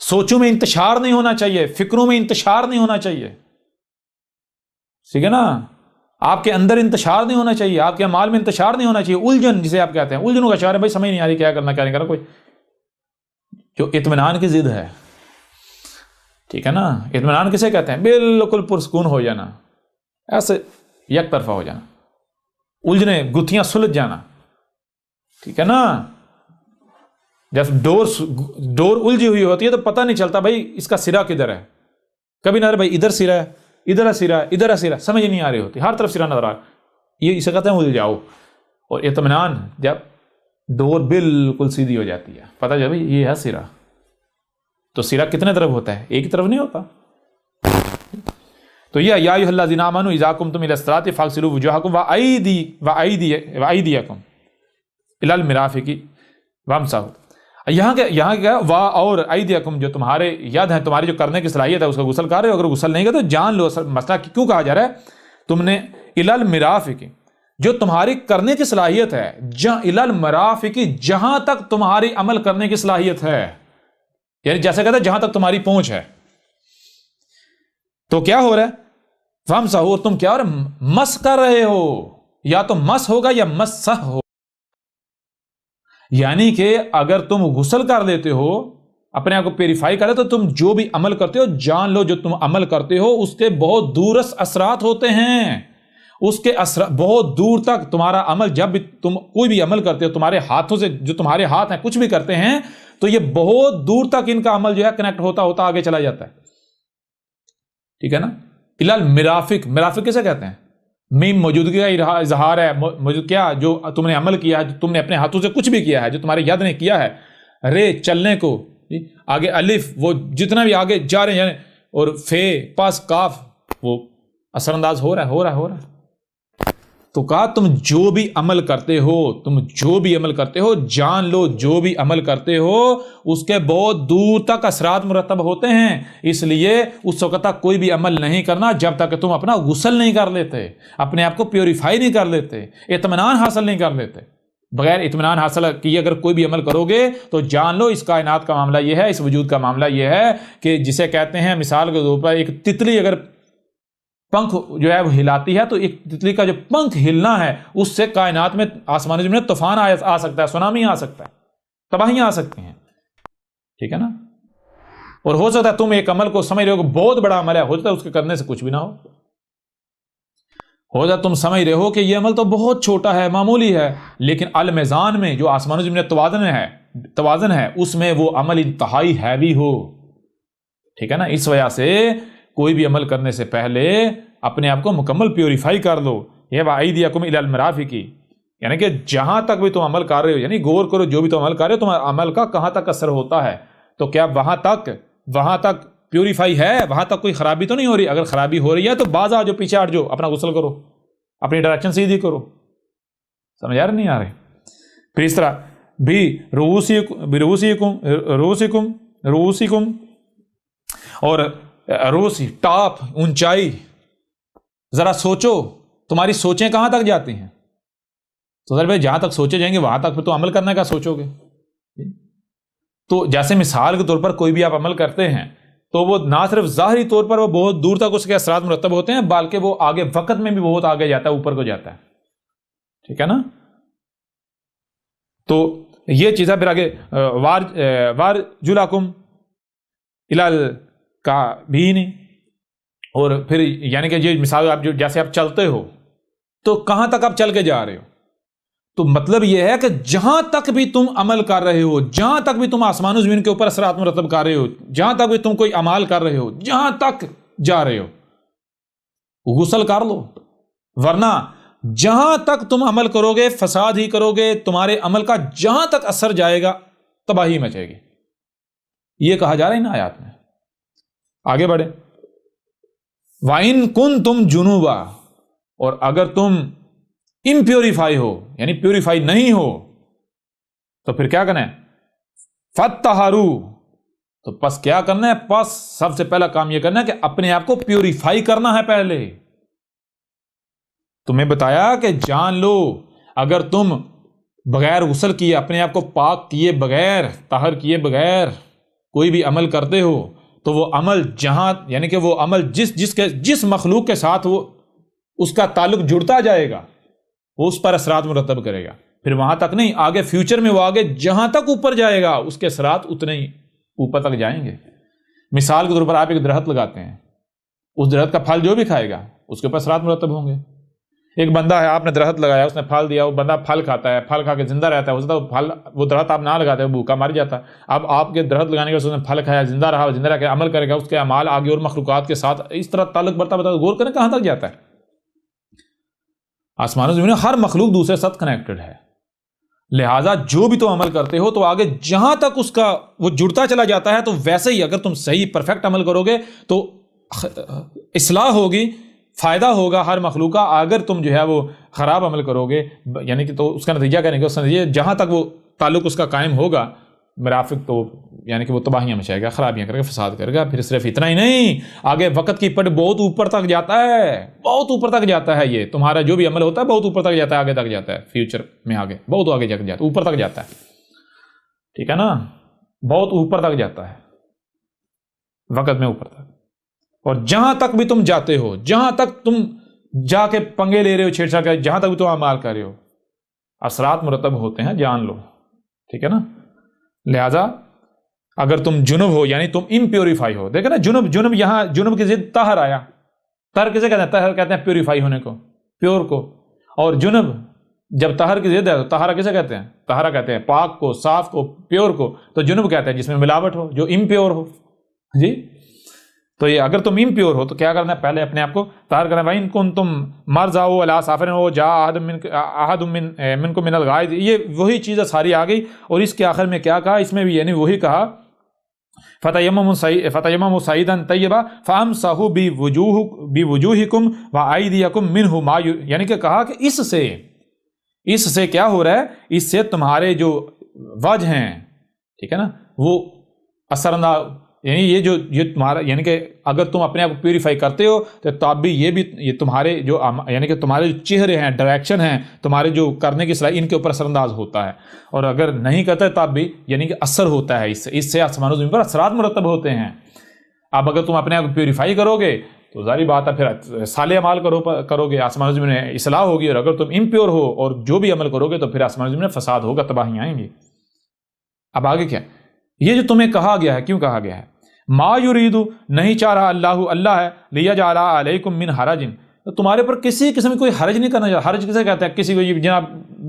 سوچوں میں انتشار نہیں ہونا چاہیے، فکروں میں انتشار نہیں ہونا چاہیے. ٹھیک ہے نا؟ آپ کے اندر انتشار نہیں ہونا چاہیے، آپ کے اعمال میں انتشار نہیں ہونا چاہیے. الجھن جسے آپ کہتے ہیں، الجھنوں کا شعر ہے بھائی، سمجھ نہیں آ رہی کیا کرنا کیا نہیں کرنا. کوئی جو اطمینان کی ضد ہے، ٹھیک ہے نا؟ اطمینان کسے کہتے ہیں؟ بالکل پرسکون ہو جانا، ایسے یک طرفہ ہو جانا، الجھنے گتھیاں سلجھ جانا. ٹھیک ہے نا؟ جب ڈور الجھی ہوئی ہوتی ہے تو پتہ نہیں چلتا بھائی اس کا سرا کدھر ہے. کبھی نہ بھائی ادھر سرا ہے، ادھر ہے سرا، ادھر ہے سرا، سمجھ نہیں آ رہی ہوتی، ہر طرف سرا نظر آ رہا. یہ اسے کہتے ہیں الجھاؤ. اور اطمینان جب ڈور بالکل سیدھی ہو جاتی ہے، پتہ چل بھائی یہ ہے سرا. تو سرا کتنے طرف ہوتا ہے؟ ایک طرف نہیں ہوتا. تو یہ یا ایھا الذین آمنوا اذا قمتم الی الصلاۃ فاغسلوا وجوہکم وایدیکم الی المرافق وامسحوا. یہاں کیا اور ایدیکم جو تمہارے ید ہیں، تمہاری جو کرنے کی صلاحیت ہے اس کا غسل کر رہے ہو. اگر غسل نہیں کرے تو جان لو. مسئلہ کیوں کہا جا رہا ہے؟ تم نے الی المرافق، جو تمہاری کرنے کی صلاحیت ہے، الی المرافق، جہاں تک تمہاری عمل کرنے کی صلاحیت ہے، یعنی جیسے کہتے ہیں جہاں تک تمہاری پہنچ ہے. تو کیا ہو رہا ہے؟ فامسحوا، تم کیا ہو رہا ہے؟ مس کر رہے ہو. یا تو مس ہوگا یا مسح ہو. یعنی کہ اگر تم غسل کر لیتے ہو، اپنے آپ کو پیوریفائی کرے، تو تم جو بھی عمل کرتے ہو جان لو جو تم عمل کرتے ہو اس کے بہت دورس اثرات ہوتے ہیں. اس کے بہت دور تک تمہارا عمل، جب بھی تم کوئی بھی عمل کرتے ہو تمہارے ہاتھوں سے، جو تمہارے ہاتھ ہیں کچھ بھی کرتے ہیں، تو یہ بہت دور تک ان کا عمل جو ہے کنیکٹ ہوتا ہوتا آگے چلا جاتا ہے. ٹھیک ہے نا؟ الی المرافق، مرافق کسے کہتے ہیں؟ میم موجودگی کا اظہار ہے. کیا جو تم نے عمل کیا ہے، جو تم نے اپنے ہاتھوں سے کچھ بھی کیا ہے، جو تمہارے ید نے کیا ہے. رے چلنے کو، آگے الف، وہ جتنا بھی آگے جا رہے ہیں، اور فے پاس کاف، وہ اثر انداز ہو رہا ہے. تو کہا تم جو بھی عمل کرتے ہو، جان لو جو بھی عمل کرتے ہو اس کے بہت دور تک اثرات مرتب ہوتے ہیں. اس لیے اس وقت تک کوئی بھی عمل نہیں کرنا جب تک کہ تم اپنا غسل نہیں کر لیتے، اپنے آپ کو پیوریفائی نہیں کر لیتے، اطمینان حاصل نہیں کر لیتے. بغیر اطمینان حاصل کیے اگر کوئی بھی عمل کرو گے تو جان لو اس کائنات کا معاملہ یہ ہے، اس وجود کا معاملہ یہ ہے کہ جسے کہتے ہیں مثال کے طور پر ایک تتلی اگر پنکھ جو ہے وہ ہلاتی ہے، تو ایک تتلی کا جو پنکھ ہلنا ہے اس سے کائنات میں، آسمان زمین میں طوفان آ سکتا ہے، سونامی آ سکتا ہے، تباہیاں آ سکتی ہیں. ٹھیک ہے نا؟ اور ہو سکتا ہے تم ایک عمل کو سمجھ رہے ہو کہ بہت بڑا عمل ہے، ہو سکتا ہے اس کے کرنے سے کچھ بھی نہ ہو جائے. تم سمجھ رہے ہو کہ یہ عمل تو بہت چھوٹا ہے، معمولی ہے، لیکن المیزان میں جو آسمان و زمین توازن ہے اس میں وہ عمل انتہائی ہیوی ہو. ٹھیک ہے نا؟ اس وجہ سے کوئی بھی عمل کرنے سے پہلے اپنے آپ کو مکمل پیوریفائی کر لو. یہ وایدیکم الی المرافق، یعنی کہ جہاں تک بھی تم عمل کر رہے ہو، یعنی غور کرو جو بھی تم عمل کر رہے ہو تمہارے عمل کا کہاں تک اثر ہوتا ہے. تو کیا وہاں تک پیوریفائی ہے، وہاں تک کوئی خرابی تو نہیں ہو رہی. اگر خرابی ہو رہی ہے تو باز آ جاؤ، پیچھے ہٹ جاؤ، اپنا غسل کرو، اپنی ڈائریکشن سیدھی کرو. سمجھ آ رہے نہیں آ رہے؟ پھر اس طرح بھی رؤوسکم اور روسی ٹاپ، اونچائی. ذرا سوچو تمہاری سوچیں کہاں تک جاتی ہیں. تو سر بھائی جہاں تک سوچے جائیں گے وہاں تک پھر تو عمل کرنے کا سوچو گے. تو جیسے مثال کے طور پر کوئی بھی آپ عمل کرتے ہیں تو وہ نہ صرف ظاہری طور پر وہ بہت دور تک اس کے اثرات مرتب ہوتے ہیں، بلکہ وہ آگے وقت میں بھی بہت آگے جاتا ہے، اوپر کو جاتا ہے. ٹھیک ہے نا؟ تو یہ چیز ہے. پھر آگے وارجلکم الی الکعبین، اور پھر یعنی کہ یہ مثال آپ جو جیسے آپ چلتے ہو تو کہاں تک آپ چل کے جا رہے ہو. تو مطلب یہ ہے کہ جہاں تک بھی تم عمل کر رہے ہو، جہاں تک بھی تم آسمان و زمین کے اوپر اثرات مرتب کر رہے ہو، جہاں تک بھی تم کوئی اعمال کر رہے ہو، جہاں تک جا رہے ہو غسل کر لو، ورنہ جہاں تک تم عمل کرو گے فساد ہی کرو گے، تمہارے عمل کا جہاں تک اثر جائے گا تباہی مچے گی. یہ کہا جا رہا ہے ان آیات میں. آگے بڑھے. وَإِن كُنتُمْ جُنُوبًا، اور اگر تم امپیوریفائی ہو یعنی پیوریفائی نہیں ہو تو پھر کیا کرنا ہے؟ فَاتَّطَہَّرُوا، تو پس کیا کرنا ہے؟ پس سب سے پہلا کام یہ کرنا ہے کہ اپنے آپ کو پیوریفائی کرنا ہے. پہلے تمہیں بتایا کہ جان لو اگر تم بغیر غسل کیے، اپنے آپ کو پاک کیے بغیر، طاہر کیے بغیر کوئی بھی عمل کرتے ہو تو وہ عمل جہاں یعنی کہ وہ عمل جس مخلوق کے ساتھ وہ اس کا تعلق جڑتا جائے گا وہ اس پر اثرات مرتب کرے گا. پھر وہاں تک نہیں، آگے فیوچر میں وہ آگے جہاں تک اوپر جائے گا اس کے اثرات اتنے ہی اوپر تک جائیں گے. مثال کے طور پر آپ ایک درخت لگاتے ہیں، اس درخت کا پھل جو بھی کھائے گا اس کے اوپر اثرات مرتب ہوں گے. ایک بندہ ہے، آپ نے درخت لگایا، اس نے پھل دیا، وہ بندہ پھل کھاتا ہے، پھل کھا کے زندہ رہتا ہے، وہ درخت آپ نہ لگاتے وہ بھوکا مر جاتا ہے. اب آپ کے درخت لگانے کے اس نے پھل کھایا، زندہ رہا، زندہ رہ کے عمل کرے گا، اس کے اعمال آگے اور مخلوقات کے ساتھ اس طرح تعلق بڑھتا غور کریں کہاں تک جاتا ہے. آسمان و زمین ہر مخلوق دوسرے ساتھ کنیکٹڈ ہے، لہٰذا جو بھی تم عمل کرتے ہو تو آگے جہاں تک اس کا وہ جڑتا چلا جاتا ہے. تو ویسے ہی اگر تم صحیح پرفیکٹ عمل کرو گے تو اصلاح ہوگی، فائدہ ہوگا ہر مخلوق کا. اگر تم جو ہے وہ خراب عمل کرو گے یعنی کہ تو اس کا نتیجہ کریں گے، اس کا نتیجہ جہاں تک وہ تعلق اس کا قائم ہوگا مرافق، تو یعنی کہ وہ تباہیاں مچائے گا، خرابیاں کرے گا، فساد کرے گا. پھر صرف اتنا ہی نہیں، آگے وقت کی پٹ بہت اوپر تک جاتا ہے، بہت اوپر تک جاتا ہے. یہ تمہارا جو بھی عمل ہوتا ہے بہت اوپر تک جاتا ہے، آگے تک جاتا ہے، فیوچر میں آگے بہت آگے جاتا ہے، اوپر تک جاتا ہے. ٹھیک ہے نا، بہت اوپر تک جاتا ہے وقت میں اوپر تک. اور جہاں تک بھی تم جاتے ہو، جہاں تک تم جا کے پنگے لے رہے ہو، چھیڑ چھاڑ کر، جہاں تک بھی تم اعمال کر رہے ہو اثرات مرتب ہوتے ہیں، جان لو. ٹھیک ہے نا. لہذا اگر تم جنب ہو یعنی تم امپیوریفائی ہو، دیکھیں نا جنب یہاں جنب کی ضد طہر آیا. طہر کسے کہتے ہیں؟ طہر کہتے ہیں پیوریفائی ہونے کو، پیور کو. اور جنب جب طہر کی ضد ہے تو طہارہ کسے کہتے ہیں؟ طہارہ کہتے ہیں پاک کو، صاف کو، پیور کو. تو جنب کہتے ہیں جس میں ملاوٹ ہو، جو امپیور ہو. جی تو یہ اگر تم امپیور ہو تو کیا کرنا ہے؟ پہلے اپنے آپ کو طاہر کرنا ہے. وَإِن كُنتُم مَرْضَىٰ أَوْ عَلَىٰ سَفَرٍ أَوْ جَاءَ أَحَدٌ مِّنكُم مِّنَ الْغَائِطِ، یہ وہی چیزیں ساری آ گئی. اور اس کے آخر میں کیا کہا؟ اس میں بھی یعنی وہی کہا فَتَيَمَّمُوا صَعِيدًا طَيِّبًا فَامْسَحُوا بِوُجُوهِكُمْ وَأَيْدِيَكُمْ مِنْهُ، یعنی کہ کہا کہ اس سے کیا ہو رہا ہے؟ اس سے تمہارے جو وجہ ہیں، ٹھیک ہے نا، وہ اثر انداز، یعنی یہ تمہارا یعنی کہ اگر تم اپنے آپ کو پیوریفائی کرتے ہو تو تب بھی یہ تمہارے جو یعنی کہ تمہارے جو چہرے ہیں، ڈائریکشن ہیں، تمہارے جو کرنے کی صلاحیت، ان کے اوپر اثر انداز ہوتا ہے. اور اگر نہیں کرتے تب بھی یعنی کہ اثر ہوتا ہے، اس سے آسمان و زمین پر اثرات مرتب ہوتے ہیں. اب اگر تم اپنے آپ کو پیوریفائی کرو گے تو ظاہری بات ہے پھر صالح اعمال کرو گے، آسمان و زمین میں اصلاح ہوگی. اور اگر تم امپیور ہو اور جو بھی عمل کرو گے تو پھر آسمان و زمین میں فساد ہوگا، تباہیاں آئیں گی. اب آگے کیا؟ یہ جو تمہیں کہا گیا ہے، کیوں کہا گیا ہے؟ ما یرید، نہیں چاہ رہا اللہ ہے، لیجعل علیکم من حرج، تو تمہارے پر کسی قسم کوئی حرج نہیں کرنا چاہتا. حرج کسے کہتے ہیں؟ کسی کو جناب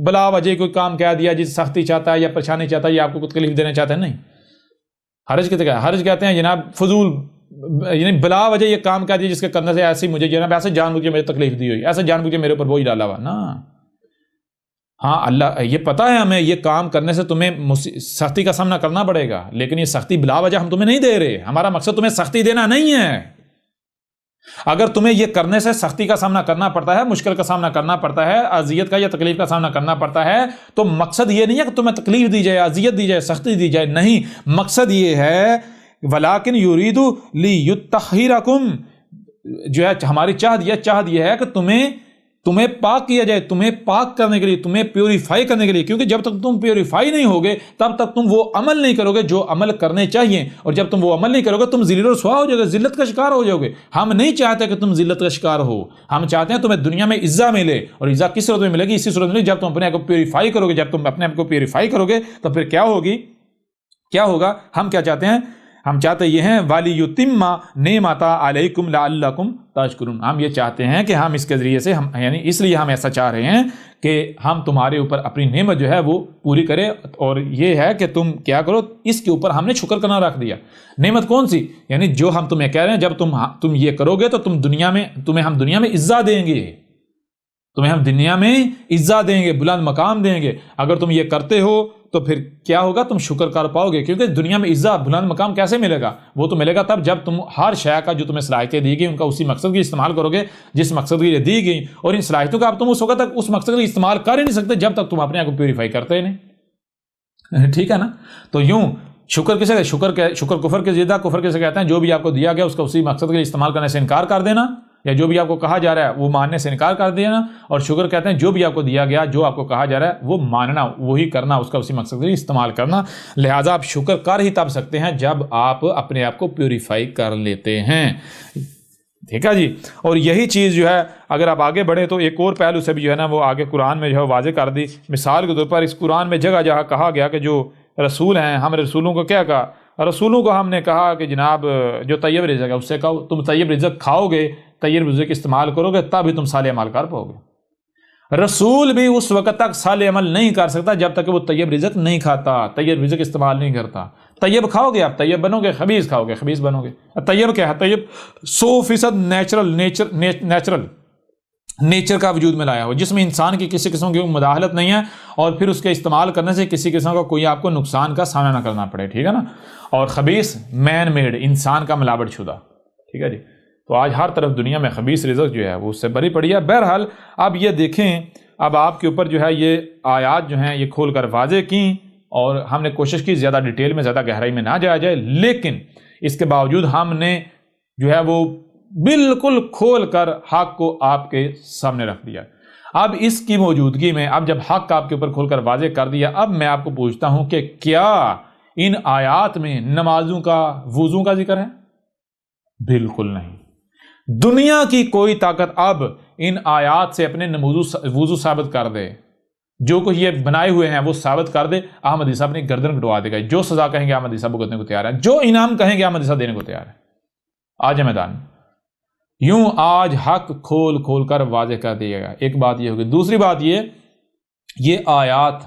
بلا وجہ کوئی کام کہہ دیا جس سختی چاہتا ہے یا پریشانی چاہتا ہے یا آپ کو کچھ تکلیف دینا چاہتا ہے، نہیں. حرج کہتے ہیں؟ حرج کہتے ہیں جناب فضول، یعنی بلا وجہ یہ کام کہہ دیا جس کے کرنے سے ایسی مجھے جناب ایسے جان بوجھ کے مجھے تکلیف دی ہوئی، ایسے جان بوجھ کے میرے اوپر بوجھ ڈالا ہوا نا. ہاں اللہ یہ پتہ ہے ہمیں یہ کام کرنے سے تمہیں سختی کا سامنا کرنا پڑے گا، لیکن یہ سختی بلا وجہ ہم تمہیں نہیں دے رہے. ہمارا مقصد تمہیں سختی دینا نہیں ہے. اگر تمہیں یہ کرنے سے سختی کا سامنا کرنا پڑتا ہے، مشکل کا سامنا کرنا پڑتا ہے، اذیت کا یا تکلیف کا سامنا کرنا پڑتا ہے، تو مقصد یہ نہیں ہے کہ تمہیں تکلیف دی جائے، اذیت دی جائے، سختی دی جائے، نہیں. مقصد یہ ہے وَلَٰكِنْ يُرِيدُ لِيُطَّهِّرَكُمْ، جو ہے ہماری چاہت یہ ہے کہ تمہیں پاک کیا جائے، تمہیں پاک کرنے کے لیے، تمہیں پیوریفائی کرنے کے لیے. کیونکہ جب تک تم پیوریفائی نہیں ہوگے تب تک تم وہ عمل نہیں کرو گے جو عمل کرنے چاہیے. اور جب تم وہ عمل نہیں کرو گے تم ذلیل و رسوا ہو جاؤ گے، ذلت کا شکار ہو جاؤ گے. ہم نہیں چاہتے کہ تم ذلت کا شکار ہو، ہم چاہتے ہیں تمہیں دنیا میں عزت ملے. اور عزت کس صورت میں ملے گی؟ اسی صورت میں جب تم اپنے آپ کو پیوریفائی کرو گے. جب تم اپنے آپ کو پیوریفائی کرو گے تو پھر کیا ہوگا؟ ہم کیا چاہتے ہیں ہم چاہتے یہ ہیں وَلِيُتِمَّ نِعْمَتَهُ عَلَيْكُمْ لَعَلَّكُمْ تَشْكُرُونَ، ہم یہ چاہتے ہیں کہ ہم اس کے ذریعے سے یعنی اس لیے ہم ایسا چاہ رہے ہیں کہ ہم تمہارے اوپر اپنی نعمت جو ہے وہ پوری کرے، اور یہ ہے کہ تم کیا کرو، اس کے اوپر ہم نے شکر کرنا رکھ دیا۔ نعمت کون سی؟ یعنی جو ہم تمہیں کہہ رہے ہیں، جب تم یہ کرو گے تو تمہیں ہم دنیا میں عزت دیں گے، تمہیں ہم دنیا میں عزت دیں گے، بلند مقام دیں گے۔ اگر تم یہ کرتے ہو تو پھر کیا ہوگا، تم شکر کر پاؤ گے، کیونکہ دنیا میں عزت بلند مقام کیسے ملے گا؟ وہ تو ملے گا تب جب تم ہر شے کا جو تمہیں صلاحیتیں دی گئی ان کا اسی مقصد کی استعمال کرو گے جس مقصد کے لیے دی گئی، اور ان صلاحیتوں کا اب تم اس وقت تک اس مقصد کے استعمال کر ہی نہیں سکتے جب تک تم اپنے آپ کو پیوریفائی کرتے ہی نہیں۔ ٹھیک ہے نا؟ تو یوں شکر کسے، شکر کفر کے زیادہ، کفر کسے کہتے ہیں؟ جو بھی آپ کو دیا گیا اس کا اسی مقصد کے لیے استعمال کرنے سے انکار کر دینا، یا جو بھی آپ کو کہا جا رہا ہے وہ ماننے سے انکار کر دینا، اور شکر کہتے ہیں جو بھی آپ کو دیا گیا، جو آپ کو کہا جا رہا ہے وہ ماننا، وہی کرنا، اس کا اسی مقصد کے لیے استعمال کرنا۔ لہٰذا آپ شکر کر ہی تب سکتے ہیں جب آپ اپنے آپ کو پیوریفائی کر لیتے ہیں۔ ٹھیک ہے جی، اور یہی چیز جو ہے اگر آپ آگے بڑھیں تو ایک اور پہلو سے بھی جو ہے نا وہ آگے قرآن میں جو ہے واضح کر دی۔ مثال کے طور پر اس قرآن میں جگہ جہاں کہا گیا کہ جو رسول ہیں، ہم رسولوں کو کیا کہا؟ رسولوں کو ہم نے کہا کہ جناب جو طیب رزق ہے اس سے کہو، تم طیب رزق کھاؤ گے، طیب رزق استعمال کرو گے تب ہی تم صالح عمل کر پاؤ گے۔ رسول بھی اس وقت تک صالح عمل نہیں کر سکتا جب تک کہ وہ طیب رزق نہیں کھاتا، طیب رزق استعمال نہیں کرتا۔ طیب کھاؤ گے آپ طیب بنو گے، خبیث کھاؤ گے خبیث بنو گے۔ طیب کیا ہے؟ طیب 100% نیچرل نیچر کا وجود میں لایا ہو، جس میں انسان کی کسی قسم کی مداخلت نہیں ہے، اور پھر اس کے استعمال کرنے سے کسی قسم کا کوئی آپ کو نقصان کا سامنا نہ کرنا پڑے۔ ٹھیک ہے نا؟ اور خبیث مین میڈ، انسان کا ملاوٹ شدہ۔ ٹھیک ہے جی، تو آج ہر طرف دنیا میں خبیث رزق جو ہے وہ اس سے بری پڑی ہے۔ بہرحال اب یہ دیکھیں، اب آپ کے اوپر جو ہے یہ آیات جو ہیں یہ کھول کر واضح کیں، اور ہم نے کوشش کی زیادہ ڈیٹیل میں زیادہ گہرائی میں نہ جایا جائے، لیکن اس کے باوجود ہم نے جو ہے وہ بالکل کھول کر حق کو آپ کے سامنے رکھ دیا۔ اب اس کی موجودگی میں، اب جب حق آپ کے اوپر کھول کر واضح کر دیا، اب میں آپ کو پوچھتا ہوں کہ کیا ان آیات میں نمازوں کا، وضو کا ذکر ہے؟ بالکل نہیں۔ دنیا کی کوئی طاقت اب ان آیات سے اپنے وضو ثابت کر دے، جو کچھ یہ بنائے ہوئے ہیں وہ ثابت کر دے، احمد عیسیٰ اپنی گردن کٹوا دے گا۔ جو سزا کہیں گے احمد عیسیٰ بھگتنے کو تیار ہے، جو انعام کہیں گے احمد عیسیٰ دینے کو تیار ہے۔ آج میدان میں یوں آج حق کھول کھول کر واضح کر دیا گا۔ ایک بات یہ ہوگی۔ دوسری بات یہ آیات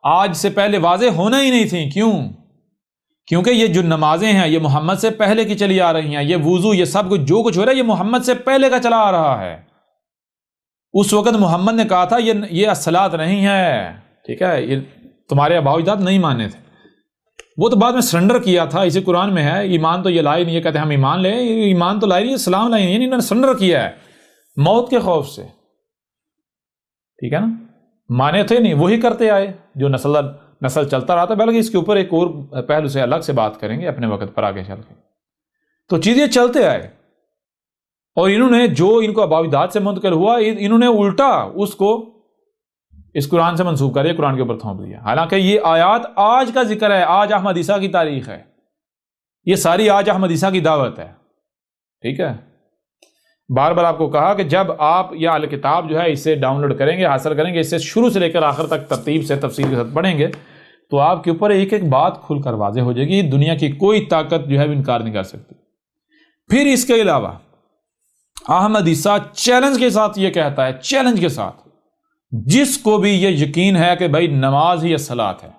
آج سے پہلے واضح ہونا ہی نہیں تھیں۔ کیوں؟ کیونکہ یہ جو نمازیں ہیں یہ محمد سے پہلے کی چلی آ رہی ہیں، یہ وضو، یہ سب کچھ جو کچھ ہو رہا ہے یہ محمد سے پہلے کا چلا آ رہا ہے۔ اس وقت محمد نے کہا تھا یہ الصلاۃ نہیں ہے، ٹھیک ہے، یہ تمہارے آباء و اجداد نہیں مانے تھے، وہ تو بعد میں سرنڈر کیا تھا۔ اسی قرآن میں ہے، ایمان تو یہ لائے نہیں، یہ کہتے ہیں ہم ایمان لیں، ایمان تو لائے نہیں، اسلام لائے نہیں، یعنی انہوں نے سرنڈر کیا ہے موت کے خوف سے۔ ٹھیک ہے نا؟ مانے تھے نہیں، وہی کرتے آئے جو نسل چلتا رہا تھا۔ بلکہ اس کے اوپر ایک اور پہلو سے الگ سے بات کریں گے اپنے وقت پر آگے چل کے۔ تو چیزیں چلتے آئے، اور انہوں نے جو ان کو آباء و اجداد سے منتقل ہوا، انہوں نے الٹا اس کو اس قرآن سے منسوخ کر قرآن کے اوپر تھوپ دیا۔ حالانکہ یہ آیات آج کا ذکر ہے، آج احمد عیسیٰ کی تاریخ ہے، یہ ساری آج احمد عیسیٰ کی دعوت ہے۔ ٹھیک ہے، بار بار آپ کو کہا کہ جب آپ یہ الکتاب جو ہے اسے ڈاؤن لوڈ کریں گے، حاصل کریں گے، اسے شروع سے لے کر آخر تک ترتیب سے تفصیل کے ساتھ پڑھیں گے، تو آپ کے اوپر ایک ایک بات کھل کر واضح ہو جائے گی۔ دنیا کی کوئی طاقت جو ہے انکار نہیں کر سکتی۔ پھر اس کے علاوہ احمد عیسیٰ چیلنج کے ساتھ یہ کہتا ہے، چیلنج کے ساتھ، جس کو بھی یہ یقین ہے کہ بھائی نماز ہی الصلاۃ ہے،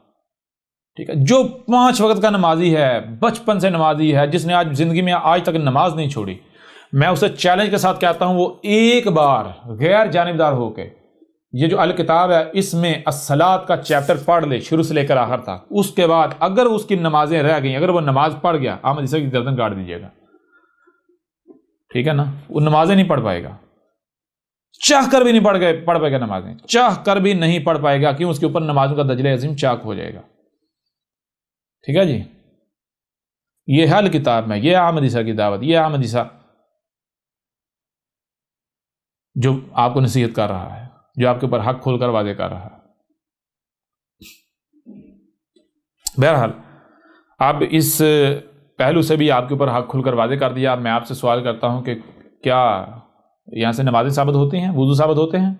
ٹھیک ہے، جو 5 وقت کا نمازی ہے، بچپن سے نمازی ہے، جس نے آج زندگی میں آج تک نماز نہیں چھوڑی، میں اسے چیلنج کے ساتھ کہتا ہوں وہ ایک بار غیر جانبدار ہو کے یہ جو الکتاب ہے اس میں الصلاۃ کا چیپٹر پڑھ لے شروع سے لے کر آخر تک، اس کے بعد اگر اس کی نمازیں رہ گئیں، اگر وہ نماز پڑھ گیا، احمد عیسیٰ کی گردن کاٹ دیجیے گا۔ ٹھیک ہے نا؟ وہ نمازیں نہیں پڑھ پائے گا، چاہ کر بھی نہیں پڑھ پائے گا، نمازیں چاہ کر بھی نہیں پڑھ پائے گا، کیوں؟ اس کے اوپر نمازوں کا دجلہ عظیم چاک ہو جائے گا۔ ٹھیک ہے جی، یہ ہے الکتاب میں، یہ احمد عیسیٰ کی دعوت، یہ احمد عیسیٰ جو آپ کو نصیحت کر رہا ہے، جو آپ کے اوپر حق کھول کر واضح کر رہا ہے۔ بہرحال اب اس پہلو سے بھی آپ کے اوپر حق کھل کر واضح کر دیا۔ اب میں آپ سے سوال کرتا ہوں کہ کیا یہاں سے نمازیں ثابت ہوتی ہیں، وضو ثابت ہوتے ہیں؟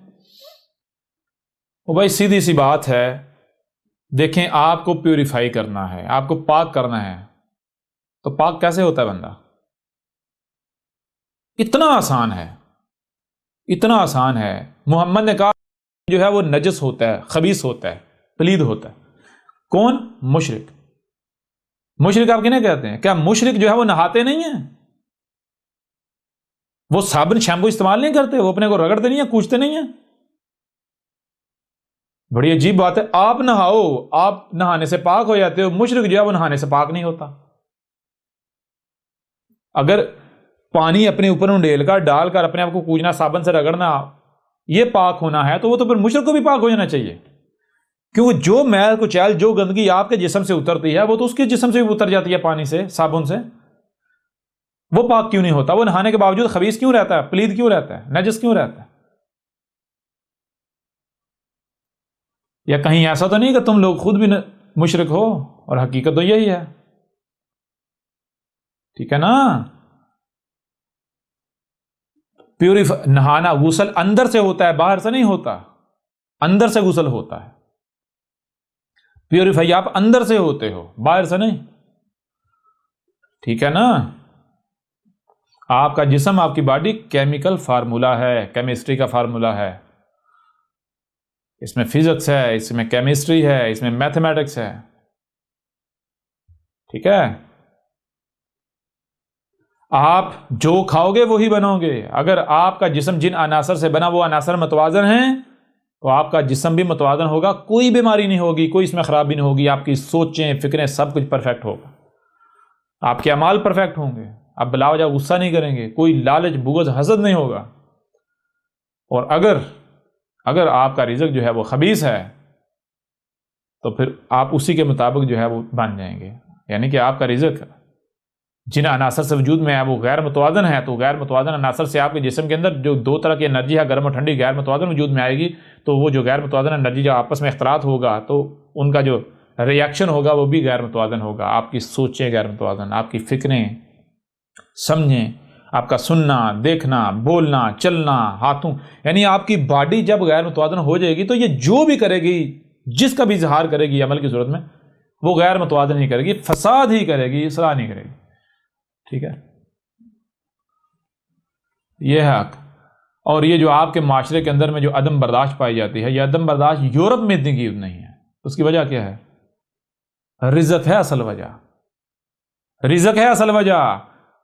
وہ بھائی سیدھی سی بات ہے، دیکھیں آپ کو پیوریفائی کرنا ہے، آپ کو پاک کرنا ہے، تو پاک کیسے ہوتا ہے بندہ؟ اتنا آسان ہے، اتنا آسان ہے۔ محمد نے کہا جو ہے وہ نجس ہوتا ہے، خبیث ہوتا ہے، پلید ہوتا ہے۔ کون؟ مشرک۔ مشرک آپ کنہیں کہتے ہیں؟ کیا مشرک جو ہے وہ نہاتے نہیں ہیں؟ وہ صابن شیمپو استعمال نہیں کرتے؟ وہ اپنے کو رگڑتے نہیں ہیں، کوچتے نہیں ہیں؟ بڑی عجیب بات ہے، آپ نہاؤ، آپ نہانے سے پاک ہو جاتے ہو، مشرک جو ہے وہ نہانے سے پاک نہیں ہوتا۔ اگر پانی اپنے اوپر انڈیل کر ڈال کر اپنے آپ کو کوچنا، صابن سے رگڑنا، یہ پاک ہونا ہے، تو وہ تو پھر مشرک کو بھی پاک ہو جانا چاہیے، کیونکہ جو میل کچیل، جو گندگی آپ کے جسم سے اترتی ہے وہ تو اس کے جسم سے بھی اتر جاتی ہے پانی سے، صابن سے۔ وہ پاک کیوں نہیں ہوتا؟ وہ نہانے کے باوجود خبیث کیوں رہتا ہے، پلید کیوں رہتا ہے، نجس کیوں رہتا ہے؟ یا کہیں ایسا تو نہیں کہ تم لوگ خود بھی مشرک ہو اور حقیقت تو یہی ہے؟ ٹھیک ہے نا؟ نہانا، غسل اندر سے ہوتا ہے، باہر سے نہیں ہوتا، اندر سے غسل ہوتا ہے۔ پیوریفائی آپ اندر سے ہوتے ہو، باہر سے نہیں، ٹھیک ہے نا؟ آپ کا جسم، آپ کی باڈی کیمیکل فارمولا ہے، کیمسٹری کا فارمولا ہے، اس میں فزکس ہے، اس میں کیمسٹری ہے، اس میں میتھمیٹکس ہے، ٹھیک ہے؟ آپ جو کھاؤ گے وہی بنو گے۔ اگر آپ کا جسم جن عناصر سے بنا وہ عناصر متوازن ہیں تو آپ کا جسم بھی متوازن ہوگا، کوئی بیماری نہیں ہوگی، کوئی اس میں خرابی نہیں ہوگی، آپ کی سوچیں، فکریں، سب کچھ پرفیکٹ ہوگا، آپ کے اعمال پرفیکٹ ہوں گے، آپ بلا وجہ غصہ نہیں کریں گے، کوئی لالچ، بغض، حسد نہیں ہوگا۔ اور اگر آپ کا رزق جو ہے وہ خبیث ہے تو پھر آپ اسی کے مطابق جو ہے وہ بن جائیں گے، یعنی کہ آپ کا رزق جن عناصر سے وجود میں ہے وہ غیر متوازن ہے، تو غیر متوازن عناصر سے آپ کے جسم کے اندر جو دو طرح کی انرجی ہے، گرم اور ٹھنڈی، غیر متوازن وجود میں آئے گی، تو وہ جو غیر متوازن انرجی جو آپس میں اختلاط ہوگا تو ان کا جو ری ایکشن ہوگا وہ بھی غیر متوازن ہوگا۔ آپ کی سوچیں غیر متوازن، آپ کی فکریں، سمجھیں، آپ کا سننا، دیکھنا، بولنا، چلنا، ہاتھوں، یعنی آپ کی باڈی جب غیر متوازن ہو جائے گی تو یہ جو بھی کرے گی، جس کا بھی اظہار کرے گی عمل کی صورت میں، وہ غیر متوازن ہی کرے گی، فساد ہی کرے گی، اصلاح نہیں کرے گی، ٹھیک ہے؟ یہ ہے حق۔ اور یہ جو آپ کے معاشرے کے اندر میں جو عدم برداشت پائی جاتی ہے، یہ عدم برداشت یورپ میں اتنی کی نہیں ہے، اس کی وجہ کیا ہے؟ رزق ہے اصل وجہ، رزق ہے اصل وجہ۔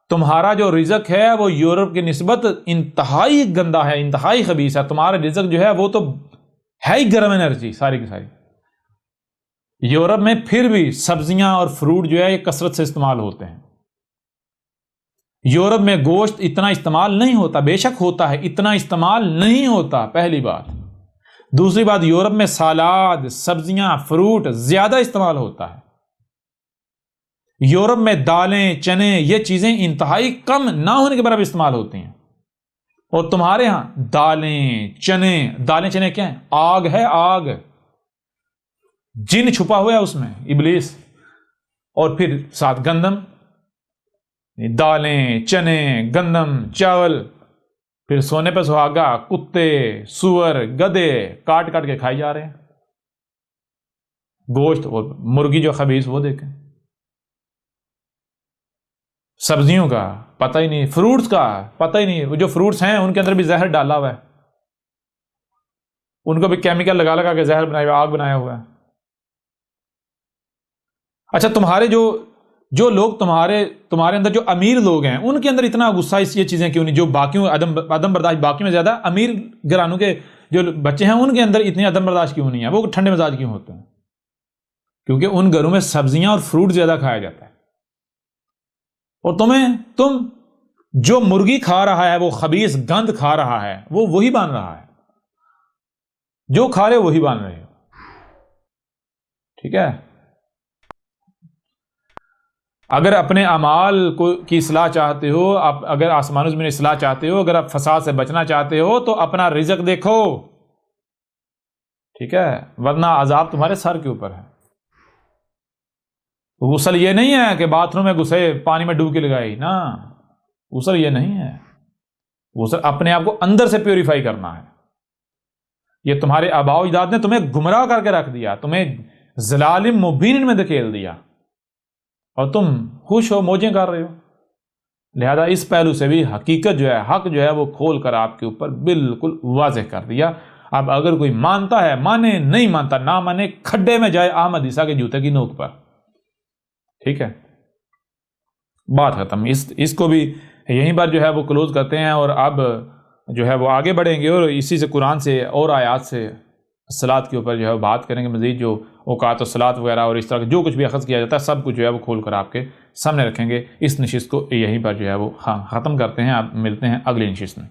تمہارا جو رزق ہے وہ یورپ کی نسبت انتہائی گندا ہے، انتہائی خبیث ہے۔ تمہارا رزق جو ہے وہ تو ہے ہی گرم انرجی ساری کی ساری۔ یورپ میں پھر بھی سبزیاں اور فروٹ جو ہے یہ کثرت سے استعمال ہوتے ہیں۔ یورپ میں گوشت اتنا استعمال نہیں ہوتا، بے شک ہوتا ہے، اتنا استعمال نہیں ہوتا، پہلی بات۔ دوسری بات، یورپ میں سالاد، سبزیاں، فروٹ زیادہ استعمال ہوتا ہے۔ یورپ میں دالیں، چنے، یہ چیزیں انتہائی کم نہ ہونے کے برابر استعمال ہوتی ہیں، اور تمہارے ہاں دالیں چنے کیا ہیں؟ آگ ہے، آگ، جن چھپا ہوا ہے اس میں، ابلیس، اور پھر ساتھ گندم، دالیں، چنے، گندم، چاول، پھر سونے پہ سہاگا، کتے، سور، گدے کاٹ کاٹ کے کھائی جا رہے ہیں۔ گوشت اور مرغی جو خبیث وہ دیکھیں، سبزیوں کا پتہ ہی نہیں، فروٹس کا پتہ ہی نہیں، وہ جو فروٹس ہیں ان کے اندر بھی زہر ڈالا ہوا ہے، ان کو بھی کیمیکل لگا لگا کے زہر بنایا ہوا، آگ بنایا ہوا ہے۔ اچھا، تمہارے جو لوگ تمہارے اندر جو امیر لوگ ہیں ان کے اندر اتنا غصہ اس یہ چیزیں کیوں نہیں؟ جو باقیوں عدم برداشت باقیوں میں زیادہ، امیر گھرانوں کے جو بچے ہیں ان کے اندر اتنی عدم برداشت کیوں نہیں ہے؟ وہ ٹھنڈے مزاج کیوں ہوتے ہیں؟ کیونکہ ان گھروں میں سبزیاں اور فروٹ زیادہ کھایا جاتا ہے، اور تم جو مرغی کھا رہا ہے وہ خبیث گند کھا رہا ہے، وہ وہی بن رہا ہے، جو کھا رہے وہی بن رہے ہو، ٹھیک ہے؟ اگر اپنے اعمال کی اصلاح چاہتے ہو، اگر آسمان و زمین اصلاح چاہتے ہو، اگر آپ فساد سے بچنا چاہتے ہو تو اپنا رزق دیکھو، ٹھیک ہے؟ ورنہ عذاب تمہارے سر کے اوپر ہے۔ غسل یہ نہیں ہے کہ باتھ روم میں گھسے پانی میں ڈوب کے لگائی، نا، غسل یہ نہیں ہے۔ غسل اپنے آپ کو اندر سے پیوریفائی کرنا ہے۔ یہ تمہارے آباء و اجداد نے تمہیں گمراہ کر کے رکھ دیا، تمہیں ضلال مبین میں دھکیل دیا، اور تم خوش ہو، موجیں کر رہے ہو۔ لہذا اس پہلو سے بھی حقیقت جو ہے، حق جو ہے وہ کھول کر آپ کے اوپر بالکل واضح کر دیا۔ اب اگر کوئی مانتا ہے مانے، نہیں مانتا نہ مانے، کھڈے میں جائے احمد عیسیٰ کے جوتے کی نوک پر، ٹھیک ہے، بات ختم۔ اس کو بھی یہیں پر جو ہے وہ کلوز کرتے ہیں، اور اب جو ہے وہ آگے بڑھیں گے اور اسی سے قرآن سے اور آیات سے صلاۃ کے اوپر جو ہے بات کریں گے، مزید جو اوقات و صلاۃ وغیرہ اور اس طرح جو کچھ بھی اخذ کیا جاتا ہے سب کچھ جو ہے وہ کھول کر آپ کے سامنے رکھیں گے۔ اس نشست کو یہیں پر جو ہے وہ ختم کرتے ہیں۔ آپ ملتے ہیں اگلی نشست میں۔